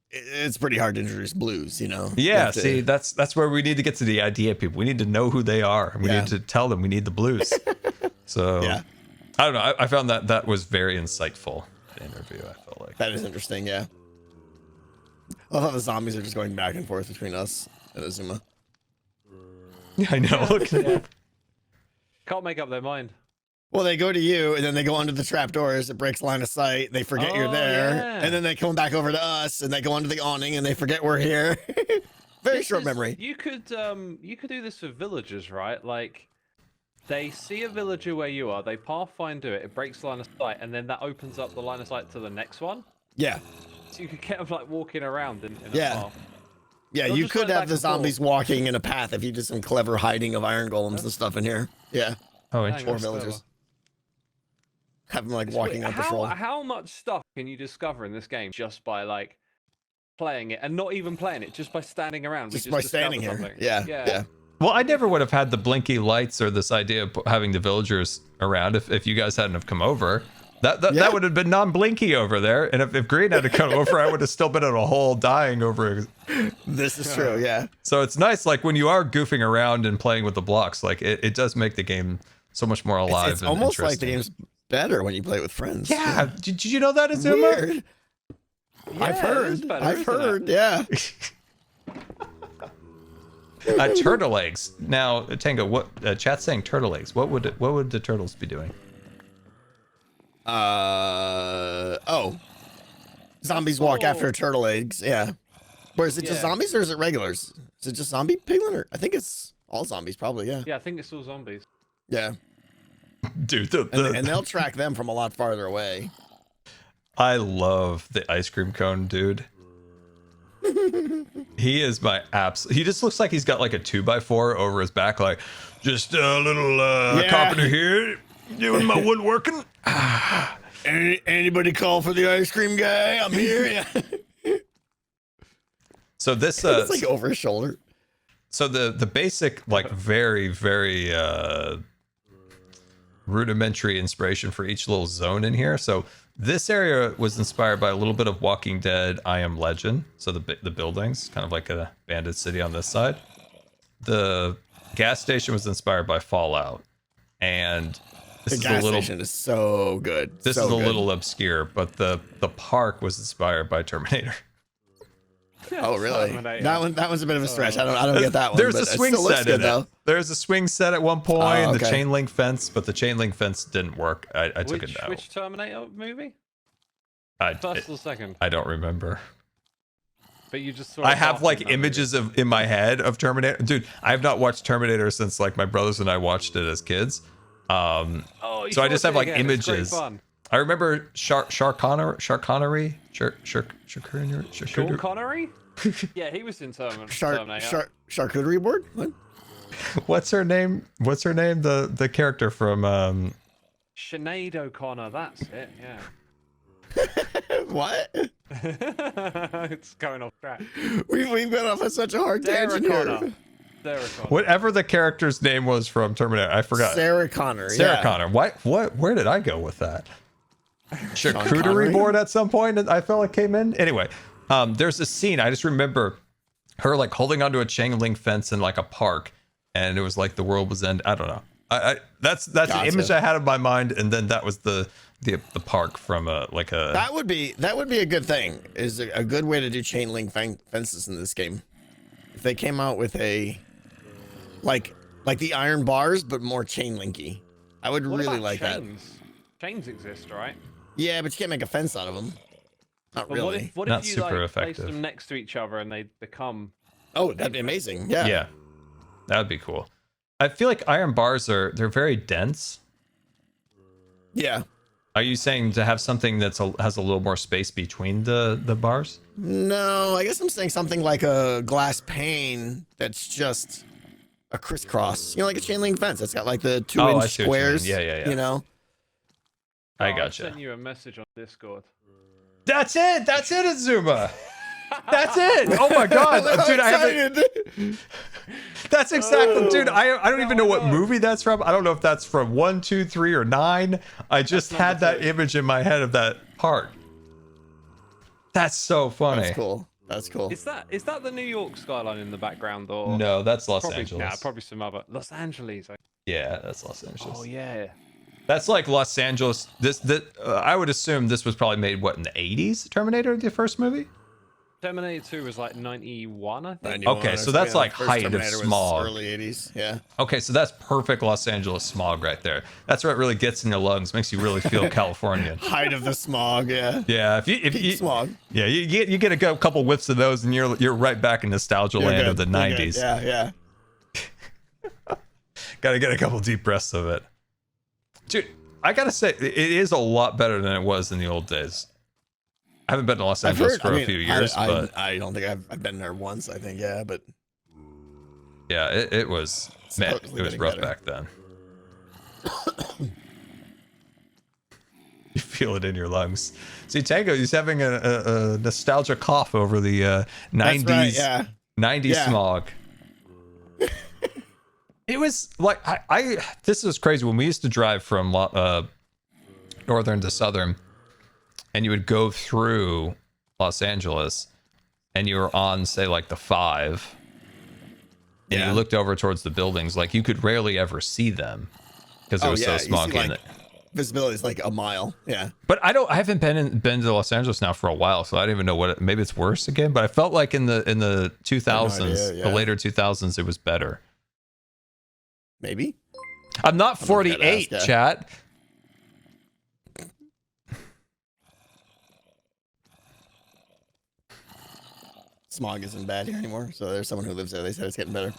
it's pretty hard to introduce blues, you know. You Yeah, have to- see, that's where we need to get to the idea people. We need to know who they are. We Yeah. need to tell them we need the blues. So Yeah. I don't know. I found that was very insightful interview. I felt like That is interesting. Yeah. I thought the zombies are just going back and forth between us and Xisuma. I know. Look, Can't make up their mind. Well, they go to you, and then they go under the trapdoors. It breaks line of sight. They forget you're Oh, there, yeah. and then they come back over to us, and they go under the awning, and they forget we're here. Very This short is- memory. You could do this for villagers, right? Like they see a villager where you are, they pathfind to it, it breaks line of sight, and then that opens up the line of sight to the next one. Yeah, So you could get them like walking around in Yeah. a path. yeah. They'll You just could run back have the and forth. zombies walking in a path if you did some clever hiding of iron golems and stuff in here. Yeah, oh, Dang, interesting. or that's villagers. clever. Have them like walking on how, patrol. How much stuff can you discover in this game just by like playing it and not even playing it, just by standing around? We Just by discovered standing here. something. Yeah, yeah. Well, I never would have had the blinky lights or this idea of having the villagers around if you guys hadn't have come over. Yeah. That would have been non-blinky over there. And if Grian had to come over, I would have still been in a hole dying over it. This is true. Yeah. So it's nice, like when you are goofing around and playing with the blocks, like it does make the game so much more alive. It's and almost like the interesting. game's better when you play it with friends. Yeah, did you know that, Xisuma? Weird. I've Yeah, it is heard. better, I've isn't it? heard. Yeah. Turtle eggs. Now, Tango, what chat's saying? Turtle eggs. What would the turtles be doing? Oh. Zombies walk after turtle eggs. Yeah. Or is it just Yeah. zombies or is it regulars? Is it just zombie piglin? Or I think it's all zombies, probably. Yeah. Yeah, I think it's all zombies. Yeah. Dude, And they'll track them from a lot farther away. I love the ice cream cone dude. He is my he just looks like he's got like a 2x4 over his back, like just a little carpenter here doing my woodworking. Anybody call for the ice cream guy? I'm here. Yeah. So this It's like over his shoulder. so the basic, like very rudimentary inspiration for each little zone in here. So this area was inspired by a little bit of Walking Dead I Am Legend. So the buildings, kind of like a bandit city on this side. The gas station was inspired by Fallout. And this The is gas a little station is so good. this so is a good. little obscure, but the park was inspired by Terminator. Oh really? Terminator. That one's a bit of a stretch. I don't get that one. There's but a it swing still looks set good, in though. it. There's a swing set at one point, Oh, the okay. chain link fence, but the chain link fence didn't work. I took it down. Which Terminator movie? I, First or second? I don't remember. But you just saw. I it have after like that images in my head of Terminator. Dude, I have not watched Terminator since like my brothers and I watched it as kids. movie. Oh, you So I should just watch have it like again, it's great images. fun. I remember Sean Connery. Sean Connery? Yeah, he was in Terminator. Charcuterie board? What? What's her name? What's her name? The character from Sinead O'Connor, that's it, yeah. What? It's going off track. We've got off on such a hard Sarah tangent here. Connor. Sarah Connor. whatever the character's name was from Terminator. I forgot. Sarah Connor. Sarah yeah. Connor. What? Where did I go with that? Charcuterie Connery? board at some point. I felt like came in. Anyway, there's a scene. I just remember her like holding onto a chain link fence in like a park, and it was like the world was end. I don't know. That's the image I had in my mind, and then that was the park from like a. That would be a good thing. Is a good way to do chain link fences in this game. If they came out with a like the iron bars, but more chain linky, I would What really about like chains? Chains exist, right? that. Yeah, but you can't make a fence out of them. Not But really. what Not if you super like place effective. them next to each other and they become? Oh, that'd be amazing. Yeah. Yeah, that would be cool. I feel like iron bars they're very dense. Yeah. Are you saying to have something has a little more space between the bars? No, I guess I'm saying something like a glass pane that's just a crisscross. You know, like a chain link fence. That's got like the 2 Oh, I inch see what you mean. squares. Yeah. You know. I I gotcha. sent you a message on Discord. That's it, Xisuma. That's it. Oh my god, dude! I haven't. That's exactly, dude. I don't even know what movie that's from. I don't know if that's from 1, 2, 3, or 9. I just had that image in my head of that part. That's so funny. That's cool. That's cool. Is that the New York skyline in the background or? No, that's Los probably, Angeles. Nah, probably some other Los Angeles. Yeah, that's Los Angeles. Oh yeah. That's like Los Angeles. I would assume this was probably made what in the 80s. Terminator, the first movie. Terminator 2 was like 91, I think. 91, Okay, I so forget. that's like The first height of Terminator was smog. Early 80s. Yeah. Okay, so that's perfect Los Angeles smog right there. That's what really gets in your lungs, makes you really feel Californian. Height of the smog. Yeah. Yeah, if you Peak smog. yeah, you get a couple whiffs of those, and you're right back in nostalgia You're land good. of the You're good. 90s. Yeah. Got to get a couple deep breaths of it, dude. I gotta say, it is a lot better than it was in the old days. I haven't been to Los Angeles for a few years, but I don't think I've been there once. I think but yeah, it was man, Supposedly it was getting rough better. back then. You feel it in your lungs. See, Tango, he's having a nostalgia cough over the 90s, right, yeah. 90s Yeah. smog. It was like this is crazy when we used to drive from northern to southern, and you would go through Los Angeles, and you were on say like the 5, and Yeah. you looked over towards the buildings, like you could rarely ever see them because it was so you see, smoggy. like, in it. visibility is like a mile. Yeah. But I haven't been to Los Angeles now for a while, so I don't even know maybe it's worse again. But I felt like in the 2000s, idea, yeah. the later 2000s, it was better. Maybe. I'm not I'm not 48, gonna ask, chat. Smog isn't bad here anymore. So there's someone who lives there. They said it's getting better.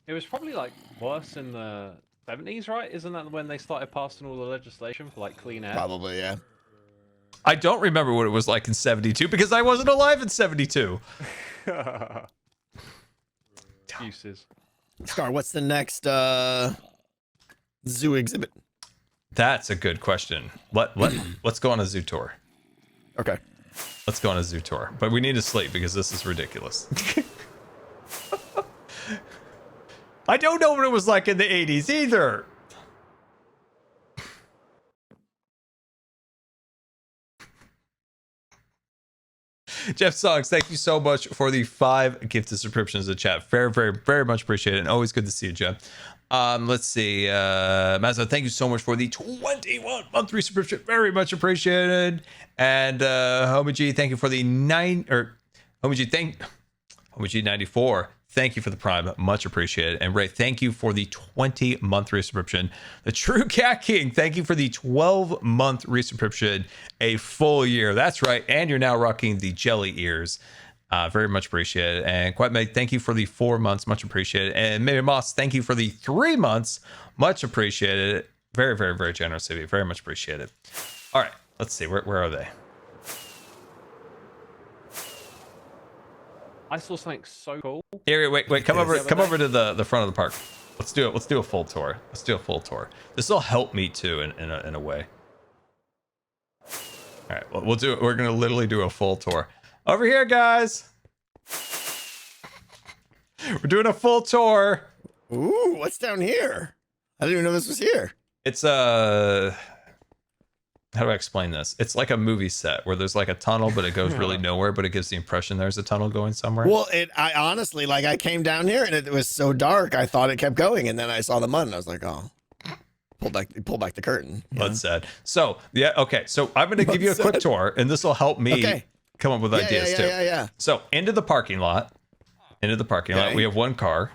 It was probably like worse in the 70s, right? Isn't that when they started passing all the legislation for like clean air? Probably, yeah. I don't remember what it was like in 72 because I wasn't alive in 72. Excuses. Scar, what's the next zoo exhibit? That's a good question. Let's go on a zoo tour. Okay. Let's go on a zoo tour. But we need to sleep because this is ridiculous. I don't know what it was like in the 80s either. Jeff Songs, thank you so much for the 5 gifted subscriptions to chat. Very, very, very much appreciated. And always good to see you, Jeff. Let's see. Mazza, thank you so much for the 21-month subscription. Very much appreciated. And Homie G, thank you for the Homie G 94. Thank you for the Prime. Much appreciated. And Ray, thank you for the 20-month resubscription. The True Cat King, thank you for the 12-month resubscription. A full year. That's right. And you're now rocking the jelly ears. Very much appreciated. And Quite Meg, thank you for the 4 months. Much appreciated. And Mary Moss, thank you for the 3 months. Much appreciated. Very, very, very generous of you. Very much appreciated. All right. Let's see. Where are they? I saw something so cool. Here, wait, come over The other to the front of the park. Let's do it. Let's do a full tour. Let's do a full tour. This will help me too in a way. All right, well, we'll do it. We're gonna literally do a full tour. Over here, guys. We're doing a full tour. Ooh, what's down here? I didn't even know this was here. It's how do I explain this? It's like a movie set where there's like a tunnel, but it goes really nowhere, but it gives the impression there's a tunnel going somewhere. Well, I honestly, like, I came down here and it was so dark, I thought it kept going, and then I saw the mud and I was like, oh, pull back the curtain. That's sad. So yeah, okay. So I'm gonna give you a quick tour, and this will help me come up with ideas too. Yeah. So into the parking lot. We have one car.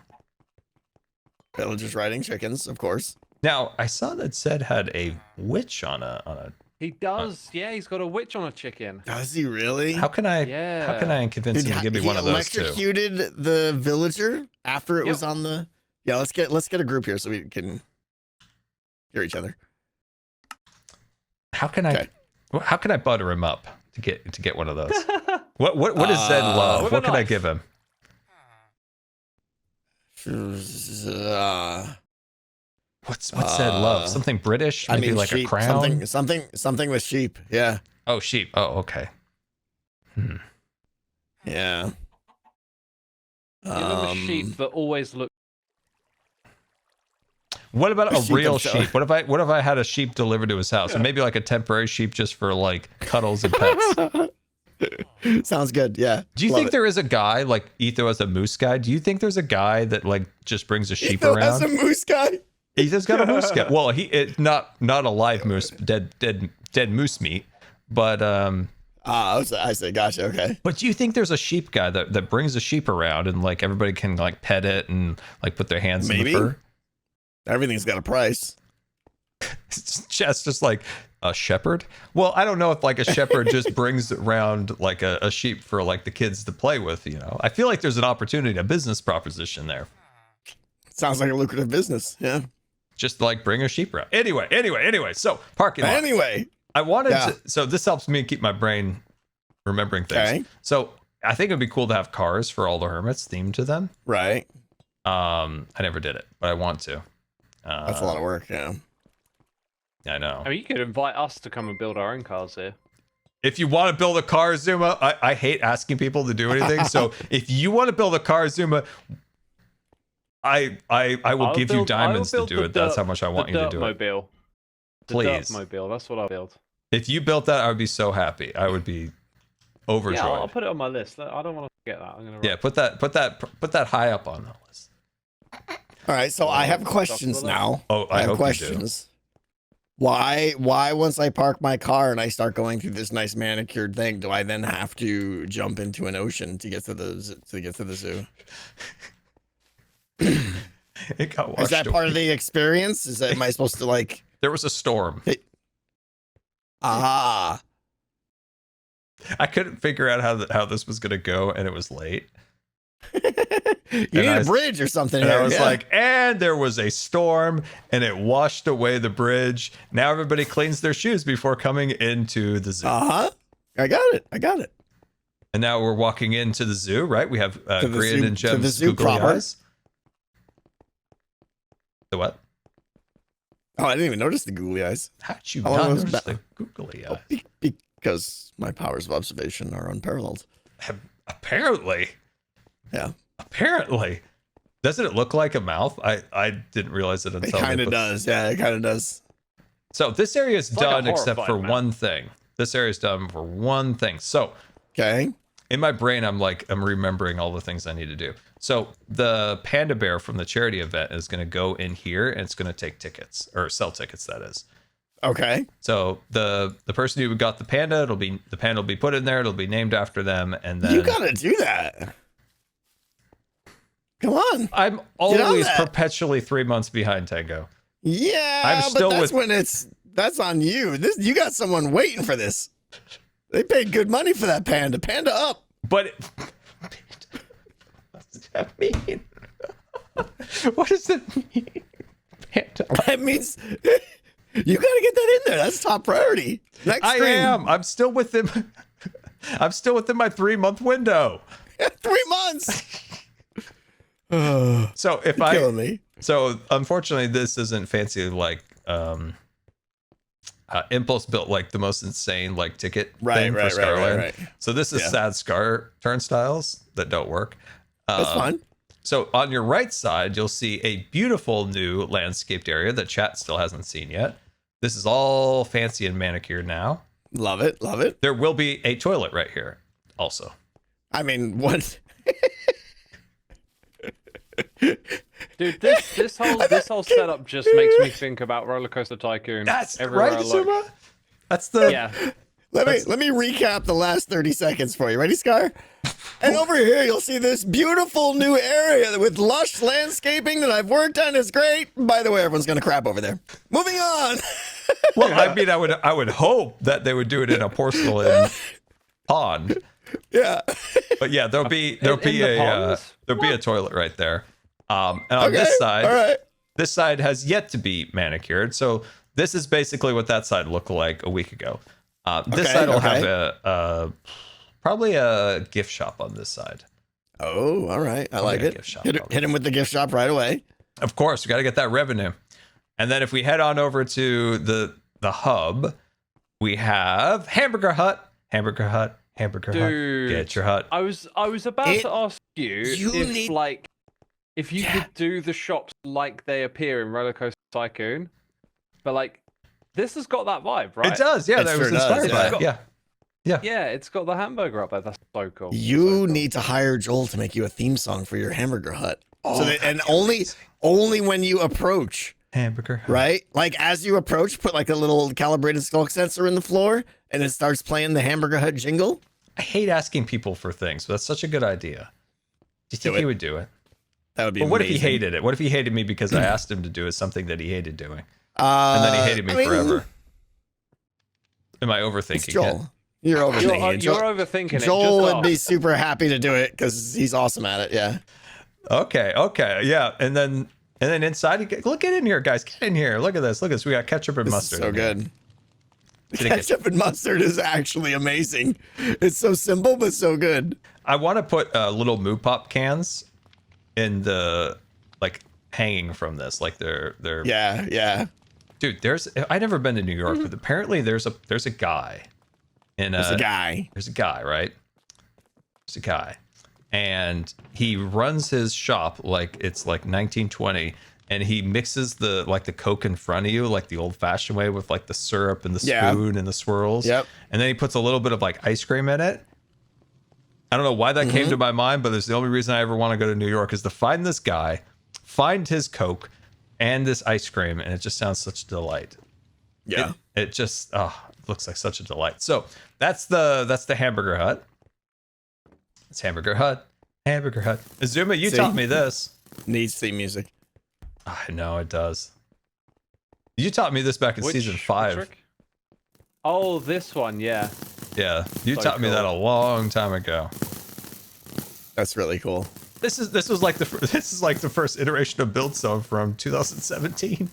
Villagers riding chickens, of course. Now I saw that Zed had a witch on a. He does. Yeah, he's got a witch on a chicken. Does he really? How can I? Yeah. How can I convince him to give me one of those too? He electrocuted the villager after it was on the. Yeah, let's get a group here so we can hear each other. How can I butter him up to get one of those? What does Zed love? What can I give him? What's Zed love? Something British? Maybe like sheep, a crown? Something with sheep. Yeah. Oh, sheep. Oh, okay. Yeah. Give him a sheep that always looks. What about a real sheep? What if I had a sheep delivered to his house, and maybe like a temporary sheep just for like cuddles and pets? Sounds good. Yeah. Do you think there is a guy like Etho as a moose guy? Do you think there's a guy that like just brings a sheep Etho around? has a moose guy. Etho's got a moose guy. Well, it's not a live moose, dead moose meat, but I say, gotcha. Okay. But do you think there's a sheep guy that brings a sheep around and like everybody can like pet it and like put their hands in the fur? Everything's got a price. Chess just like a shepherd. Well, I don't know if like a shepherd just brings around like a sheep for like the kids to play with. You know, I feel like there's an opportunity, a business proposition there. Sounds like a lucrative business. Yeah. Just like bring a sheep around. Anyway. So parking lot. Anyway, I wanted to. So this helps me keep my brain remembering things. Okay. So I think it'd be cool to have cars for all the hermits themed to them. Right. I never did it, but I want to. That's a lot of work. Yeah. I know. I mean, you could invite us to come and build our own cars here. If you want to build a car, Zuma, I hate asking people to do anything. So if you want to build a car, Zuma, I will give you diamonds to do it. That's how much I want you to do it. Please. The Dirtmobile, that's what I'll build. If you built that, I would be so happy. I would be overjoyed. Yeah, I'll put it on my list. I don't want to forget that. I'm gonna put that high up on the list. All right, so I have questions now. Oh, I have questions. Why once I park my car and I start going through this nice manicured thing, do I then have to jump into an ocean to get to the zoo? It got washed Is that part of the experience? Am I supposed to like? There was a storm. I couldn't figure out how this was gonna go, and it was late. You need a bridge or something. And I was like, and there was a storm, and it washed away the bridge. Now everybody cleans their shoes before coming into the zoo. I got it. And now we're walking into the zoo, right? We have Grian and Jem's googly eyes. The what? Oh, I didn't even notice the googly eyes. How'd you not notice the googly eyes? Because my powers of observation are unparalleled. Apparently. Yeah. Apparently. Doesn't it look like a mouth? I didn't realize it until... It kind of does. Yeah, it kind of does. So this area is done except for one thing. This area is done for one thing. So... Okay. In my brain, I'm remembering all the things I need to do. So the panda bear from the charity event is going to go in here and it's going to take tickets, or sell tickets, that is. Okay. So the person who got the panda will be put in there. It'll be named after them, and then you got to do that. Come on. I'm always perpetually 3 months behind, Tango. Yeah, I'm still that's on you. You got someone waiting for this. They paid good money for that panda. Panda up. But what does that mean? What does it mean? Panda. That means you got to get that in there. That's top priority. Next I stream. am. I'm still within my 3 month window. 3 months. So if Killing me. So unfortunately, this isn't fancy like Impulse built like the most insane like ticket thing for Scarland. Right. So this is sad Scar turnstiles that don't work. That's fine. So on your right side, you'll see a beautiful new landscaped area that chat still hasn't seen yet. This is all fancy and manicured now. Love it. Love it. There will be a toilet right here also. I mean, what? Dude, this whole setup just makes me think about Roller Coaster Tycoon. That's everywhere right, I look. Xisuma? That's the Yeah. Let me recap the last 30 seconds for you. Ready, Scar? And over here, you'll see this beautiful new area with lush landscaping that I've worked on. It's great. By the way, everyone's gonna crap over there. Moving on. Well, I mean, I would hope that they would do it in a porcelain pond. Yeah. But yeah, there'll be in the ponds? there'll be a toilet right there. And on Okay, this side, all right. this side has yet to be manicured. So this is basically what that side looked like a week ago. This Okay, side will okay. have probably a gift shop on this side. Oh, all right. I like a it. gift shop, Hit probably. him with the gift shop right away. Of course, we got to get that revenue. And then if we head on over to the hub, we have Hamburger Hut. Dude, Get your hut. I was about to ask you if you could do the shops like they appear in Roller Coaster Tycoon, but like this has got that vibe, right? It does, yeah. It That sure was inspired does, by yeah. it. Yeah. Yeah, it's got the hamburger up there. That's so cool. You So cool. need to hire Joel to make you a theme song for your hamburger hut. Oh, So that, and only when you approach, Hamburger Hut. right? Like as you approach, put like a little calibrated skulk sensor in the floor, and it starts playing the hamburger hut jingle. I hate asking people for things, but that's such a good idea. Do you think he would do it? That would be. But what if he amazing. hated it? What if he hated me because I asked him to do something that he hated doing, and then he hated me forever? Am I It's overthinking it? Joel. You're overthinking it. You're overthinking it. Joel Just would be ask. super happy to do it because he's awesome at it. Yeah. Okay, yeah, and then inside, look, get in here, guys, get in here. Look at this, We got ketchup and This mustard. is so in here. good. Did it get- Ketchup and mustard is actually amazing. It's so simple but so good. I want to put little moo pop cans in the like hanging from this, like they're Yeah. Dude, I've never been to New York, but apparently there's a guy in There's a guy. There's a guy, right? There's a guy. And he runs his shop like it's like 1920, and he mixes the Coke in front of you, like the old fashioned way with like the syrup and the Yeah. spoon and the swirls. Yep. And then he puts a little bit of like ice cream in it. I don't know why that came to my mind, but it's the only reason I ever want to go to New York is to find this guy, find his Coke and this ice cream, and it just sounds such a delight. Yeah. It just it looks like such a delight. So that's the Hamburger Hut. It's Hamburger Hut. Xisuma, you See? taught me this. Needs theme music. I know it does. You taught me this back in season 5. trick? Oh, this one, yeah. Yeah, you So taught me cool. that a long time ago. That's really cool. This was like the first iteration of Build Zone from 2017.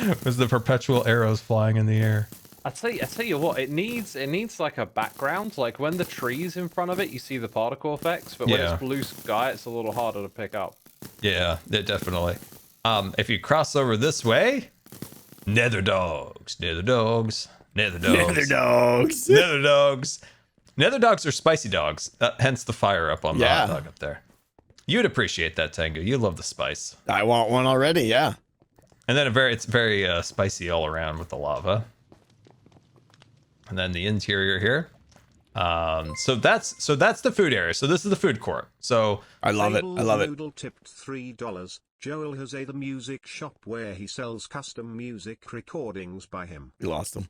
It was the perpetual arrows flying in the air. I tell you what, it needs like a background. Like when the tree's in front of it, you see the particle effects, but when Yeah. it's blue sky, it's a little harder to pick up. Yeah, definitely. If you cross over this way, Nether dogs. Nether dogs. Nether dogs are spicy dogs, hence the fire up on the Yeah. hot dog up there. You'd appreciate that, Tango. You love the spice. I want one already. Yeah. And then it's very spicy all around with the lava. And then the interior here. So that's the food area. So this is the food court. So I love it. I love it. Noodle tipped $3. Joel has the music shop where he sells custom music recordings by him. We lost him.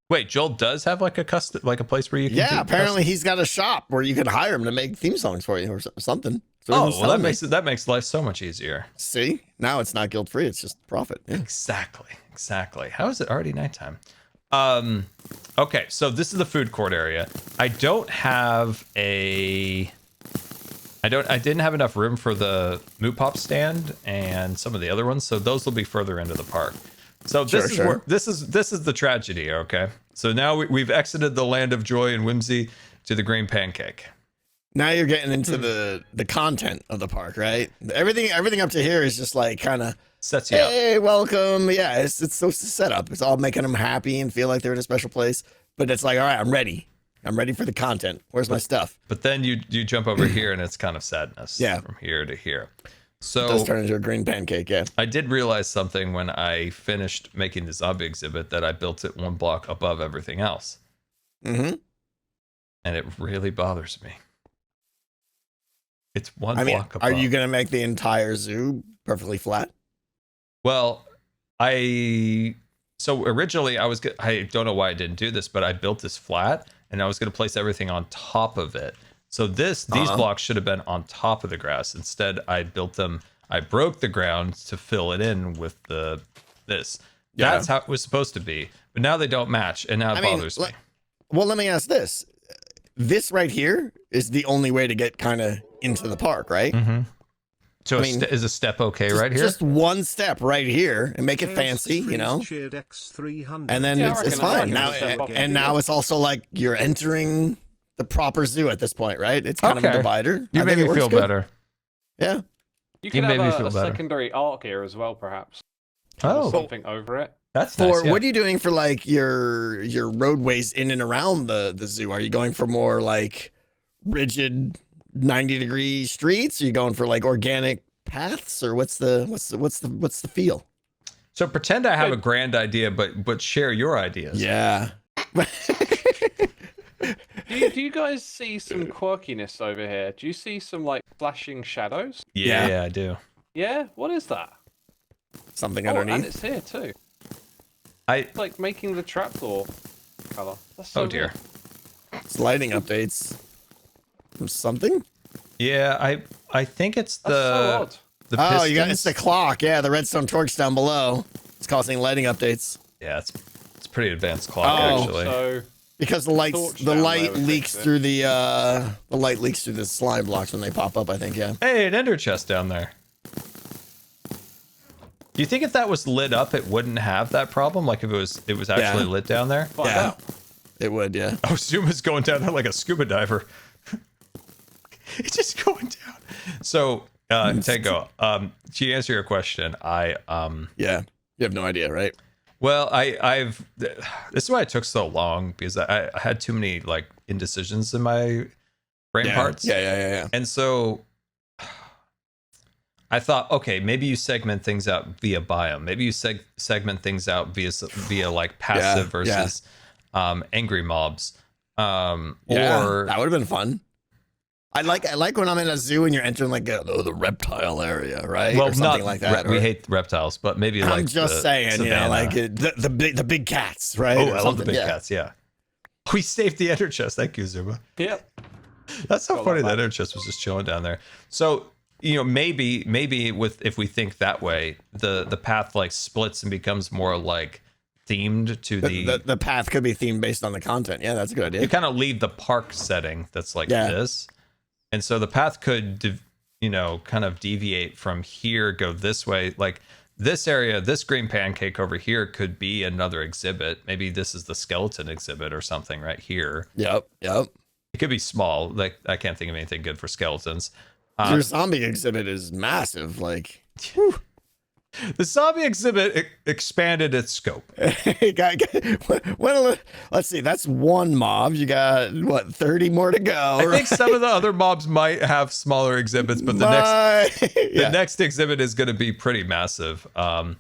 wait, Joel does have like a custom, like a place where you can. Yeah. do Apparently, custom- he's got a shop where you can hire him to make theme songs for you or something. So Oh, everyone's well, telling me. that makes life so much easier. See, now it's not guilt free. It's just profit. Yeah. Exactly. How is it already nighttime? Okay, so this is the food court area. I didn't have enough room for the Moo Pop stand and some of the other ones, so those will be further into the park. So this is the tragedy, okay? So now we've exited the land of joy and whimsy, to the green pancake. Now you're getting into the content of the park, right? Everything up to here is just like kind of Sets you up. hey, welcome. Yeah, it's so set up. It's all making them happy and feel like they're in a special place. But it's like, all right, I'm ready. I'm ready for the content. Where's my stuff? But then you jump over here and it's kind of sadness. Yeah. From here to here. It So does turn into a green pancake, yeah. I did realize something when I finished making the zombie exhibit, that I built it one block above everything else. Mm-hmm. And it really bothers me. It's one I mean, block above. are you gonna make the entire zoo perfectly flat? Well, so originally I don't know why I didn't do this, but I built this flat and I was going to place everything on top of it. So these blocks should have been on top of the grass. Instead, I broke the ground to fill it in with this. Yeah. That's how it was supposed to be. But now they don't match, and now it bothers me. Well, let me ask this. This right here is the only way to get kind of into the park, right? Mm-hmm. So I mean, is a step okay right here? Just one step right here and make it fancy, you know? And then it's fine. Now it's also like you're entering the proper zoo at this point, right? It's kind of a divider. You made me feel better. Yeah. You could made me have feel a better. secondary arc here as well, perhaps. Oh. Or something over it. That's For nice. Yeah. what are you doing for like your roadways in and around the zoo? Are you going for more like rigid 90-degree streets? Are you going for like organic paths, or what's the feel? So pretend I have a grand idea, but share your ideas. Yeah. Do you guys see some quirkiness over here? Do you see some like flashing shadows? Yeah, I do. Yeah? What is that? Something Oh, and underneath. it's here too. I It's like making the trapdoor color. That's so oh dear. weird. It's lighting updates from something. Yeah, I think it's That's so odd. the Oh, pistons. you got it's the clock. Yeah, the redstone torch down below. It's causing lighting updates Yeah, it's pretty advanced clock Oh. actually. So because the Torch down light there would leaks fix it. through the light leaks through the slime blocks when they pop up. I think. Yeah. Hey, an ender chest down there. Do you think if that was lit up, it wouldn't have that problem? Like if it was actually lit down there? find Yeah. out. It would. Yeah. Oh, Zuma's going down there like a scuba diver. He's just going down. So, Tango, to answer your question, Yeah. You have no idea, right? well, this is why it took so long, because I had too many like indecisions in my brain parts. Yeah. And so I thought, okay, maybe you segment things out via biome. Maybe you segment things out via like passive versus angry mobs. Yeah, Or that would have been fun. I like when I'm in a zoo and you're entering like the reptile area, right? well, or something not like that. we or- hate reptiles, but maybe like I'm just the saying, you know, savannah. like the big cats, right? Oh, Or I love the something. big Yeah. cats. Yeah, we saved the ender chest. Thank you, Zuma. Yep. That's so Got funny. that. That ender chest was just chilling down there. So maybe if we think that way, the path like splits and becomes more like themed to The path could be themed based on the content. Yeah, that's a good idea. you kind of leave the park setting that's like Yeah. this, and so the path could kind of deviate from here, go this way. Like this area, this green pancake over here could be another exhibit. Maybe this is the skeleton exhibit or something right here. Yep. It could be small. Like I can't think of anything good for skeletons. Your zombie exhibit is massive. Like, The zombie exhibit expanded its scope. let's see. That's one mob. You got what, 30 more to go. I think some of the other mobs might have smaller exhibits, but the next exhibit is going to be pretty massive. And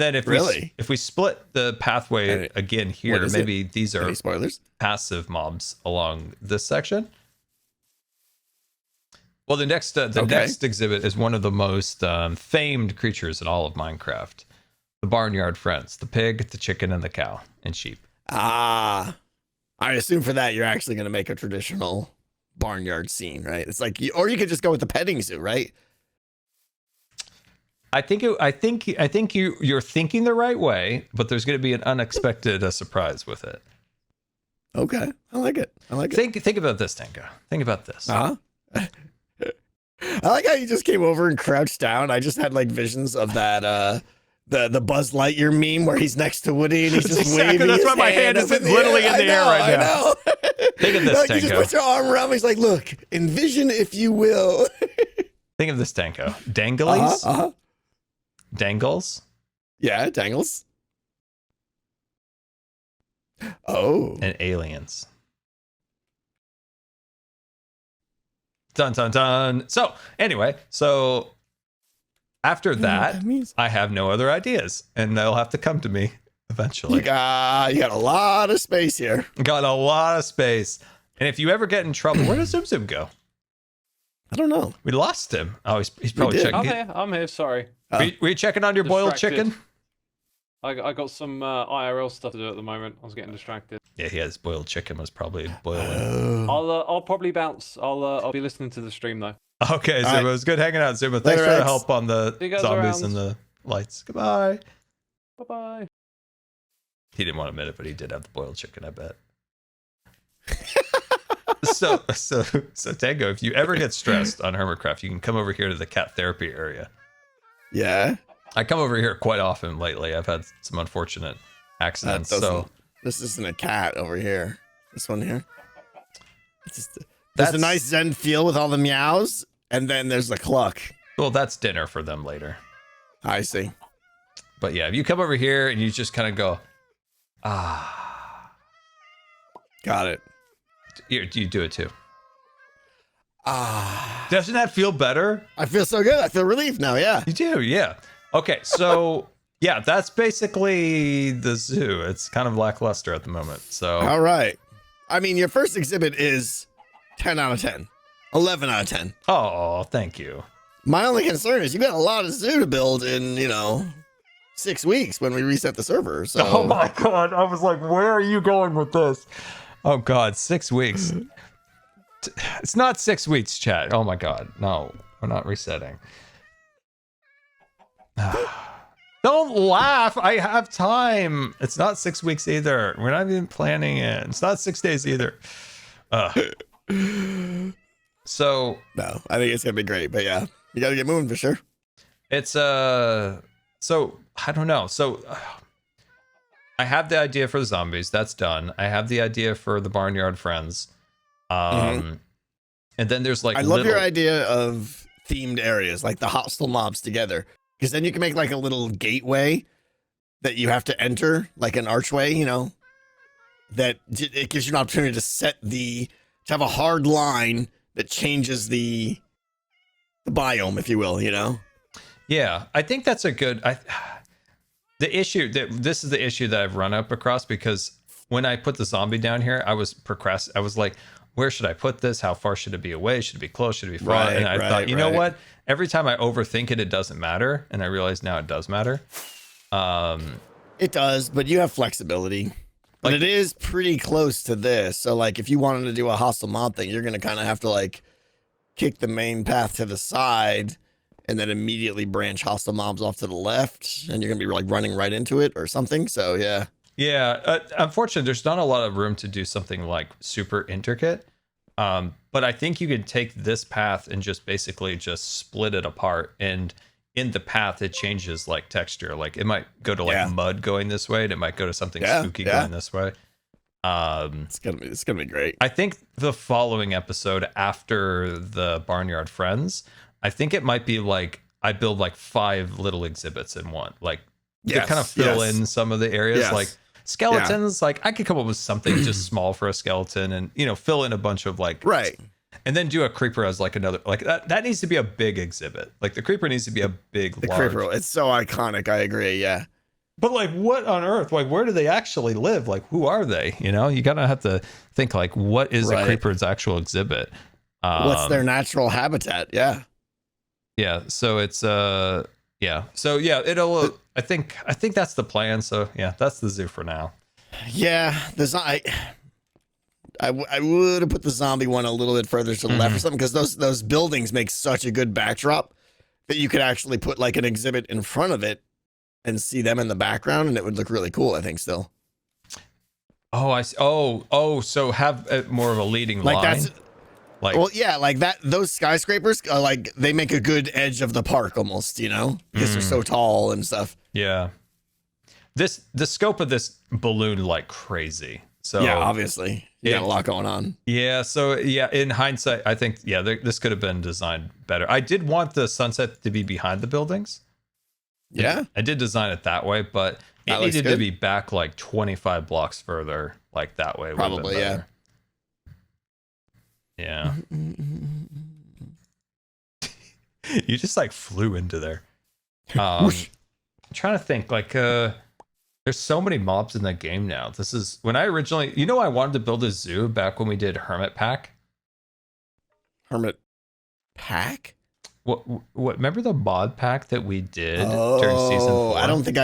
then if we split the pathway again here, maybe these are Any spoilers? passive mobs along this section. Well, the next exhibit is one of the most famed creatures in all of Minecraft: the barnyard friends, the pig, the chicken, and the cow and sheep. I assume for that you're actually going to make a traditional barnyard scene, right? It's like, or you could just go with the petting zoo, right? I think you're thinking the right way, but there's going to be an unexpected surprise with it. Okay, I like it. Think about this, Tango. Think about this. I like how you just came over and crouched down. I just had like visions of that the Buzz Lightyear meme where he's next to Woody and he's just exactly, waving. that's his why my hand is up in the literally air. in the air right now. I know. Think of this, Like, you just Tango. put your arm around me. He's like, look, envision if you will. Think of this, Tango. Danglies? Uh-huh. Dangles? Yeah, Dangles. Oh. And aliens. Dun, dun, dun. So, anyway, after that, I have no other ideas, and they'll have to come to me eventually. You got a lot of space here. Got a lot of space. And if you ever get in trouble, where does Zoom Zoom go? I don't know. We lost him. Oh, he's probably did. checking. I'm here. Sorry. Were you checking on your boiled Distracted. chicken? I got some IRL stuff to do at the moment. I was getting distracted. Yeah, he has boiled chicken was probably boiling. I'll probably bounce. I'll be listening to the stream though. Okay, Zuma, right. it was good hanging out, Zuma. Thanks Later, for the X. help on the See you guys zombies around. and the lights. Goodbye. Bye bye. He didn't want to admit it, but he did have the boiled chicken, I bet. so Tango, if you ever get stressed on Hermitcraft, you can come over here to the cat therapy area. Yeah. I come over here quite often lately. I've had some unfortunate accidents. So this isn't a cat over here. This one here. It's just, there's That's- a nice zen feel with all the meows, and then there's the cluck. well, that's dinner for them later. I see. But yeah, if you come over here and you just kind of go, Got it. you do it too. Doesn't that feel better? I feel so good. I feel relieved now. Yeah. You do, yeah. Okay, so yeah, that's basically the zoo. It's kind of lackluster at the moment. So All right. I mean, your first exhibit is 10 out of 10, 11 out of 10. oh, thank you. My only concern is you got a lot of zoo to build in, 6 weeks when we reset the server. So Oh my god, I was like, where are you going with this? Oh god, 6 weeks. It's not 6 weeks, chat. Oh my god, no, we're not resetting. Don't laugh. I have time. It's not 6 weeks either. We're not even planning it. It's not 6 days either. So no, I think it's gonna be great. But yeah, you got to get moving for sure. it's so I don't know. So I have the idea for the zombies. That's done. I have the idea for the barnyard friends. And then there's like I love your idea of themed areas, like the hostile mobs together, because then you can make like a little gateway that you have to enter, like an archway, that it gives you an opportunity to have a hard line that changes the biome, if you will, Yeah, I think that's a good. This is the issue that I've run up across, because when I put the zombie down here, I was like, where should I put this? How far should it be away? Should it be close? Should it be far? Right, and I right, thought, you know right. what? Every time I overthink it, it doesn't matter. And I realize now it does matter. It does, but you have flexibility. But it is pretty close to this. So like if you wanted to do a hostile mob thing, you're gonna kind of have to like kick the main path to the side and then immediately branch hostile mobs off to the left, and you're gonna be like running right into it or something. So yeah. Yeah, unfortunately, there's not a lot of room to do something like super intricate. But I think you could take this path and just basically just split it apart. And in the path, it changes like texture. Like it might go to like mud going this way, and it might go to something spooky going this way. It's gonna be great. I think the following episode after the Barnyard Friends, I think it might be like I build like 5 little exhibits in one. Like to kind of fill in some of the areas, like skeletons. Like I could come up with something just small for a skeleton, and fill in a bunch of like and then do a creeper as like another, like that needs to be a big exhibit. Like the creeper needs to be a big large. Creeper, it's so iconic. I agree. Yeah. But like, what on earth? Like, where do they actually live? Like, who are they? You gotta have to think like, what is a creeper's actual exhibit? What's their natural habitat? Yeah. Yeah. So it's yeah. So yeah, it'll. I think that's the plan. So yeah, that's the zoo for now. Yeah. I would have put the zombie one a little bit further to the left or something, because those buildings make such a good backdrop that you could actually put like an exhibit in front of it and see them in the background, and it would look really cool, I think, still. Oh, I see. Oh, so have more of a leading line. Like, Well, yeah, like that. Those skyscrapers, like they make a good edge of the park almost, you know, because they're so tall and stuff. yeah. The scope of this balloon like crazy. So Yeah, obviously, you got a lot going on. yeah. So yeah, in hindsight, I think this could have been designed better. I did want the sunset to be behind the buildings. Yeah, I did design it that way, but That it looks needed to good. be back like 25 blocks further, like that way. Would've been Probably, yeah. better. Yeah. You just like flew into there. I'm trying to think, like, there's so many mobs in the game now. This is when I originally, I wanted to build a zoo back when we did Hermit Pack. Hermit pack. What? Remember the mod pack that we did during season 4? I don't think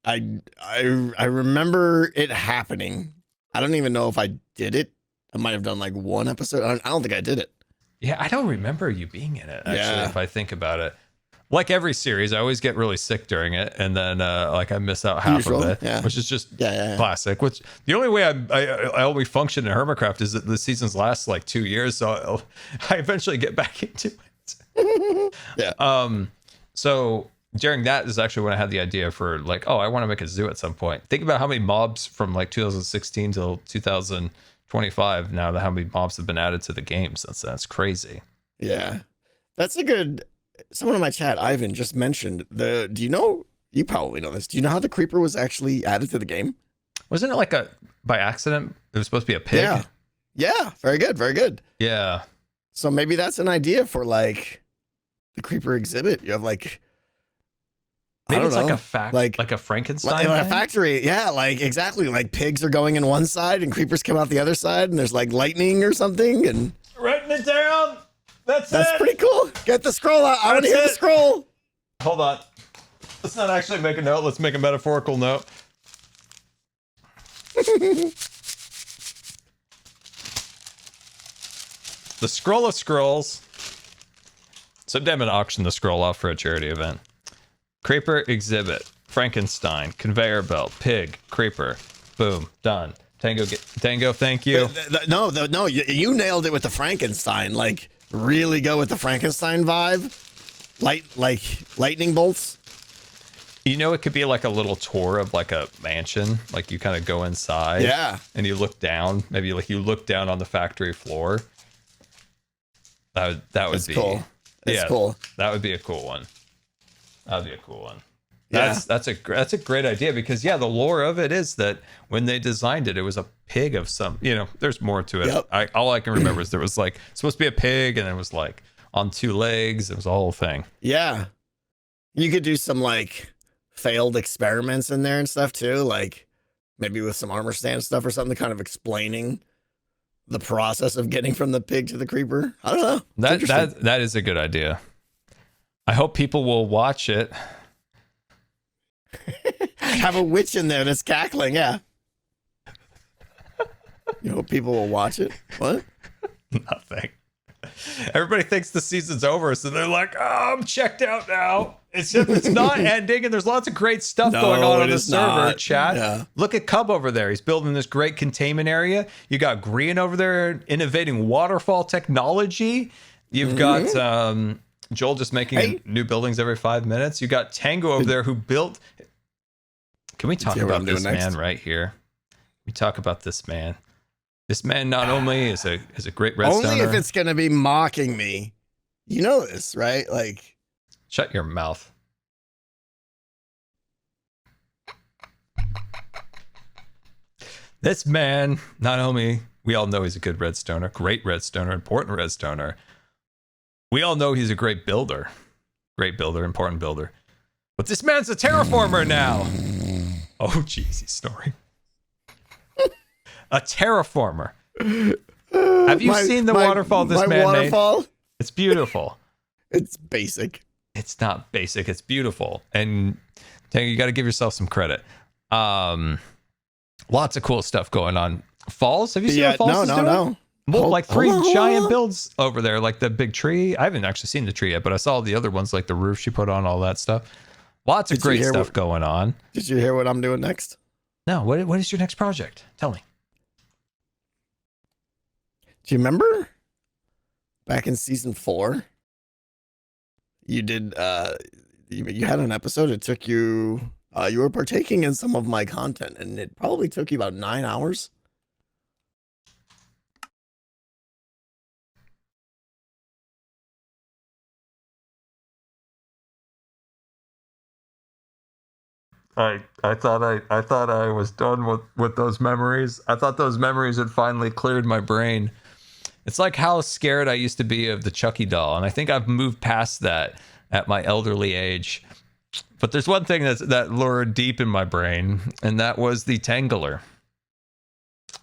I remember it happening. I don't even know if I did it. I might have done like one episode. I don't think I did it. Yeah, I don't remember you being in it, actually, Yeah. if I think about it. Like every series, I always get really sick during it, and then like I miss out half Usual, of it, yeah. which is just Yeah. classic. Which the only way I only function in Hermitcraft is that the seasons last like 2 years, so I eventually get back into it. Yeah. So during that is actually when I had the idea for like, oh, I want to make a zoo at some point. Think about how many mobs from like 2016 till 2025 now, that how many mobs have been added to the game since then. It's crazy. Yeah. That's a good. Someone in my chat, Ivan, just mentioned do you know? You probably know this. Do you know how the creeper was actually added to the game? Wasn't it like by accident? It was supposed to be a pig. Yeah. Yeah. Very good. Very good. Yeah. So maybe that's an idea for like the creeper exhibit. You have like Maybe I don't it's know, like a Frankenstein. like a thing? factory. Yeah, like exactly. Like pigs are going in one side and creepers come out the other side, and there's like lightning or something. And Writing it down. That's pretty cool. Get the scroll out. I want to hear the scroll. Hold on. Let's not actually make a note. Let's make a metaphorical note. The scroll of scrolls. Someday I'm gonna auction the scroll off for a charity event. Creeper exhibit. Frankenstein. Conveyor belt. Pig. Creeper. Boom. Done. Tango. Thank you. No. You nailed it with the Frankenstein. Like really go with the Frankenstein vibe. Lightning bolts. It could be like a little tour of like a mansion. Like you kind of go inside. Yeah. And you look down. Maybe like you look down on the factory floor. That would That's be cool. That's cool. That would be a cool one. That'd be a cool one. Yeah. That's a great idea because the lore of it is that when they designed it, it was a pig of some. There's more to it. Yep. All I can remember is there was like supposed to be a pig and it was like on 2 legs. It was a whole thing. Yeah. You could do some like failed experiments in there and stuff too, like maybe with some armor stand stuff or something, kind of explaining the process of getting from the pig to the creeper. I don't know. That is a good idea. I hope people will watch it. Have a witch in there that's cackling. Yeah. You hope people will watch it. What? Nothing. Everybody thinks the season's over, so they're like, "Oh, I'm checked out now." It's not ending, and there's lots of great stuff going on the server. not. Chat. Yeah. Look at Cub over there. He's building this great containment area. You got Grian over there innovating waterfall technology. You've got Joel just making new buildings every 5 minutes. You got Tango over there who built. Can we talk about this man right here? We talk about this man. This man not only is a great redstoner. Only if it's gonna be mocking me. You know this, right? Like, shut your mouth. This man, not only we all know he's a good redstoner, great redstoner, important redstoner. We all know he's a great builder, important builder. But this man's a terraformer now. Oh, jeez, he's snoring. A terraformer. Have you seen the waterfall this man waterfall? made? It's beautiful. It's basic. It's not basic. It's beautiful. And Tango, you got to give yourself some credit. Lots of cool stuff going on. Falls? Have you seen what Falls is doing? No. Well, like 3 hold giant on. builds over there, like the big tree. I haven't actually seen the tree yet, but I saw the other ones, like the roof she put on, all that stuff. Lots of great stuff going on. Did you hear what I'm doing next? No, what is your next project? Tell me. Do you remember back in season 4, you did you had an episode. It took you you were partaking in some of my content, and it probably took you about 9 hours. I thought I was done with those memories. I thought those memories had finally cleared my brain. It's like how scared I used to be of the Chucky doll, and I think I've moved past that at my elderly age. But there's one thing that lured deep in my brain, and that was the Tangler.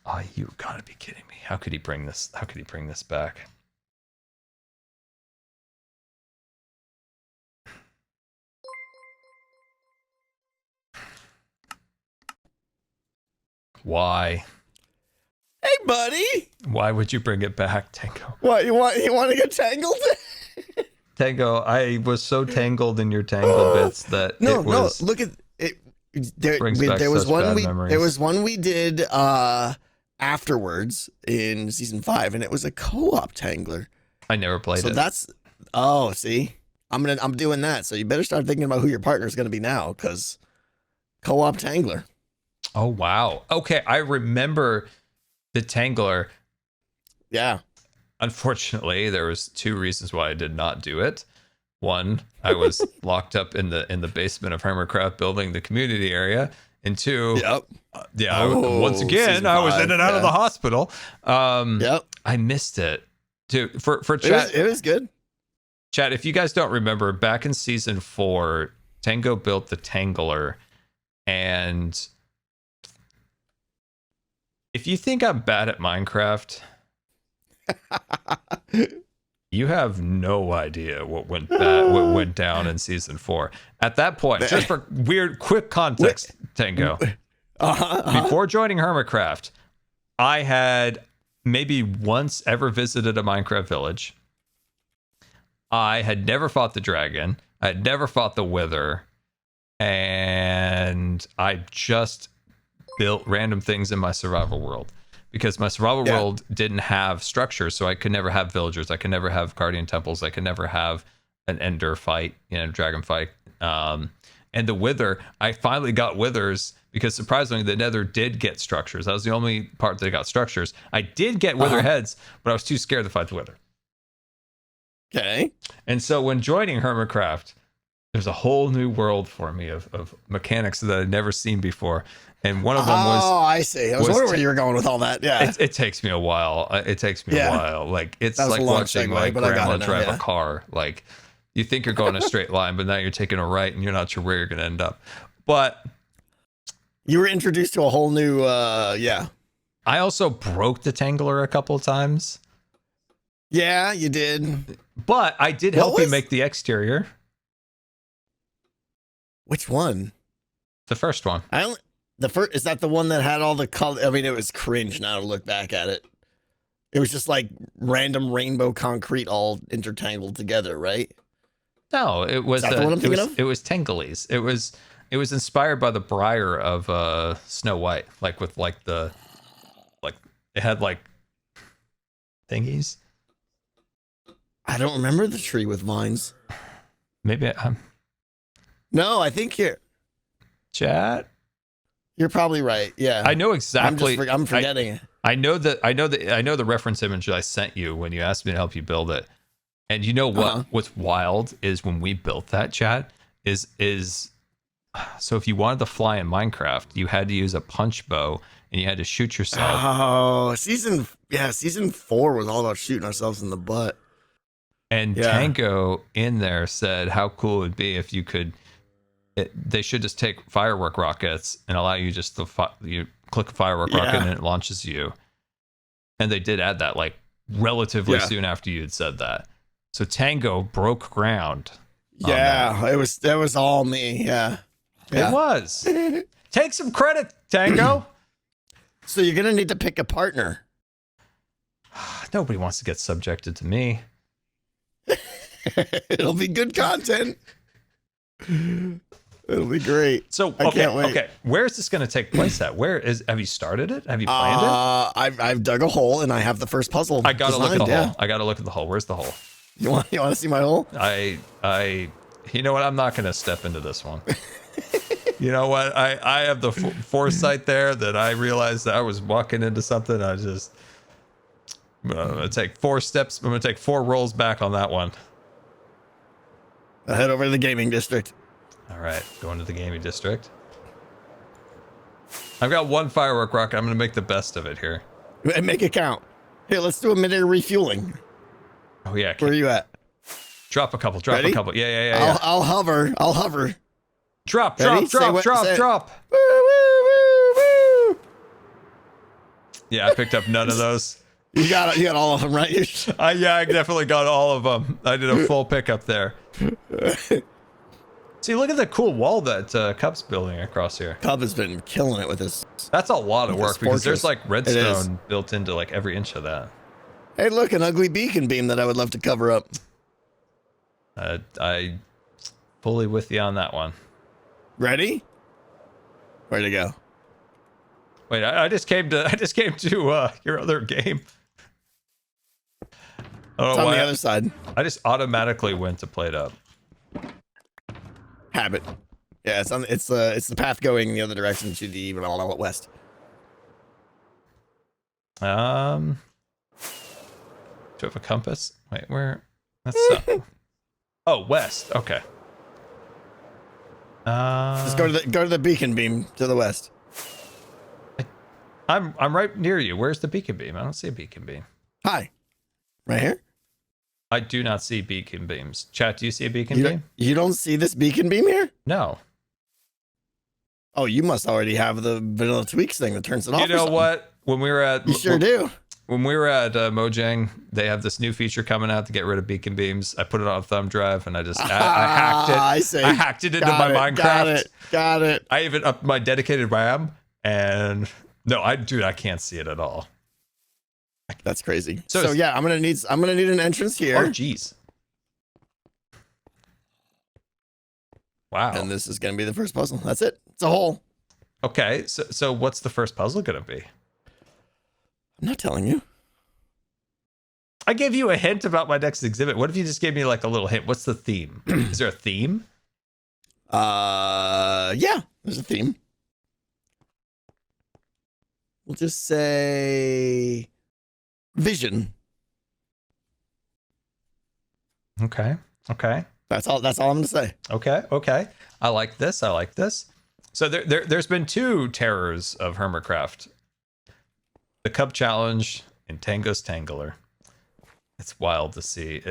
Oh, you gotta be kidding me. How could he bring this? How could he bring this back? Why? Hey, buddy. Why would you bring it back, Tango? What, you want to get tangled? Tango, I was so tangled in your tangle bits that No, it was, look at it. There was was one memories. there was one we did afterwards in season 5, and it was a co-op tangler. I never played So it. that's see, I'm doing that. So you better start thinking about who your partner is going to be now, because co-op tangler. Oh wow. Okay, I remember the Tangler. Yeah. Unfortunately, there was 2 reasons why I did not do it. One, I was locked up in the basement of Hermitcraft building the community area, and 2, Yep. Once again, season I was 5, in and out of the yeah. hospital. Yep. I missed it. Dude, for chat, It was good. chat, if you guys don't remember, back in season 4, Tango built the Tangler, and if you think I'm bad at Minecraft, you have no idea what went down in season 4. At that point, just for weird, quick context, Tango, before joining Hermitcraft, I had maybe once ever visited a Minecraft village. I had never fought the dragon. I had never fought the wither, and I just built random things in my survival world, because my survival world didn't have structure, so I could never have villagers, I could never have guardian temples, I could never have an ender fight, dragon fight. And the wither, I finally got withers, because surprisingly the nether did get structures. That was the only part that got structures. I did get wither heads, but I was too scared to fight the wither. Okay. And so when joining Hermitcraft, there's a whole new world for me of mechanics that I'd never seen before. And one of them was... Oh, I see. I was wondering where you were going with all that. Yeah. It takes me a while. It takes me a while. Like, it's like watching my grandma drive a car. Like, you think you're going a straight line, but now you're taking a right and you're not sure where you're going to end up. But... you were introduced to a whole new... yeah. I also broke the Tangler a couple of times. Yeah, you did. But I did help you make the exterior. Which one? The first one. The first, is that the one that had all the color? I mean, it was cringe now to look back at it. It was just like random rainbow concrete all intertangled together, right? No, it was the one I'm thinking of? It was Tanglies. It was inspired by the briar of Snow White, like with like it had like thingies. I don't remember the tree with vines. Maybe No, I think chat. You're probably right. Yeah, I know exactly. I'm forgetting it. I know the reference image I sent you when you asked me to help you build it. And you know what? What's wild is when we built that, chat, is so if you wanted to fly in Minecraft, you had to use a punch bow and you had to shoot yourself. Oh, season 4 was all about shooting ourselves in the butt. And Tango in there said how cool it would be if you could. They should just take firework rockets and allow you just to you click a firework rocket and it launches you. And they did add that like relatively soon after you had said that. So Tango broke ground. Yeah, that was all me. Yeah. It was. Take some credit, Tango. So you're gonna need to pick a partner. Nobody wants to get subjected to me. It'll be good content. It'll be great. So I okay, can't wait. okay. Where is this going to take place at? Have you started it? Have you planned it? I've dug a hole and I have the first puzzle. I gotta look at the designed, hole. I gotta look at the hole. Where's the hole? You want to see my hole? You know what? I'm not gonna step into this one. You know what? I have the foresight there that I realized that I was walking into something. I'm gonna take 4 steps. I'm gonna take 4 rolls back on that one. I'll head over to the gaming district. All right, going to the gaming district. I've got 1 firework rocket. I'm gonna make the best of it here. And make it count. Here, let's do a minute refueling. Oh yeah. Where are you at? Drop a couple. Drop Ready? a couple. Yeah. I'll hover. Drop. Ready? Drop. Say Drop. Woo, woo, woo, woo. Yeah, I picked up none of those. You got all of them, right? Yeah, I definitely got all of them. I did a full pickup there. See, look at the cool wall that Cub's building across here. Cub has been killing it with this. That's a lot of With work this because there's fortress. like redstone built into like every inch of that. Hey, look, an ugly beacon beam that I would love to cover up. I fully with you on that one. Ready? Where'd it go? Wait, I just came to your other game. I don't It's know on why. the other side. I just automatically went to plate up. Habit. Yeah, it's the path going the other direction to the west. Do you have a compass? Wait, where? That's oh, west. Okay. Just go to the beacon beam to the west. I'm right near you. Where's the beacon beam? I don't see a beacon beam. Hi. Right here? I do not see beacon beams. Chat, do you see a beacon beam? You don't see this beacon beam here? No. Oh, you must already have the vanilla tweaks thing that turns it off. You know what? When we were at You sure do. When we were at Mojang, they have this new feature coming out to get rid of beacon beams. I put it on a thumb drive and I hacked it. I see. I hacked it into my Minecraft. Got it. I even upped my dedicated RAM and no, I can't see it at all. That's crazy. So So yeah, I'm gonna need an entrance here. Oh jeez. Wow. And this is gonna be the first puzzle. That's it. It's a hole. Okay, so what's the first puzzle gonna be? I'm not telling you. I gave you a hint about my next exhibit. What if you just gave me like a little hint? What's the theme? Is there a theme? Yeah, there's a theme. We'll just say vision. Okay. That's all I'm gonna say. Okay. I like this. So there's been 2 terrors of Hermitcraft. The Cub Challenge and Tango's Tangler. It's wild to see.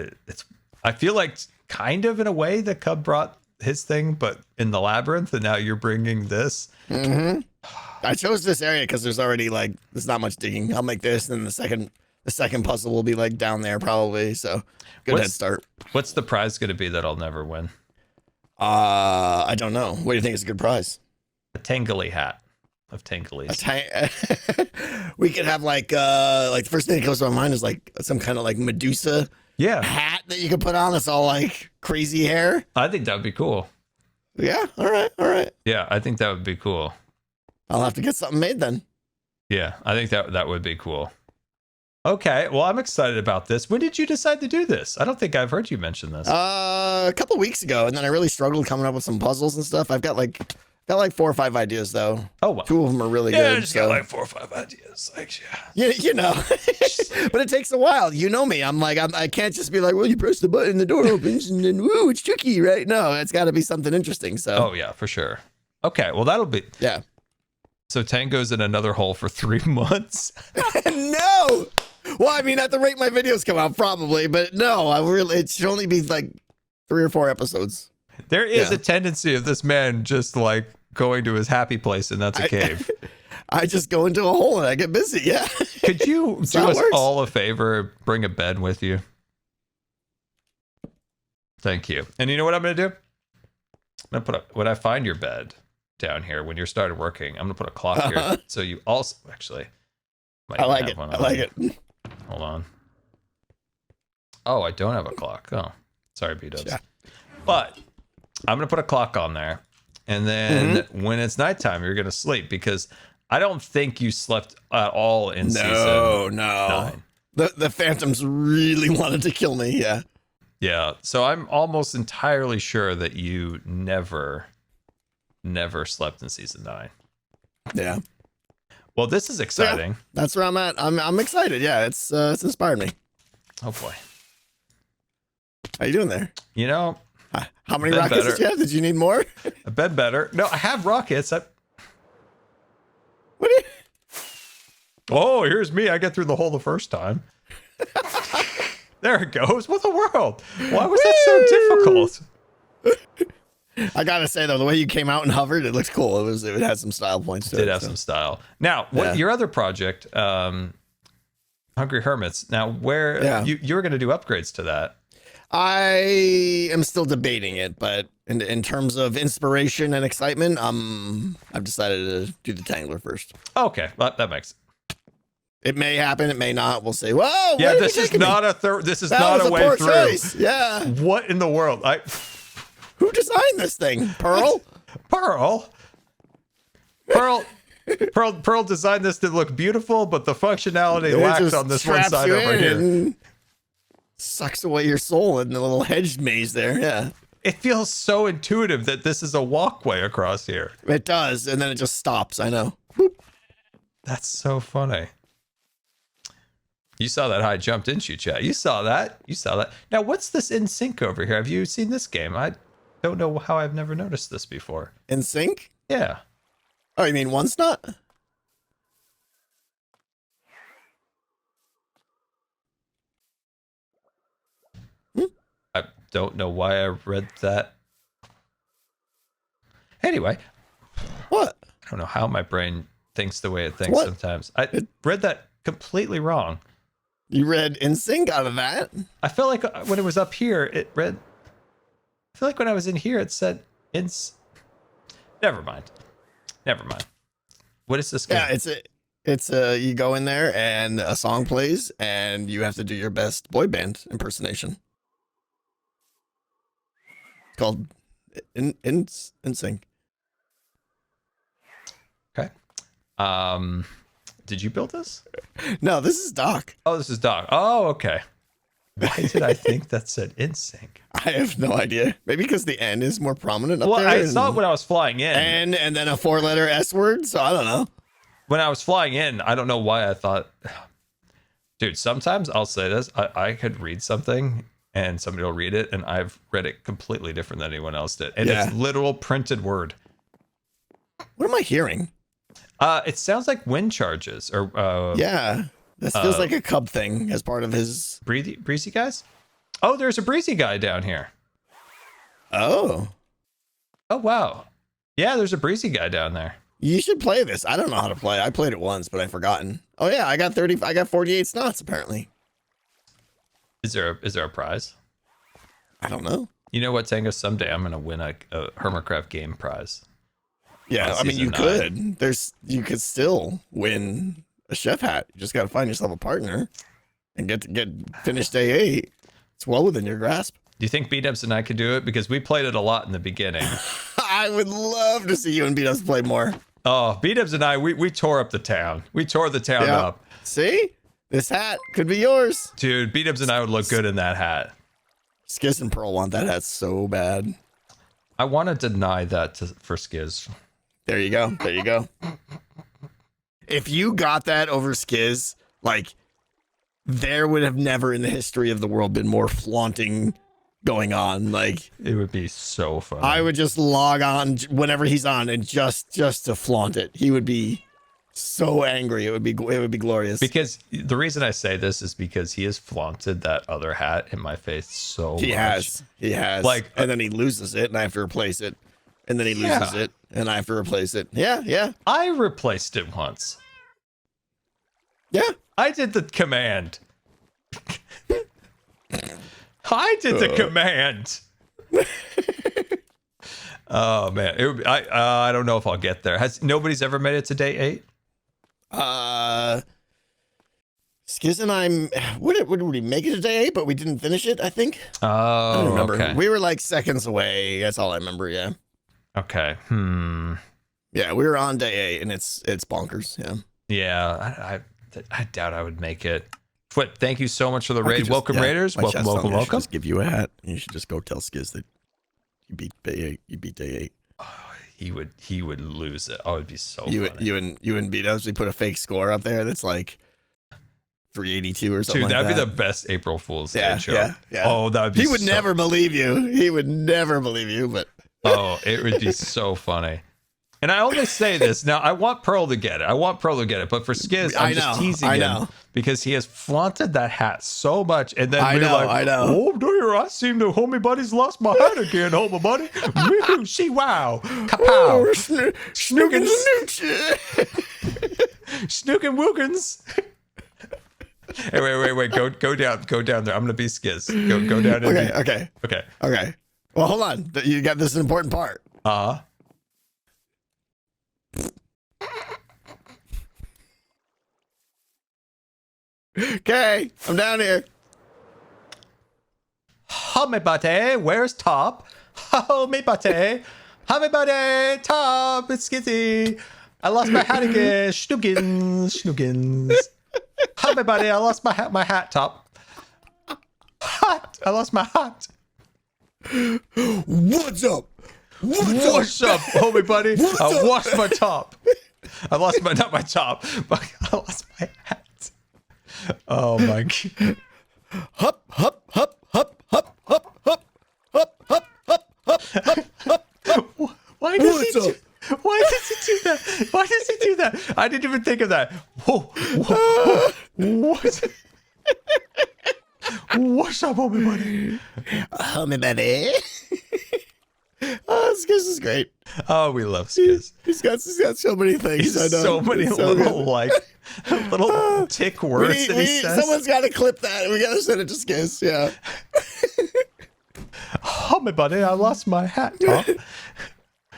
I feel like kind of in a way the Cub brought his thing, but in the labyrinth, and now you're bringing this. Mm-hmm. I chose this area because there's already there's not much digging. I'll make this, and then the second puzzle will be down there probably. So good head start. What's the prize going to be that I'll never win? I don't know. What do you think is a good prize? A Tangly hat of Tanglies. We could have the first thing that comes to my mind is some kind of Medusa hat that you could put on. That's all crazy hair. I think that would be cool. Yeah. All right. Yeah, I think that would be cool. I'll have to get something made then. Yeah, I think that would be cool. Okay, well, I'm excited about this. When did you decide to do this? I don't think I've heard you mention this. A couple weeks ago, and then I really struggled coming up with some puzzles and stuff. I've got 4 or 5 ideas though. Oh, wow. 2 of them are really good. Yeah, I just got 4 or 5 ideas. You know, but it takes a while. You know me. I can't just be well, you press the button, the door opens, and then woo, it's tricky, right? No, it's got to be something interesting. So. Oh yeah, for sure. Okay, well that'll be. Yeah. So Tango's in another hole for 3 months. No. Well, I mean, at the rate my videos come out, probably, but no, it should only be 3 or 4 episodes. There is a tendency of this man just going to his happy place, and that's a cave. I just go into a hole and I get busy. Yeah. Could you do us all a favor? Bring a bed with you. Thank you. And you know what I'm going to do? I'm going to when I find your bed down here, when you're started working, I'm going to put a clock here. So you also, actually. I like it. Hold on. Oh, I don't have a clock. Oh, sorry, B-dubs. Yeah. But I'm going to put a clock on there. and then when it's nighttime, you're gonna sleep because I don't think you slept at all in season 9. The phantoms really wanted to kill me. Yeah. Yeah. So I'm almost entirely sure that you never slept in season 9. Yeah. Well, this is exciting. Yeah, that's where I'm at. I'm excited. Yeah, it's inspired me. Oh boy. How you doing there? You know, How many rockets did you have? Did you need more? I've been better. No, I have rockets. What? Are you... Oh, here's me. I get through the hole the first time. There it goes. What the world? Why was that so difficult? I gotta say though, the way you came out and hovered, it looked cool. It had some style points to it. Did have some style. Now, what your other project, Hungry Hermits. Now, where you were going to do upgrades to that? I am still debating it, but in terms of inspiration and excitement, I've decided to do the Tangler first. Okay, well, that makes. It may happen, it may not. We'll see. Whoa! Yeah, this is not a third. This is not a way through. Choice. Yeah. What in the world? Who designed this thing? Pearl? Pearl designed this to look beautiful, but the functionality lacks on this one side over here. Sucks away your soul in the little hedged maze there. Yeah. It feels so intuitive that this is a walkway across here. It does, and then it just stops. I know. That's so funny. You saw that high jump, didn't you, chat? You saw that. Now, what's this in sync over here? Have you seen this game? I don't know how I've never noticed this before. In sync? Yeah. Oh, you mean one's not? I don't know why I read that. Anyway. What? I don't know how my brain thinks the way it thinks sometimes. I read that completely wrong. You read in sync out of that? I felt like when it was up here, it read. I feel like when I was in here, it said Never mind. What is this game? Yeah, it's you go in there and a song plays and you have to do your best boy band impersonation. It's called in sync. Okay. Did you build this? No, this is Doc. Oh, this is Doc. Oh, okay. Why did I think that said in sync? I have no idea. Maybe because the N is more prominent up there. Well, I saw it when I was flying in. And then a 4-letter S word, so I don't know. When I was flying in, I don't know why I thought... Dude, sometimes I'll say this. I could read something and somebody will read it, and I've read it completely different than anyone else did. And it's literal printed word. What am I hearing? It sounds like wind charges. Yeah. This feels like a cub thing as part of his... Breezy guys? Oh, there's a breezy guy down here. Oh. Oh, wow. Yeah, there's a breezy guy down there. You should play this. I don't know how to play. I played it once, but I've forgotten. Oh, yeah, I got 48 snots, apparently. Is there a prize? I don't know. You know what, Tango? Someday I'm going to win a Hermitcraft game prize. Yeah, I mean, you could. You could still win a chef hat. You just got to find yourself a partner and get finish day 8. It's well within your grasp. Do you think B-Dubs and I could do it? Because we played it a lot in the beginning. I would love to see you and B-Dubs play more. Oh, B-Dubs and I, we tore up the town. We tore the town up. See? This hat could be yours. Dude, B-Dubs and I would look good in that hat. Skiz and Pearl want that hat so bad. I want to deny that for Skiz. There you go. There you go. If you got that over Skiz, like, there would have never in the history of the world been more flaunting going on. Like, it would be so fun. I would just log on whenever he's on and just to flaunt it. He would be so angry. It would be glorious. Because the reason I say this is because he has flaunted that other hat in my face so much. He has. Like, and then he loses it, and I have to replace it. And then he loses it, and I have to replace it. Yeah. I replaced it once. Yeah. I did the command. I did the command. Oh man, it would be, I don't know if I'll get there. Nobody's ever made it to day 8? Skiz and I, would we make it to day 8? But we didn't finish it. I think. Oh, I don't remember. Okay. We were like seconds away. That's all I remember. Yeah. Okay. Yeah, we were on day 8, and it's bonkers. Yeah. Yeah, I doubt I would make it. Twit, thank you so much for the I could raid. just- Welcome, yeah, Raiders. my Welcome, chat's welcome, telling me I should welcome. Just give you a hat. You should just go tell Skiz that you beat day 8. You beat day 8. He would lose it. Oh, it'd be so You funny. and beat us. We put a fake score up there that's like 382 or something. Dude, that'd like be that. the best April Fool's Day Yeah, joke. yeah. Oh, that would be He would so- never believe you. He would never believe you, but Oh, it would be so funny. And I only say this now. I want Pearl to get it, but for Skiz, I'm just teasing him because he has flaunted that hat so much, and then I know. Oh, dear, I seem to homie buddies lost my hat again, homie buddy. Woo, she wow, kapow, Snookins. snookin' wookins. Hey, wait, go down there. I'm gonna be Skiz. Go down. Okay. Well, hold on. You got this important part. Okay, I'm down here. Homie buddy, where's Top? Homie buddy, Top, it's Skizzy. I lost my hat again. Schnookins. Homie buddy, I lost my hat, Top. Hat, I lost my hat. What's up? What's up, homie buddy? I lost my top. I lost not my top, but I lost my hat. Oh my god. Hup, hup, hup, hup, hup, hup, hup, hup, hup, hup, hup, hup, hup. Why does he do that? Why does he do that? I didn't even think of that. Whoa. What? What's up, homie buddy? Homie buddy. Oh, Skiz is great. Oh, we love Skiz. He's got so many things. I know. So many It's so little good. little tick words that he says. Someone's got to clip that. We got to send it to Skiz. Yeah. Homie buddy, I lost my hat, Top.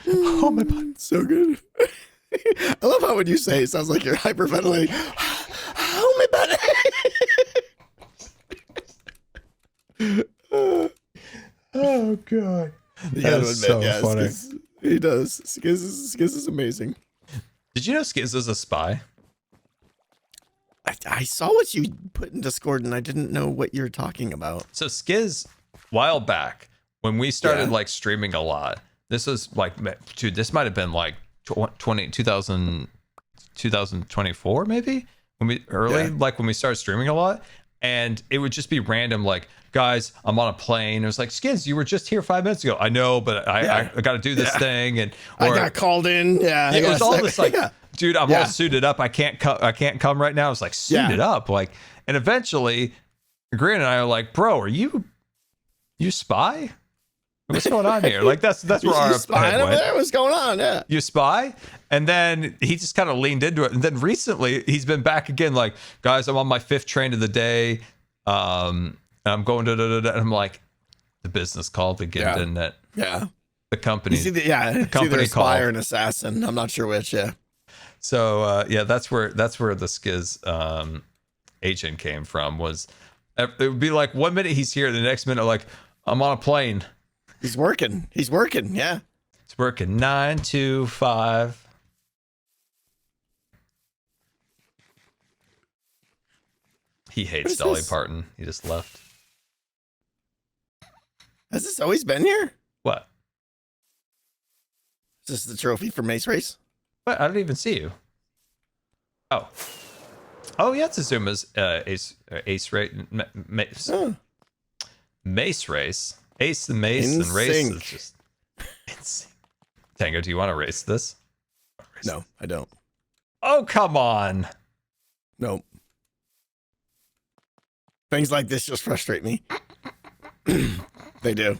Homie buddy. So good. I love how when you say it sounds like you're hyperventilating. Homie buddy. Oh god. You That gotta is admit, so yeah, funny. Skiz, he does. Skiz is amazing. Did you know Skiz is a spy? I saw what you put in Discord and I didn't know what you're talking about. So Skiz, while back when we started Yeah. like streaming a lot, this was like, dude, this might have been like 2024 maybe when we like when we started streaming a lot, and it would just be random like, guys, I'm on a plane. It was like, Skiz, you were just here 5 minutes ago. I know, but I got to do this thing, and I got called in. Yeah, it was all this like, yeah. dude, I'm all suited up. I can't come right now. It's like suited up, like, and eventually, Grian and I are like, bro, are you spy? What's going on here? Like that's where our spying head over went. there. What's going on? Yeah. You spy? And then he just kind of leaned into it. And then recently he's been back again, like, guys, I'm on my 5th train of the day. And I'm going to and I'm like, the business called again, didn't it? Yeah. The company. It's either company a spy call. or an assassin. I'm not sure which. Yeah. So that's where the Skiz agent came from. Was it would be like 1 minute he's here, the next minute like, I'm on a plane. He's working. Yeah. It's working 9 to 5. He hates Dolly Parton. He just left. Has this always been here? What? Is this the trophy for Mace Race? What? I didn't even see you. Oh. Oh, yeah, it's Xizuma's ace race. Mace race. Ace and mace In and race sync. is just insane. Tango, do you want to race this? No, I don't. Oh, come on. Nope. Things like this just frustrate me. They do.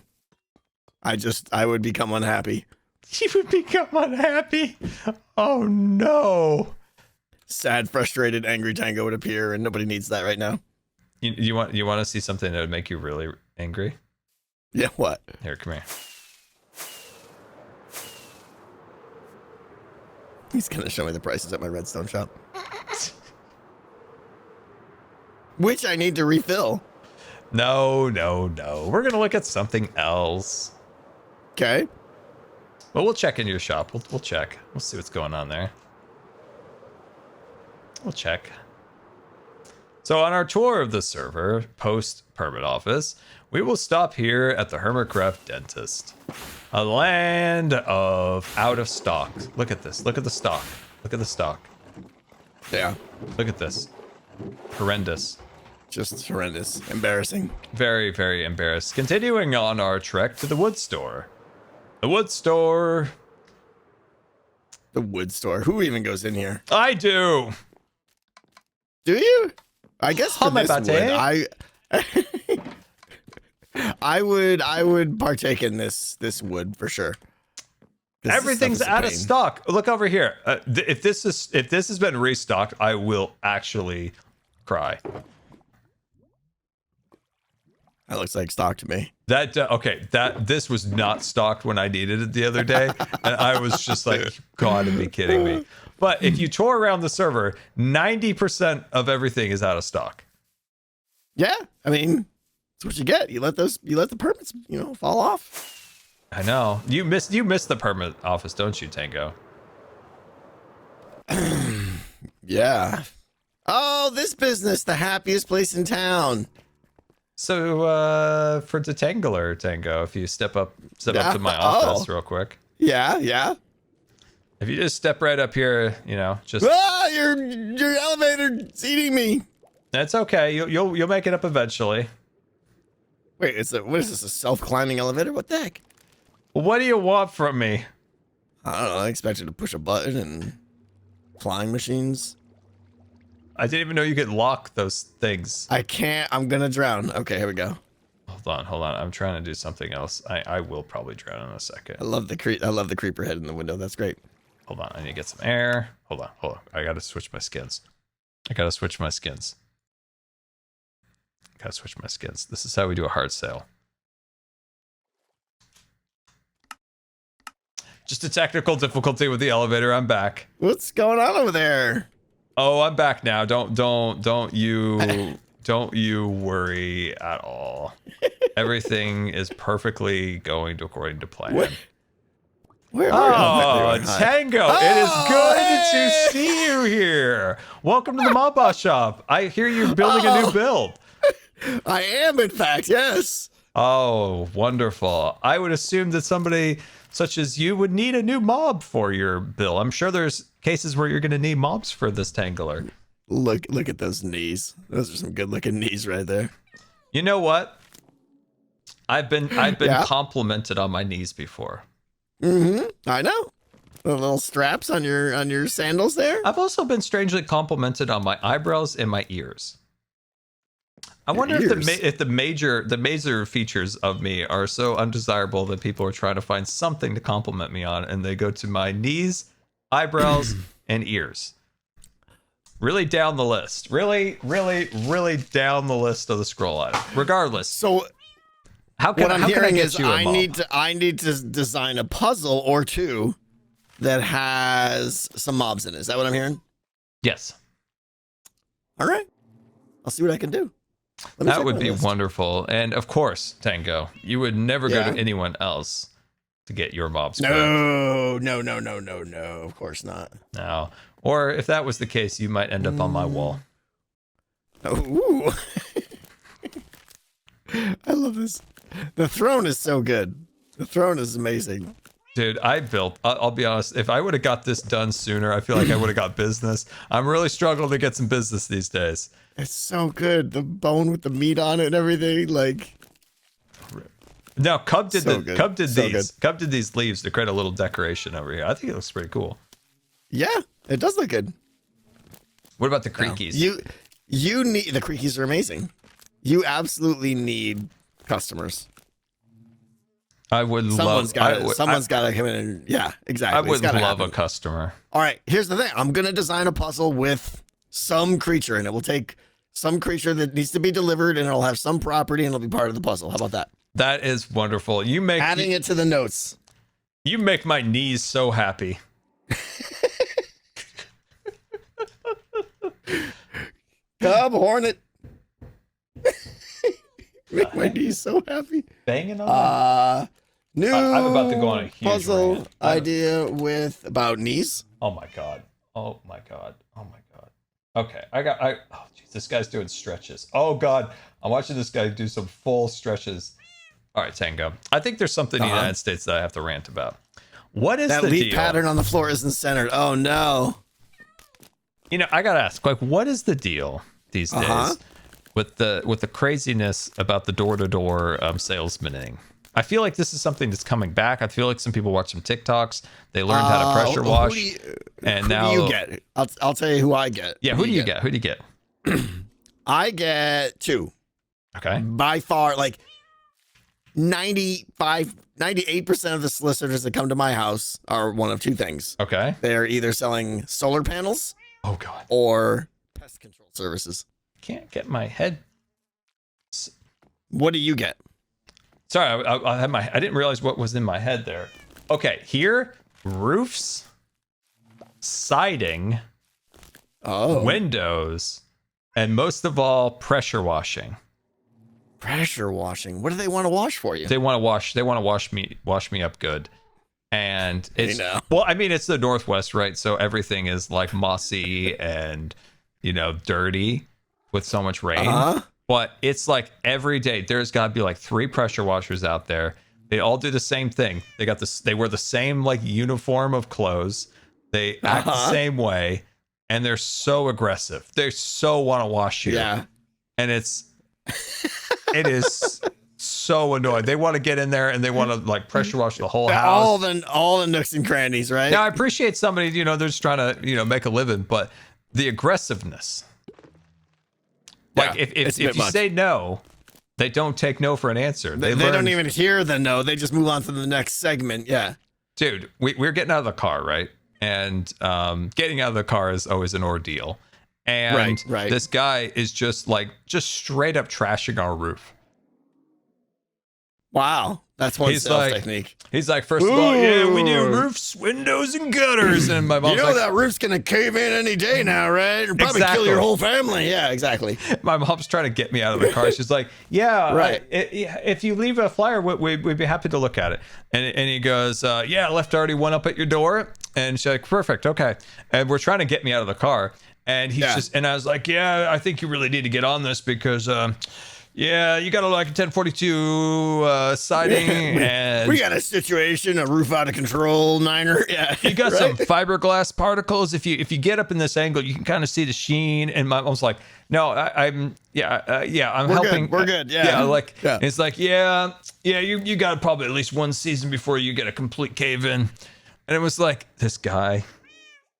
I would become unhappy. You would become unhappy. Oh, no. Sad, frustrated, angry Tango would appear, and nobody needs that right now. You want to see something that would make you really angry? Yeah, what? Here, come here. He's gonna show me the prices at my Redstone shop. Which I need to refill. No. We're going to look at something else. Okay. But we'll check in your shop. We'll check. We'll see what's going on there. We'll check. So on our tour of the server, post permit office, we will stop here at the Hermitcraft Dentist. A land of out of stock. Look at this. Look at the stock. Look at the stock. Yeah. Look at this. Horrendous. Just horrendous. Embarrassing. Very, very embarrassed. Continuing on our trek to the wood store. The wood store. The wood store. Who even goes in here? I do. Do you? I guess for Oh, my this wood, bate. I would partake in this wood for sure. This Everything's stuff is a out of pain. stock. Look over here. If this has been restocked, I will actually cry. That looks like stock to me. This was not stocked when I needed it the other day, and I was just like, "You gotta be kidding me!" But if you tour around the server, 90% of everything is out of stock. Yeah, I mean, that's what you get. You let the permits, fall off. I know you missed the permit office, don't you, Tango? Yeah. Oh, this business, the happiest place in town. So for Detangler, Tango, if you step up to my office real quick. Yeah. If you just step right up here, just Your elevator's eating me. that's okay. You'll make it up eventually. Wait, what is this? A self-climbing elevator? What the heck? What do you want from me? I don't know. I expected to push a button and flying machines. I didn't even know you could lock those things. I can't. I'm gonna drown. Okay, here we go. Hold on. I'm trying to do something else. I will probably drown in a second. I love the creeper head in the window. That's great. Hold on. I need to get some air. Hold on. I gotta switch my skins. This is how we do a hard sale. Just a technical difficulty with the elevator. I'm back. What's going on over there? Oh, I'm back now. Don't you worry at all. Everything is perfectly going according to plan. Where Oh, are you? Tango, it is good to see you here. Welcome to the Mob Boss shop. I hear you're building a new build. I am, in fact, yes. Oh, wonderful. I would assume that somebody such as you would need a new mob for your build. I'm sure there's cases where you're going to need mobs for this Tangler. Look at those knees. Those are some good looking knees right there. You know what? I've been complimented on my knees before. I know. The little straps on your sandals there. I've also been strangely complimented on my eyebrows and my ears. I wonder if the major features of me are so undesirable that people are trying to find something to compliment me on, and they go to my knees, eyebrows, and ears. Really down the list. Really down the list of the scroll item. Regardless. So what I'm hearing is I need to design a puzzle or two that has some mobs in it. Is that what I'm hearing? Yes. All right. I'll see what I can do. That would be wonderful. And of course, Tango, you would never go to anyone else to get your mobs. No. Of course not. No. Or if that was the case, you might end up on my wall. Ooh. I love this. The throne is so good. The throne is amazing. Dude, I'll be honest, if I would have got this done sooner, I feel like I would have got business. I'm really struggling to get some business these days. It's so good. The bone with the meat on it and everything, like. Now, Cub did these. Cub did these leaves to create a little decoration over here. I think it looks pretty cool. Yeah, it does look good. What about the creakies? You need the creakies are amazing. You absolutely need customers. I would Someone's got to come in and exactly. I would love a customer. All right, here's the thing. I'm gonna design a puzzle with some creature, and it will take some creature that needs to be delivered, and it'll have some property, and it'll be part of the puzzle. How about that? That is wonderful. Adding it to the notes. You make my knees so happy. Cub Hornet. Make my knees so happy. Banging on. New I'm about to go on a huge puzzle rant. idea with about knees. Oh my god. Oh my god. Oh my god. Okay, oh jeez, this guy's doing stretches. Oh god, I'm watching this guy do some full stretches. All right, Tango. I think there's something in the United States that I have to rant about. What is that the lead deal? pattern on the floor isn't centered? Oh no. You know, I gotta ask, like, what is the deal these days with the craziness about the door-to-door salesmaning? I feel like this is something that's coming back. I feel like some people watch some TikToks. They learned how to pressure wash, and now who do you get? I'll tell you who I get. Yeah, who do you get? Who do you get? I get 2. Okay. By far, like 98% of the solicitors that come to my house are one of 2 things. Okay. They're either selling solar panels, oh god, or pest control services. Can't get my head. What do you get? Sorry, I had I didn't realize what was in my head there. Okay, here, roofs, siding, windows, and most of all, pressure washing. Pressure washing. What do they want to wash for you? They want to wash me up good. And it's well, I mean, it's the Northwest, right? So everything is like mossy and, you know, dirty with so much rain. But it's like every day there's got to be like 3 pressure washers out there. They all do the same thing. They got this. They wear the same like uniform of clothes. They act the same way, and they're so aggressive. They so want to wash you. Yeah. And it is so annoying. They want to get in there and they want to like pressure wash the whole house. All the nooks and crannies, right? Now I appreciate somebody, you know, they're just trying to, you know, make a living, but the aggressiveness. Like if you say no, they don't take no for an answer. They don't even hear the no. They just move on to the next segment. Yeah. Dude, we're getting out of the car, right? And getting out of the car is always an ordeal. And this guy is just straight up trashing our roof. Wow. That's one sales technique. He's like, first of all, yeah, we do roofs, windows, and gutters. And my mom's that roof's going to cave in any day now, right? It'll probably kill your whole family. Yeah, exactly. My mom's trying to get me out of the car. She's like, yeah, if you leave a flyer, we'd be happy to look at it. And he goes, yeah, I left already one up at your door. And she's like, perfect, okay. And we're trying to get me out of the car. And he's and I was like, yeah, I think you really need to get on this because, yeah, you got a 1042 siding, and we got a situation, a roof out of control, Niner. Yeah, you got some fiberglass particles. If you get up in this angle, you can kind of see the sheen. And my mom's like, no, I'm helping. We're good. Yeah, it's like, yeah, you got probably at least one season before you get a complete cave in. And it was like this guy.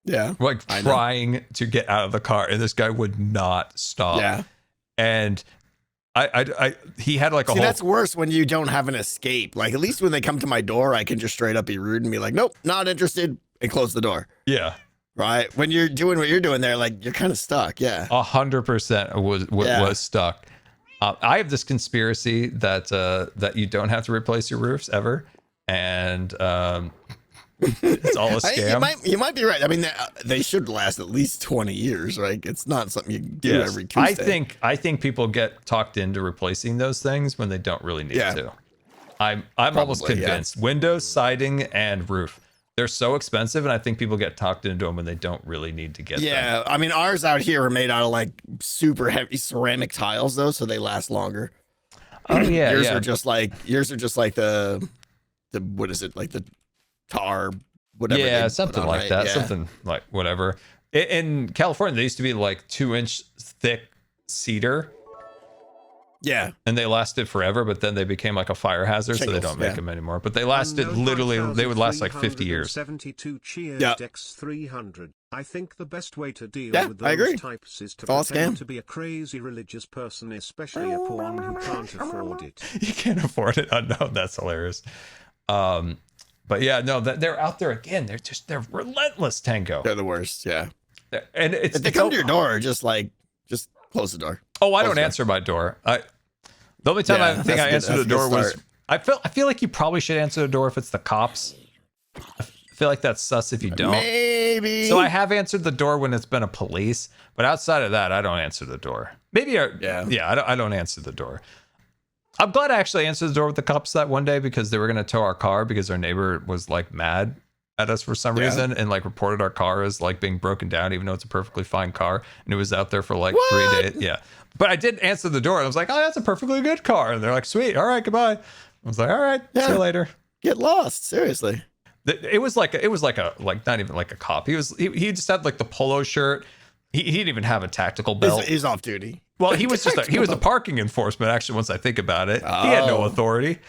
Yeah. Like trying to get out of the car, and this guy would not stop. Yeah. And he had like a whole. That's worse when you don't have an escape. Like at least when they come to my door, I can just straight up be rude and be like, nope, not interested, and close the door. Yeah. Right. When you're doing what you're doing there, like you're kind of stuck. Yeah. 100% was stuck. I have this conspiracy that you don't have to replace your roofs ever, and it's all a scam. You might be right. I mean, they should last at least 20 years, right? It's not something you do every Tuesday. I think people get talked into replacing those things when they don't really need to. I'm almost convinced. Windows, siding, and roof. They're so expensive, and I think people get talked into them when they don't really need to get them. Yeah, I mean, ours out here are made out of like super heavy ceramic tiles, though, so they last longer. Oh yeah, yours are just like the what is it, like the tar, whatever. Yeah, something like that. Yeah. Something like whatever. In California, they used to be like 2-inch thick cedar. Yeah. And they lasted forever, but then they became like a fire hazard, so they don't make them anymore. But they lasted literally, they would last like 50 years. 72 cheers, Dex 300. I think the best way to deal with those types is to pretend to be a crazy religious person, especially a poor one who can't afford it. You can't afford it. Unknown. That's hilarious. But yeah, no, they're out there again. They're relentless, Tango. They're the worst. Yeah. And if they come to your door, just close the door. Oh, I don't answer my door. The only time I think I answered the door was I feel like you probably should answer the door if it's the cops. I feel like that's sus if you don't. Maybe. So I have answered the door when it's been a police, but outside of that, I don't answer the door. Maybe I don't answer the door. I'm glad I actually answered the door with the cops that one day because they were going to tow our car because our neighbor was like mad at us for some reason and like reported our car as like being broken down, even though it's a perfectly fine car. And it was out there for like 3 days. Yeah. But I did answer the door and I was like, oh, that's a perfectly good car. And they're like, sweet. All right. Goodbye. I was like, all right. See you later. Get lost. Seriously. It was like not even like a cop. He just had like the polo shirt. He didn't even have a tactical belt. He's off duty. Well, he was a parking enforcement. Actually, once I think about it, he had no authority.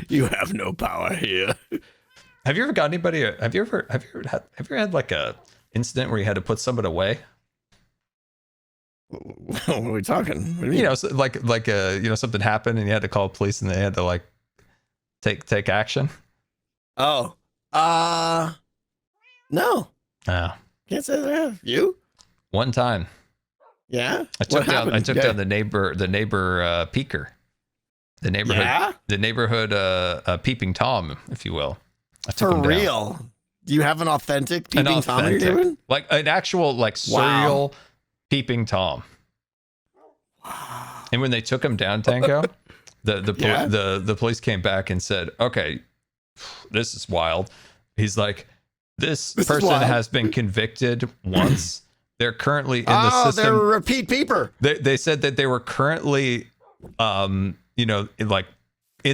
You have no power here. Have you ever got anybody? Have you ever had like a incident where you had to put somebody away? What are we talking? What do you mean? You know, so something happened and you had to call police and they had to like take action. Oh, no. Can't say that I have. You? One time. Yeah. I took down the neighbor peeker. The neighborhood peeping Tom, if you will. I took For him down. real? Do you have an authentic peeping Tom in your neighborhood? Like an actual like serial peeping Tom. And when they took him down, Tango, the police came back and said, "Okay, this is wild." He's like, this person has been convicted once. They're currently in the system. They're a repeat peeper. They said that they were currently, in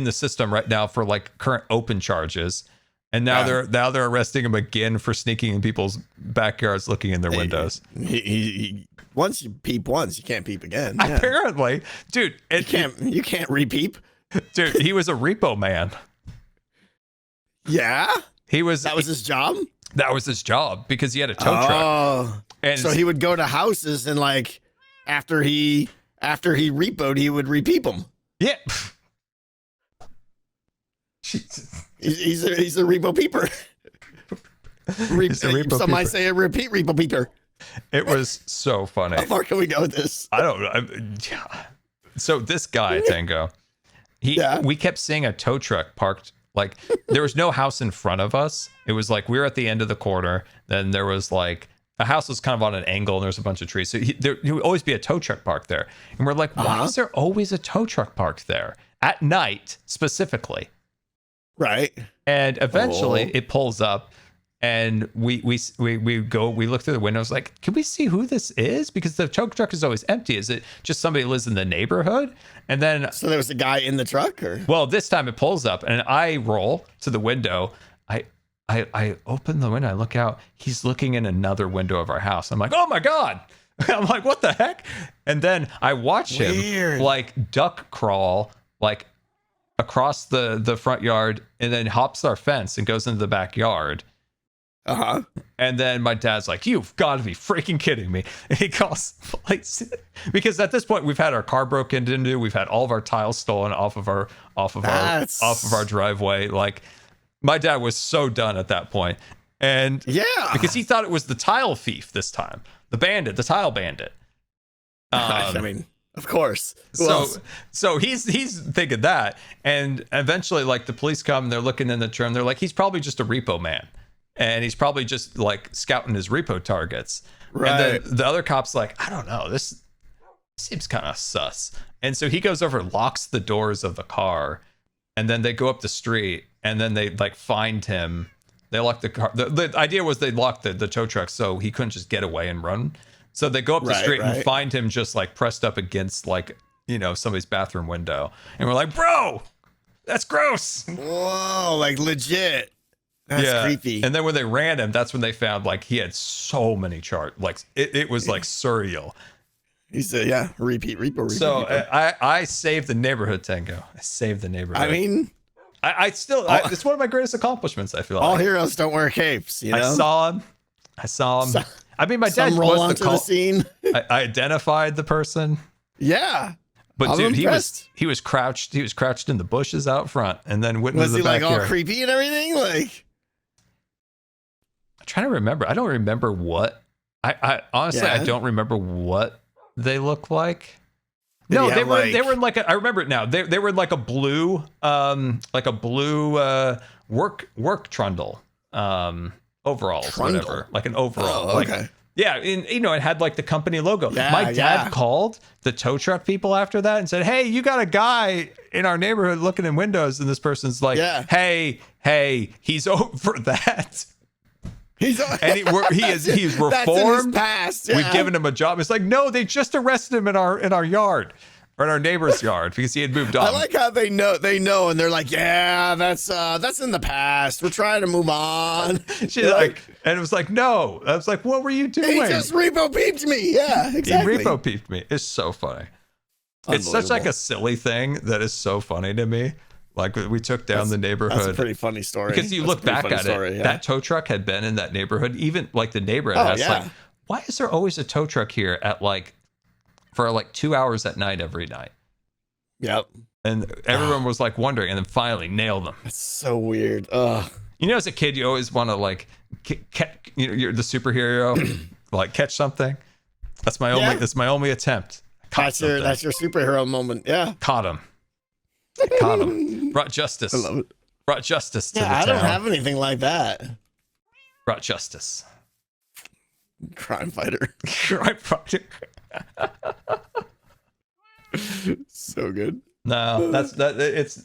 the system right now for like current open charges, and now they're arresting him again for sneaking in people's backyards, looking in their windows. He once you peep once, you can't peep again. Yeah. Apparently, dude, you can't repeep. Dude, he was a repo man. Yeah, that was his job. That was his job because he had a tow truck. And so he would go to houses and like after he repoed, he would repeep them. Yeah. He's a repo peeper. Some might say a repeat repo peeper. It was so funny. How far can we go with this? I don't know. So this guy, Tango, we kept seeing a tow truck parked. Like there was no house in front of us. It was like we were at the end of the corner. Then there was like a house was kind of on an angle and there's a bunch of trees. So there would always be a tow truck parked there. And we're like, why is there always a tow truck parked there at night specifically? Right. And eventually it pulls up and we look through the windows like, can we see who this is? Because the tow truck is always empty. Is it just somebody who lives in the neighborhood? And then so there was a guy in the truck, or well, this time it pulls up and I roll to the window. I open the window, I look out, he's looking in another window of our house. I'm like, oh my God. I'm like, what the heck? And then I watch him like duck crawl like across the front yard and then hops our fence and goes into the backyard. And then my dad's like, you've got to be freaking kidding me. And he calls police because at this point we've had our car broken into, we've had all of our tiles stolen off of our driveway. Like my dad was so done at that point. And because he thought it was the tile thief this time, the tile bandit. I mean, of course. So he's thinking that, and eventually like the police come, they're looking in the trim, they're like, he's probably just a repo man. And he's probably just like scouting his repo targets. Right. And then the other cop's like, I don't know, this seems kind of sus. And so he goes over, locks the doors of the car, and then they go up the street, and then they like find him. They lock the car. The idea was they locked the tow truck so he couldn't just get away and run. So they go up the street and find him just like pressed up against like, somebody's bathroom window. And we're like, bro, that's gross. Whoa, like legit. That's creepy. And then when they ran him, that's when they found like he had so many charts. Like it was like surreal. He said, repeat. So I saved the neighborhood, Tango. I saved the neighborhood. I mean, it's one of my greatest accomplishments. I feel like all heroes don't wear capes. You know? I saw him. I mean, my dad roll onto the scene. I identified the person. Yeah. But dude, he was crouched. He was crouched in the bushes out front, and then went into the backyard. Was he like all creepy and everything? Like, I'm trying to remember. I don't remember what. I honestly I don't remember what they look like. No, they were in like I remember it now. They were in like a blue work trundle overalls, whatever, like an overall, Yeah, and it had like the company logo. Yeah, My dad yeah. called the tow truck people after that and said, "Hey, you got a guy in our neighborhood looking in windows," and this person's like, Yeah. "Hey, he's over that." He's And he's That's in his reformed. past. We've yeah. given him a job. It's like, no, they just arrested him in our yard, or in our neighbor's yard, because he had moved on. I like how they know, and they're like, yeah, that's in the past. We're trying to move on. She's like, and it was like, no. I was like, what were you doing? He just repo peeped me. Yeah, exactly. He repo peeped me. It's so funny. It's such like a silly thing that is so funny to me. Like we took down the neighborhood. That's a pretty funny story. Because you look back at it, yeah. that tow truck had been in that neighborhood. Even like the neighbor had asked, like, why is there always a tow truck here at for 2 hours at night every night? Yep. And everyone was like wondering, and then finally nailed them. That's so weird. Ugh. As a kid, you always want to you're the superhero, like catch something. That's my only attempt. That's your superhero moment. Yeah. Caught him. Brought justice. I love it. Brought justice to the I town. don't have anything like that. Brought justice. Crime fighter. Crime fighter. So good. No, it's.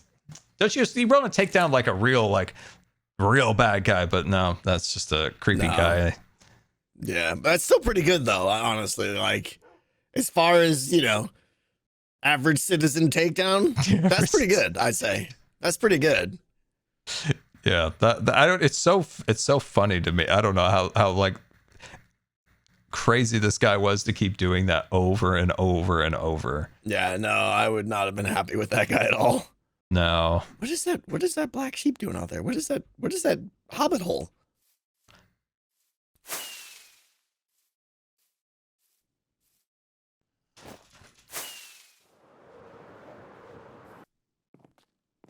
Don't you want to take down like a real bad guy, but no, that's just a creepy guy. Yeah, but that's still pretty good though. Honestly, like as far as average citizen takedown, that's pretty good. I'd say that's pretty good. Yeah, I don't. It's so funny to me. I don't know how like crazy this guy was to keep doing that over and over and over. Yeah, no, I would not have been happy with that guy at all. No. What is that? What is that black sheep doing out there? What is that? What is that hobbit hole?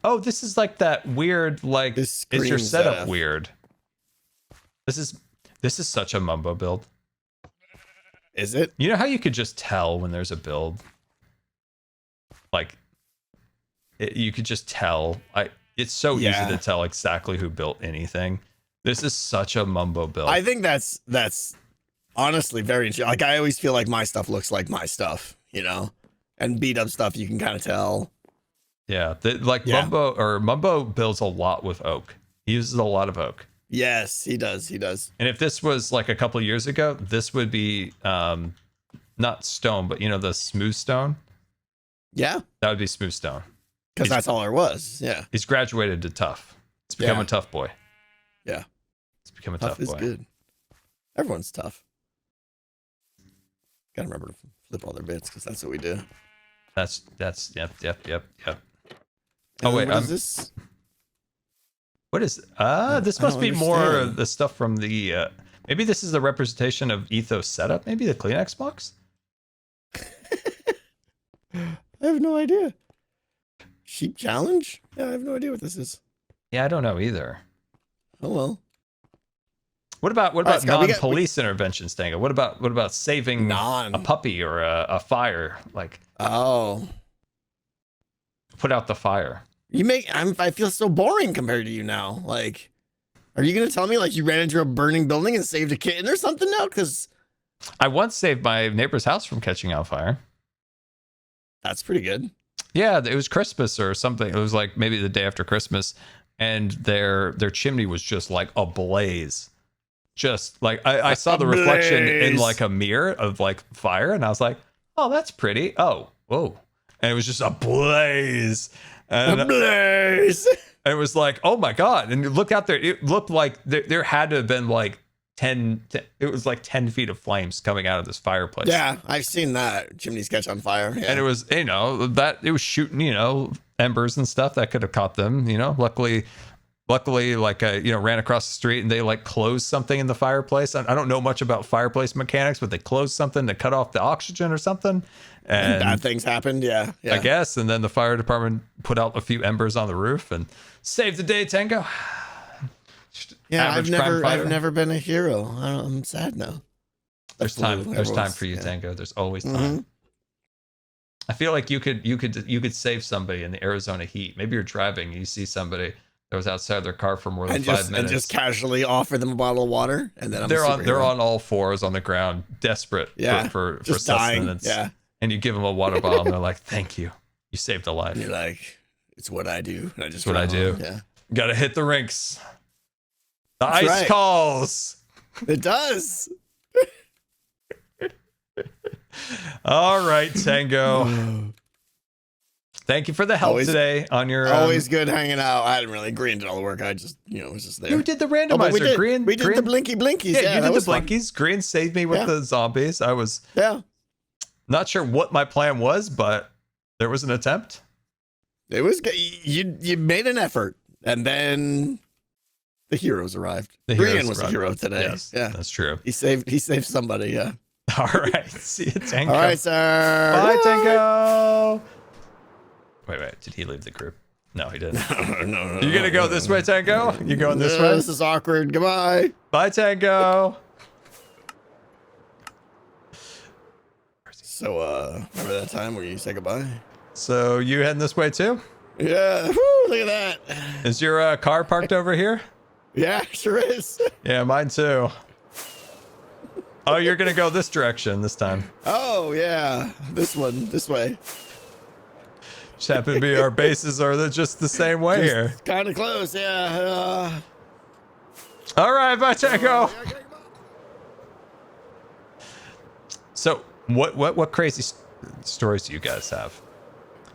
Oh, this is like that weird, like, is your setup weird? This is such a mumbo build. Is it? You know how you could just tell when there's a build? Like, you could just tell. It's so easy to tell exactly who built anything. This is such a mumbo build. I think that's honestly very interesting. Like, I always feel like my stuff looks like my stuff, and beat up stuff you can kind of tell. Yeah, Mumbo builds a lot with oak. He uses a lot of oak. Yes, he does. And if this was like a couple years ago, this would be not stone, but the smooth stone. Yeah, that would be smooth stone. Because that's all there was. Yeah, he's graduated to tough. It's become a tough boy. Yeah, it's become a tough boy. Tough is good. Everyone's tough. Gotta remember to flip all their bits because that's what we do. That's yep. And oh wait, what is this? What is this must be more of the stuff from the maybe this is the representation of Ethos setup, maybe the Kleenex box? I have no idea. Sheep challenge? Yeah, I have no idea what this is. Yeah, I don't know either. Oh well. What about non-police interventions, Tango? What about saving a puppy or a fire? Like, put out the fire. I feel so boring compared to you now. Like, are you gonna tell me like you ran into a burning building and saved a kitten or something now? Because I once saved my neighbor's house from catching on fire. That's pretty good. Yeah, it was Christmas or something. It was like maybe the day after Christmas, and their chimney was just like ablaze. Just like I saw the reflection in like a mirror of like fire, and I was like, "Oh, that's pretty." Oh, whoa! And it was just a blaze, and and it was like, "Oh my god!" And you look out there; it looked like there had to have been like 10. It was like 10 feet of flames coming out of this fireplace. Yeah, I've seen that chimneys catch on fire. Yeah. And it was that it was shooting embers and stuff that could have caught them. Luckily, like ran across the street and they like closed something in the fireplace. I don't know much about fireplace mechanics, but they closed something to cut off the oxygen or something. And bad things happened. Yeah, I guess. And then the fire department put out a few embers on the roof and saved the day, Tango. Yeah, I've never been a hero. I'm sad now. There's time. There's time for you, Tango. There's always time. Mm-hmm. I feel like you could save somebody in the Arizona heat. Maybe you're driving and you see somebody that was outside their car for more than And 5 just minutes. and just casually offer them a bottle of water, and then they're on all fours on the ground, desperate for just dying. sustenance. Yeah, And you give them a water bottle, and they're like, "Thank you, you saved a life." and you're like, it's what I do. And I just It's what I do. home. Yeah, Got to hit the rinks. The That's ice right. calls. it does. All right, Tango. Thank you for the help Always- today on your. Always good hanging out. I didn't really Grian did all the work. I just was just there. You did the Oh, but randomizer. we did. Grian, we did Grian- the blinky blinkies. Yeah, Yeah, you that did was the fun. blinkies. Grian saved me with Yeah. the zombies. I was Yeah, not sure what my plan was, but there was an attempt. it was good. You made an effort, and then the heroes arrived. The Grian heroes was a arrived. hero today. Yes, Yeah, that's true. he saved somebody. Yeah. All right. See you, Tango. All right, sir. Bye, Tango. Wait. Did he leave the group? No, he didn't. No. You gonna go this way, Tango? You going this way? This is awkward. Goodbye. Bye, Tango. So, remember that time where you say goodbye? So you heading this way too? Yeah. Woo, look at that. Is your car parked over here? Yeah, sure is. Yeah, mine too. Oh, you're gonna go this direction this time. Oh, yeah. This way. Just happen to be our bases are just the same way here. Kind of close, yeah. All right, bye, Tango. So, what crazy stories do you guys have?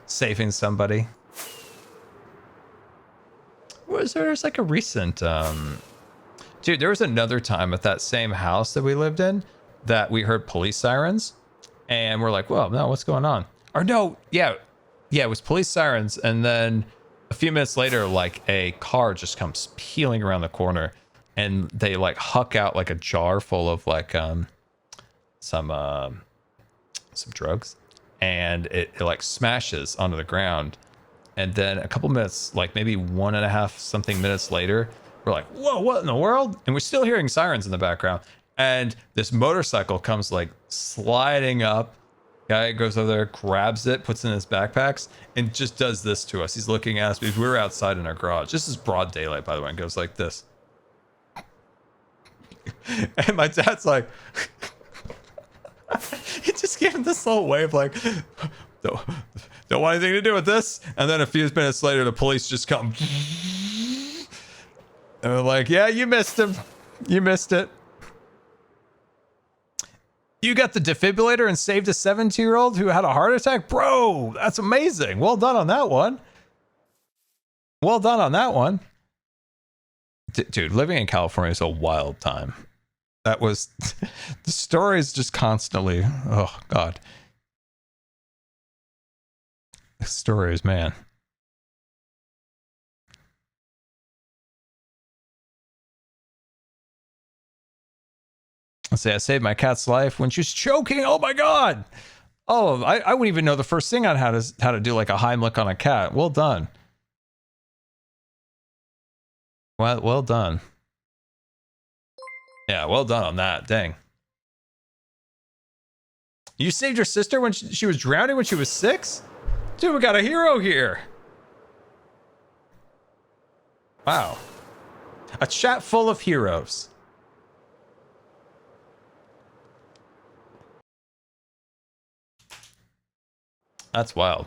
Saving somebody? There's like a recent dude, there was another time at that same house that we lived in that we heard police sirens and we're like, "Whoa, no, what's going on?" Or no, yeah, it was police sirens, and then a few minutes later, like a car just comes peeling around the corner and they like huck out like a jar full of like some drugs, and it like smashes onto the ground. And then a couple minutes, like maybe 1.5 something minutes later, we're like, "Whoa, what in the world?" And we're still hearing sirens in the background. And this motorcycle comes like sliding up. Guy goes over there, grabs it, puts it in his backpacks, and just does this to us. He's looking at us because we were outside in our garage. This is broad daylight, by the way, and goes like this. And my dad's like, he just gave him this little wave like, don't want anything to do with this. And then a few minutes later, the police just come. And they're like, "Yeah, you missed him. You missed it. You got the defibrillator and saved a 17-year-old who had a heart attack? Bro, that's amazing. Well done on that one. Well done on that one." Dude, living in California is a wild time. That was the stories just constantly. Oh, God. The stories, man. Let's say I saved my cat's life when she was choking. Oh my God. Oh, I wouldn't even know the first thing on how to do like a Heimlich on a cat. Well done. Well done. Yeah, well done on that. Dang. You saved your sister when she was drowning when she was 6? Dude, we got a hero here. Wow. A chat full of heroes. That's wild.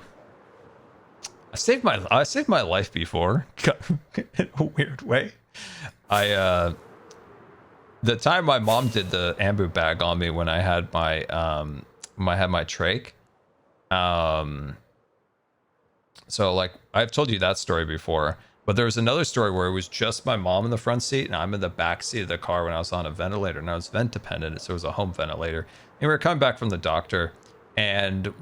I saved my life before in a weird way. The time my mom did the ambu bag on me when I had my trach. So like I've told you that story before, but there was another story where it was just my mom in the front seat and I'm in the back seat of the car when I was on a ventilator, and I was vent dependent, so it was a home ventilator. And we were coming back from the doctor, and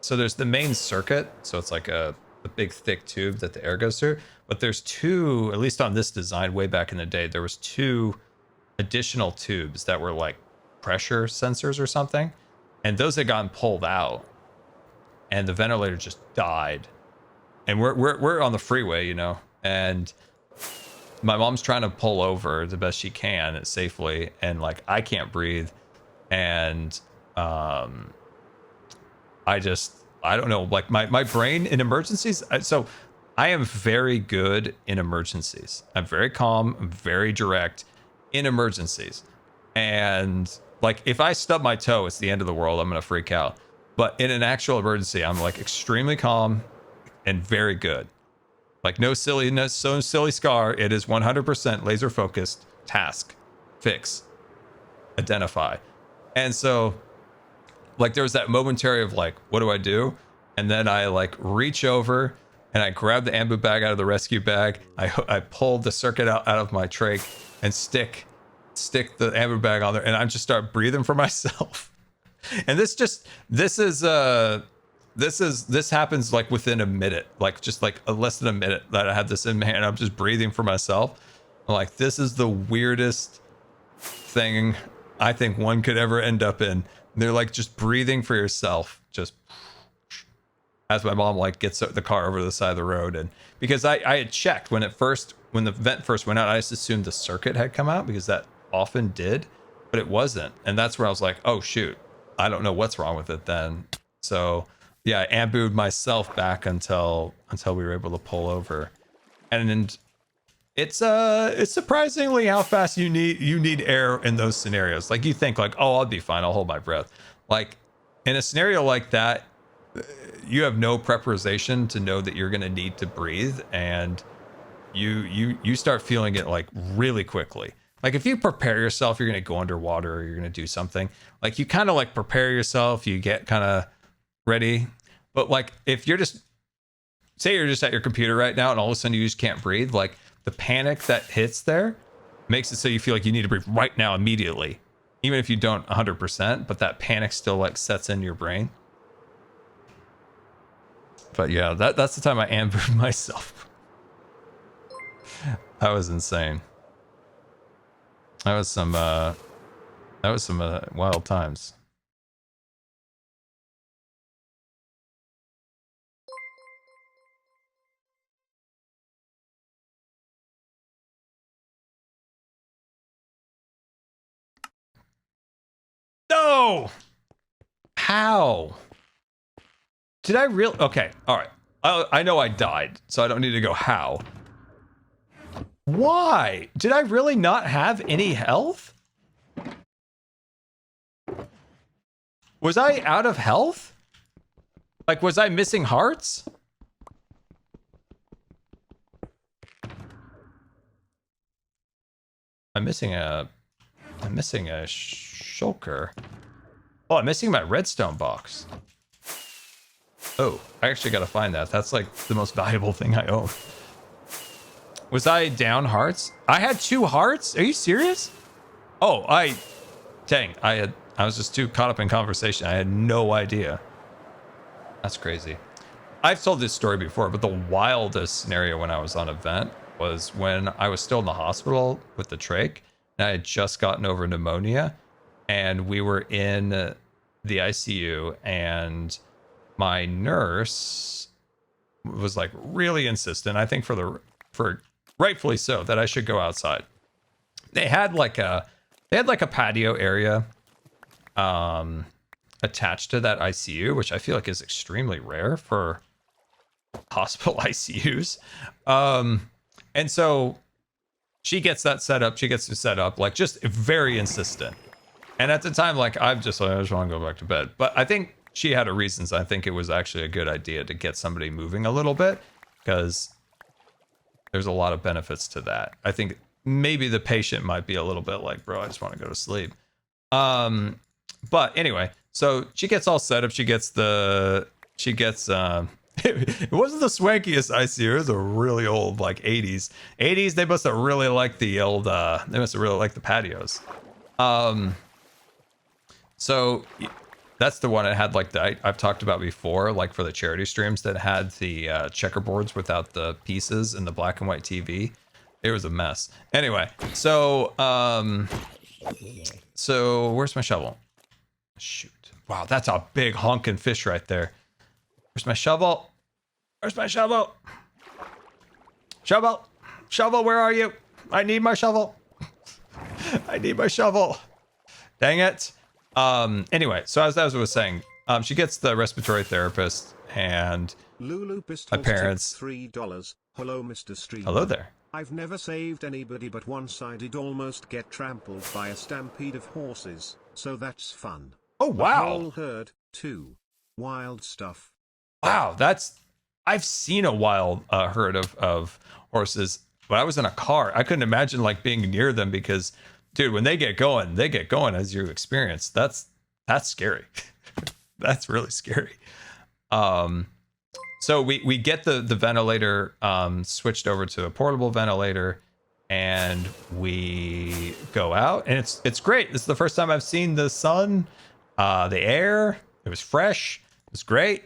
so there's the main circuit, so it's like a big thick tube that the air goes through, but there's two, at least on this design way back in the day, there was 2 additional tubes that were like pressure sensors or something, and those had gotten pulled out and the ventilator just died. And we're on the freeway, and my mom's trying to pull over the best she can safely, and like I can't breathe, and I don't know, like my brain in emergencies. So I am very good in emergencies. I'm very calm, I'm very direct in emergencies. And like if I stub my toe, it's the end of the world. I'm gonna freak out. But in an actual emergency, I'm like extremely calm and very good. Like no silliness, so silly scar. It is 100% laser focused. Task, fix, identify. And so like there was that momentary of like, what do I do? And then I like reach over and I grab the ambu bag out of the rescue bag. I pulled the circuit out of my trach and stick the ambu bag on there, and I just start breathing for myself. And this happens like within a minute, like just like less than a minute that I have this in my hand. I'm just breathing for myself. I'm like, this is the weirdest thing I think one could ever end up in. They're like just breathing for yourself, just as my mom like gets the car over to the side of the road. And because I had checked when the vent first went out, I just assumed the circuit had come out because that often did, but it wasn't. And that's where I was like, oh shoot, I don't know what's wrong with it then. So yeah, I ambued myself back until we were able to pull over. And it's surprisingly how fast you need air in those scenarios. Like you think like, oh, I'll be fine, I'll hold my breath. Like in a scenario like that, you have no preparation to know that you're going to need to breathe, and you start feeling it like really quickly. Like if you prepare yourself, you're going to go underwater or you're going to do something, like you kind of like prepare yourself, you get kind of ready. But like if you're just, say you're just at your computer right now and all of a sudden you just can't breathe, like the panic that hits there makes it so you feel like you need to breathe right now immediately, even if you don't 100%, but that panic still like sets in your brain. But yeah, that's the time I ambued myself. That was insane. That was some wild times. No! How? Did I really? Okay, all right. I know I died, so I don't need to go how. Why? Did I really not have any health? Was I out of health? Like, was I missing hearts? I'm missing a shulker. Oh, I'm missing my redstone box. Oh, I actually gotta find that. That's like the most valuable thing I own. Was I down hearts? I had 2 hearts? Are you serious? Oh, dang, I was just too caught up in conversation. I had no idea. That's crazy. I've told this story before, but the wildest scenario when I was on a vent was when I was still in the hospital with the trach, and I had just gotten over pneumonia, and we were in the ICU, and my nurse was like really insistent, I think for rightfully so, that I should go outside. They had like a patio area attached to that ICU, which I feel like is extremely rare for hospital ICUs. And so she gets that set up. She gets to set up, like, just very insistent. And at the time, like, I just want to go back to bed. But I think she had her reasons. I think it was actually a good idea to get somebody moving a little bit, because there's a lot of benefits to that. I think maybe the patient might be a little bit like, bro, I just want to go to sleep. But anyway, so she gets all set up. It wasn't the swankiest ICU. It was a really old, like 80s. They must have really liked the old, they must have really liked the patios. So that's the one that had like I've talked about before, like for the charity streams, that had the checkerboards without the pieces and the black and white TV. It was a mess. Anyway, so where's my shovel? Shoot. Wow, that's a big honking fish right there. Where's my shovel? Where's my shovel? Shovel, where are you? I need my shovel. I need my shovel. Dang it. Anyway, so as I was saying, she gets the respiratory therapist, and Lulu my Pistols parents. tipped $3. Hello, Mr. Streamer. Hello there. I've never saved anybody, but once I did almost get trampled by a stampede of horses, so that's fun. Oh, A wow. whole herd, too. Wild stuff. Wow, I've seen a wild herd of horses, but I was in a car. I couldn't imagine like being near them because, dude, when they get going, as you experience. That's scary. That's really scary. So we get the ventilator switched over to a portable ventilator, and we go out, and it's great. This is the first time I've seen the sun, the air. It was fresh. It was great.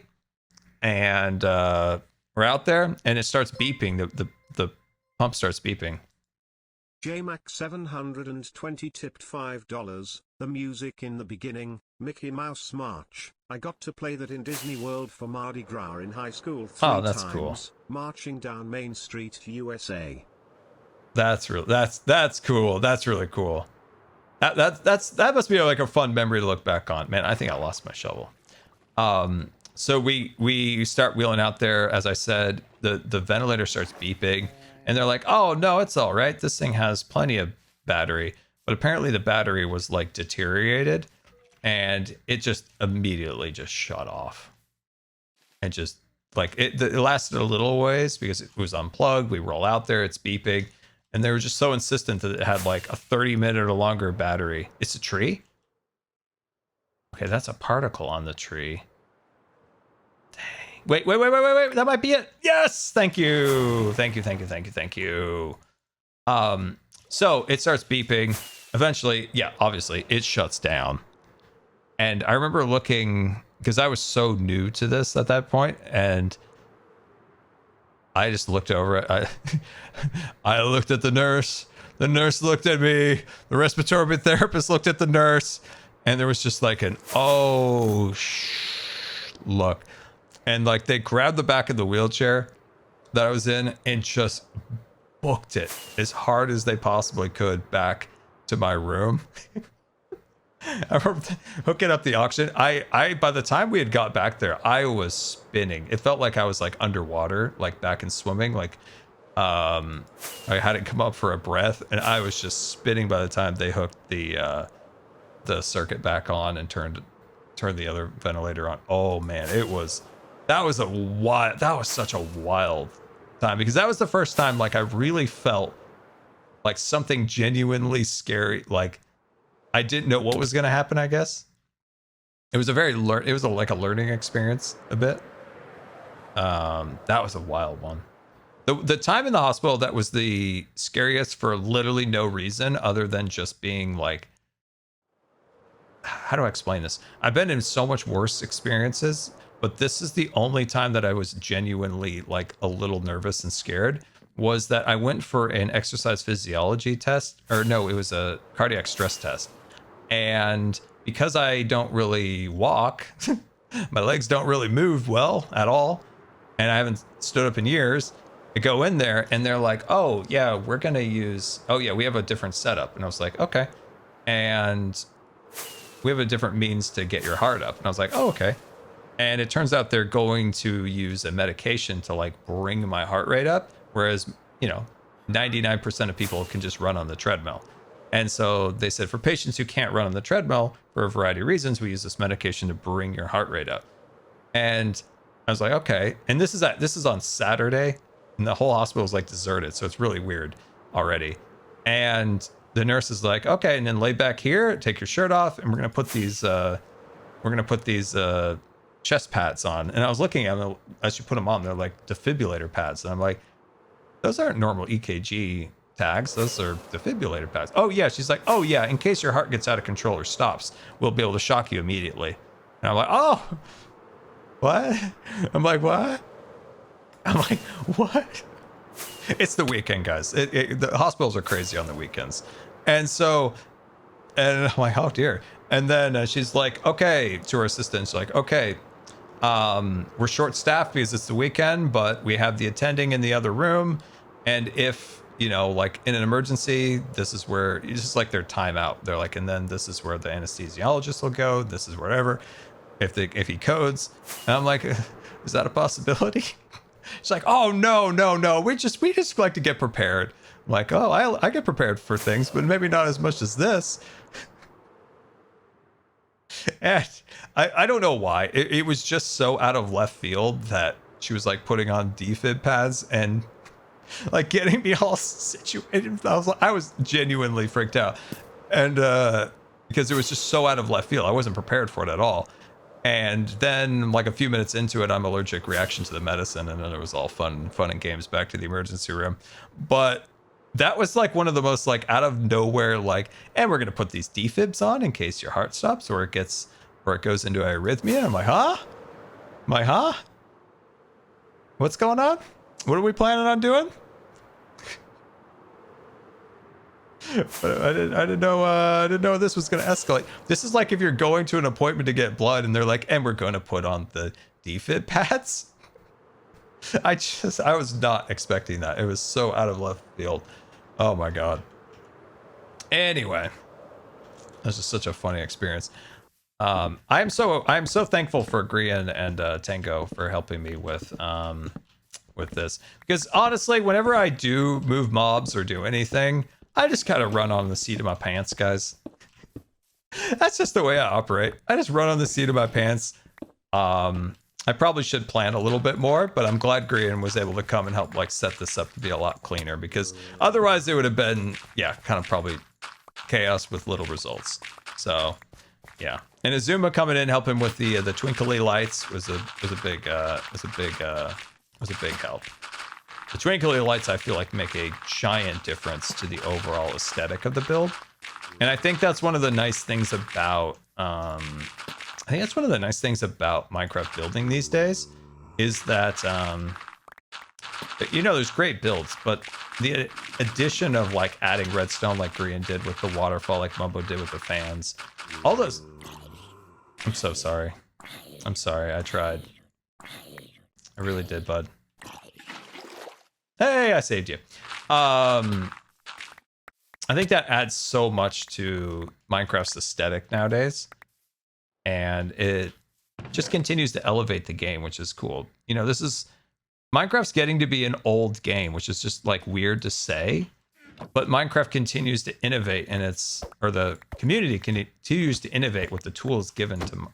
And we're out there, and it starts beeping. The pump starts beeping. JMac720 tipped $5. The music in the beginning, Mickey Mouse March. I got to play that in Disney World for Mardi Gras in high school 3 Oh, that's times, cool. marching down Main Street, USA. That's cool. That's really cool. That must be like a fun memory to look back on. Man, I think I lost my shovel. So we start wheeling out there. As I said, the ventilator starts beeping, and they're like, "Oh no, it's all right. This thing has plenty of battery." But apparently the battery was like deteriorated, and it just immediately just shut off. And just like it lasted a little ways because it was unplugged. We roll out there, it's beeping, and they were just so insistent that it had like a 30-minute or longer battery. It's a tree? Okay, that's a particle on the tree. Wait. That might be it. Yes. Thank you. So it starts beeping. Eventually, yeah, obviously it shuts down. And I remember looking, because I was so new to this at that point, and I just looked over it. I looked at the nurse. The nurse looked at me. The respiratory therapist looked at the nurse. And there was just like an, look. And like they grabbed the back of the wheelchair that I was in and just booked it as hard as they possibly could back to my room. I remember hooking up the oxygen. I by the time we had got back there, I was spinning. It felt like I was like underwater, like back in swimming. Like I hadn't come up for a breath, and I was just spinning by the time they hooked the circuit back on and turned the other ventilator on. Oh man, that was such a wild time, because that was the first time like I really felt like something genuinely scary. Like I didn't know what was going to happen. I guess it was like a learning experience a bit. That was a wild one. The time in the hospital that was the scariest for literally no reason other than just being like, how do I explain this? I've been in so much worse experiences, but this is the only time that I was genuinely like a little nervous and scared. Was that I went for an exercise physiology test, or no, it was a cardiac stress test. And because I don't really walk, my legs don't really move well at all, and I haven't stood up in years, I go in there and they're like, "Oh yeah, we have a different setup." And I was like, "Okay." And we have a different means to get your heart up. And I was like, "Oh, okay." And it turns out they're going to use a medication to like bring my heart rate up. Whereas, 99% of people can just run on the treadmill. And so they said, for patients who can't run on the treadmill for a variety of reasons, we use this medication to bring your heart rate up. And I was like, okay. And this is on Saturday, and the whole hospital is like deserted. So it's really weird already. And the nurse is like, okay, and then lay back here, take your shirt off, and we're gonna put these chest pads on. And I was looking at them as you put them on, they're like defibrillator pads. And I'm like, those aren't normal EKG tags, those are defibrillator pads. Oh yeah. She's like, oh yeah, in case your heart gets out of control or stops, we'll be able to shock you immediately. And I'm like, oh, what? I'm like, what? It's the weekend, guys. The hospitals are crazy on the weekends. And I'm like, oh dear. And then she's like, okay, to her assistant, she's like, okay, we're short staffed because it's the weekend, but we have the attending in the other room. And if, like in an emergency, this is where it's just like their timeout. They're like, and then this is where the anesthesiologist will go. This is wherever. if he codes. And I'm like, is that a possibility? She's like, oh no. We just like to get prepared. I'm like, oh, I get prepared for things, but maybe not as much as this. And I don't know why. It was just so out of left field that she was like putting on defib pads and like getting me all situated. I was genuinely freaked out. And because it was just so out of left field. I wasn't prepared for it at all. And then like a few minutes into it, I'm allergic reaction to the medicine, and then it was all fun and games back to the emergency room. But that was like one of the most like out of nowhere, like, and we're gonna put these defibs on in case your heart stops or it goes into arrhythmia. I'm like, huh? What's going on? What are we planning on doing? But I didn't know this was going to escalate. This is like if you're going to an appointment to get blood and they're like, and we're going to put on the defib pads. I was not expecting that. It was so out of left field. Oh my God. Anyway, this is such a funny experience. I am so thankful for Grian and Tango for helping me with this, because honestly, whenever I do move mobs or do anything, I just kind of run on the seat of my pants, guys. That's just the way I operate. I just run on the seat of my pants. I probably should plan a little bit more, but I'm glad Grian was able to come and help like set this up to be a lot cleaner, because otherwise it would have been, yeah, kind of probably chaos with little results. So yeah. And Xisuma coming in helping with the twinkly lights was a big help. The twinkly lights, I feel like, make a giant difference to the overall aesthetic of the build. And I think that's one of the nice things about Minecraft building these days, is that there's great builds, but the addition of like adding redstone like Grian did with the waterfall, like Mumbo did with the fans, all those. I'm so sorry. I'm sorry. I tried. I really did, bud. Hey, I saved you. I think that adds so much to Minecraft's aesthetic nowadays, and it just continues to elevate the game, which is cool. Minecraft's getting to be an old game, which is just like weird to say, but Minecraft continues to innovate, and the community continues to innovate with the tools given to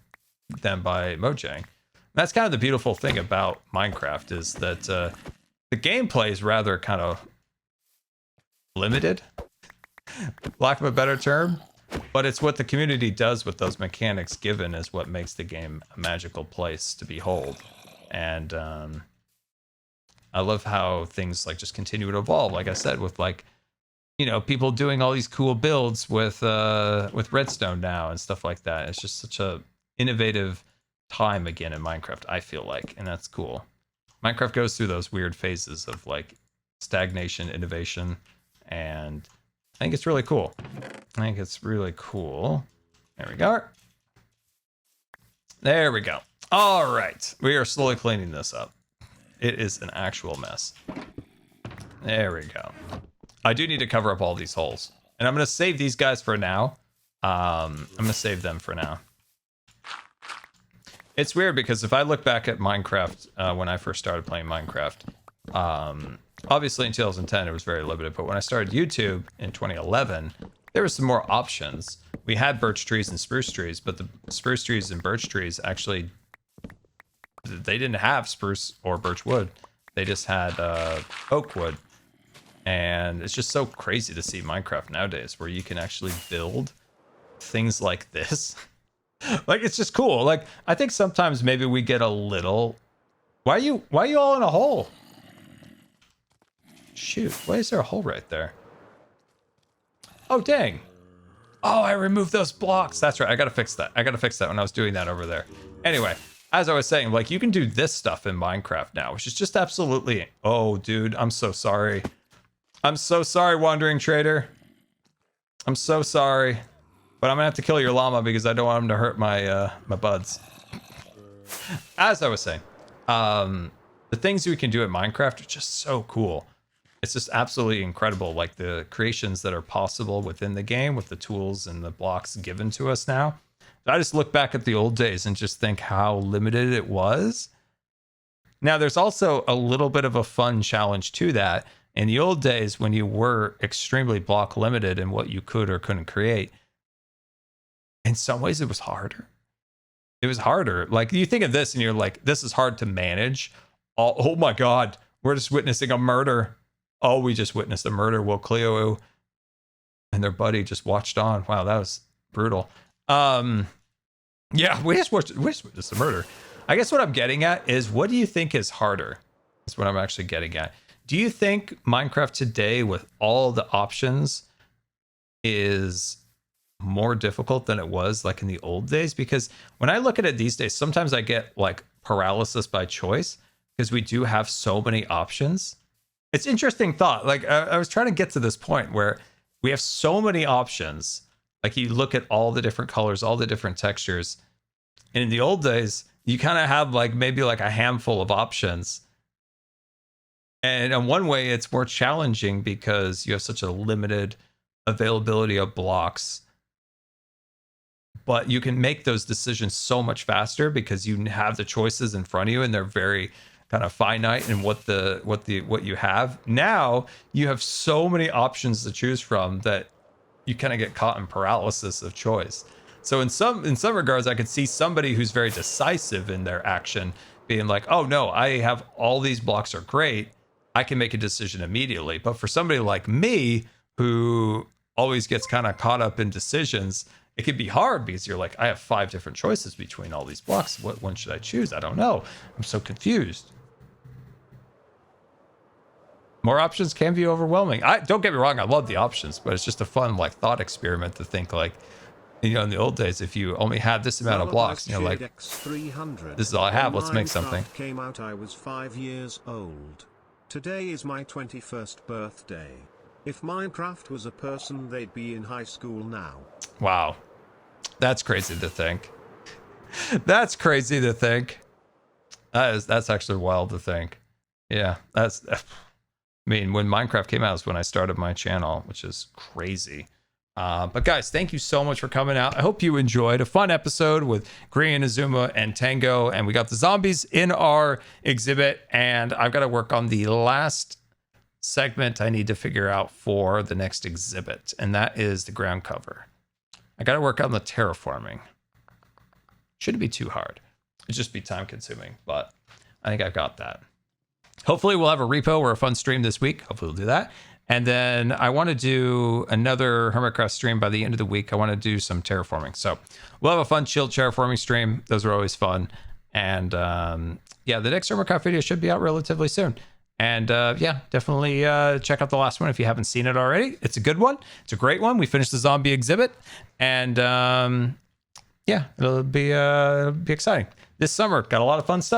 them by Mojang. That's kind of the beautiful thing about Minecraft, is that the gameplay is rather kind of limited, lack of a better term, but it's what the community does with those mechanics given is what makes the game a magical place to behold. And I love how things like just continue to evolve. Like I said, with like, people doing all these cool builds with Redstone now and stuff like that. It's just such a innovative time again in Minecraft, I feel like, and that's cool. Minecraft goes through those weird phases of like stagnation, innovation, and I think it's really cool. There we go. There we go. All right. We are slowly cleaning this up. It is an actual mess. There we go. I do need to cover up all these holes, and I'm going to save these guys for now. I'm going to save them for now. It's weird because if I look back at Minecraft, when I first started playing Minecraft, obviously in 2010 it was very limited, but when I started YouTube in 2011, there were some more options. We had birch trees and spruce trees, but the spruce trees and birch trees actually, they didn't have spruce or birch wood. They just had oak wood. And it's just so crazy to see Minecraft nowadays where you can actually build things like this. Like, it's just cool. Like, I think sometimes maybe we get a little... Why are you all in a hole? Shoot, why is there a hole right there? Oh, dang. Oh, I removed those blocks. That's right, I gotta fix that. When I was doing that over there. Anyway, as I was saying, like, you can do this stuff in Minecraft now, which is just absolutely... Oh, dude, I'm so sorry. I'm so sorry, Wandering Trader. I'm so sorry. But I'm gonna have to kill your llama because I don't want him to hurt my my buds. As I was saying, the things we can do in Minecraft are just so cool. It's just absolutely incredible, like the creations that are possible within the game with the tools and the blocks given to us now. I just look back at the old days and just think how limited it was. Now, there's also a little bit of a fun challenge to that. In the old days, when you were extremely block limited in what you could or couldn't create, in some ways it was harder. It was harder. Like, you think of this and you're like, this is hard to manage. Oh my God, we're just witnessing a murder. Oh, we just witnessed a murder while Cleo and their buddy just watched on. Wow, that was brutal. Yeah, we just witnessed a murder. I guess what I'm getting at is, what do you think is harder? That's what I'm actually getting at. Do you think Minecraft today, with all the options, is more difficult than it was like in the old days? Because when I look at it these days, sometimes I get like paralysis by choice because we do have so many options. It's interesting thought. Like I was trying to get to this point where we have so many options. Like, you look at all the different colors, all the different textures. And in the old days, you kind of have like maybe like a handful of options. And in one way, it's more challenging because you have such a limited availability of blocks. But you can make those decisions so much faster because you have the choices in front of you and they're very kind of finite in what you have. Now you have so many options to choose from that you kind of get caught in paralysis of choice. So in some regards, I could see somebody who's very decisive in their action being like, oh no, I have all these blocks are great. I can make a decision immediately. But for somebody like me, who always gets kind of caught up in decisions, it can be hard because you're like, I have 5 different choices between all these blocks. What one should I choose? I don't know. I'm so confused. More options can be overwhelming. Don't get me wrong, I love the options, but it's just a fun like thought experiment to think like, you know, in the old days, if you only had this amount of blocks, you know, like, this is all I have, let's make something. Came out, I was 5 years old. Today is my 21st birthday. If Minecraft was a person, they'd be in high school now. Wow. That's crazy to think. That's crazy to think. That's actually wild to think. Yeah, I mean, when Minecraft came out is when I started my channel, which is crazy. But guys, thank you so much for coming out. I hope you enjoyed a fun episode with Grian Xisuma and Tango. And we got the zombies in our exhibit. And I've got to work on the last segment I need to figure out for the next exhibit. And that is the ground cover. I got to work on the terraforming. Shouldn't be too hard. It'd just be time consuming, but I think I've got that. Hopefully we'll have a repo or a fun stream this week. Hopefully we'll do that. And then I want to do another Hermitcraft stream by the end of the week. I want to do some terraforming. So we'll have a fun, chilled terraforming stream. Those are always fun. And yeah, the next Hermitcraft video should be out relatively soon. And yeah, definitely check out the last one if you haven't seen it already. It's a good one. It's a great one. We finished the zombie exhibit. And yeah, it'll be exciting. This summer, got a lot of fun stuff.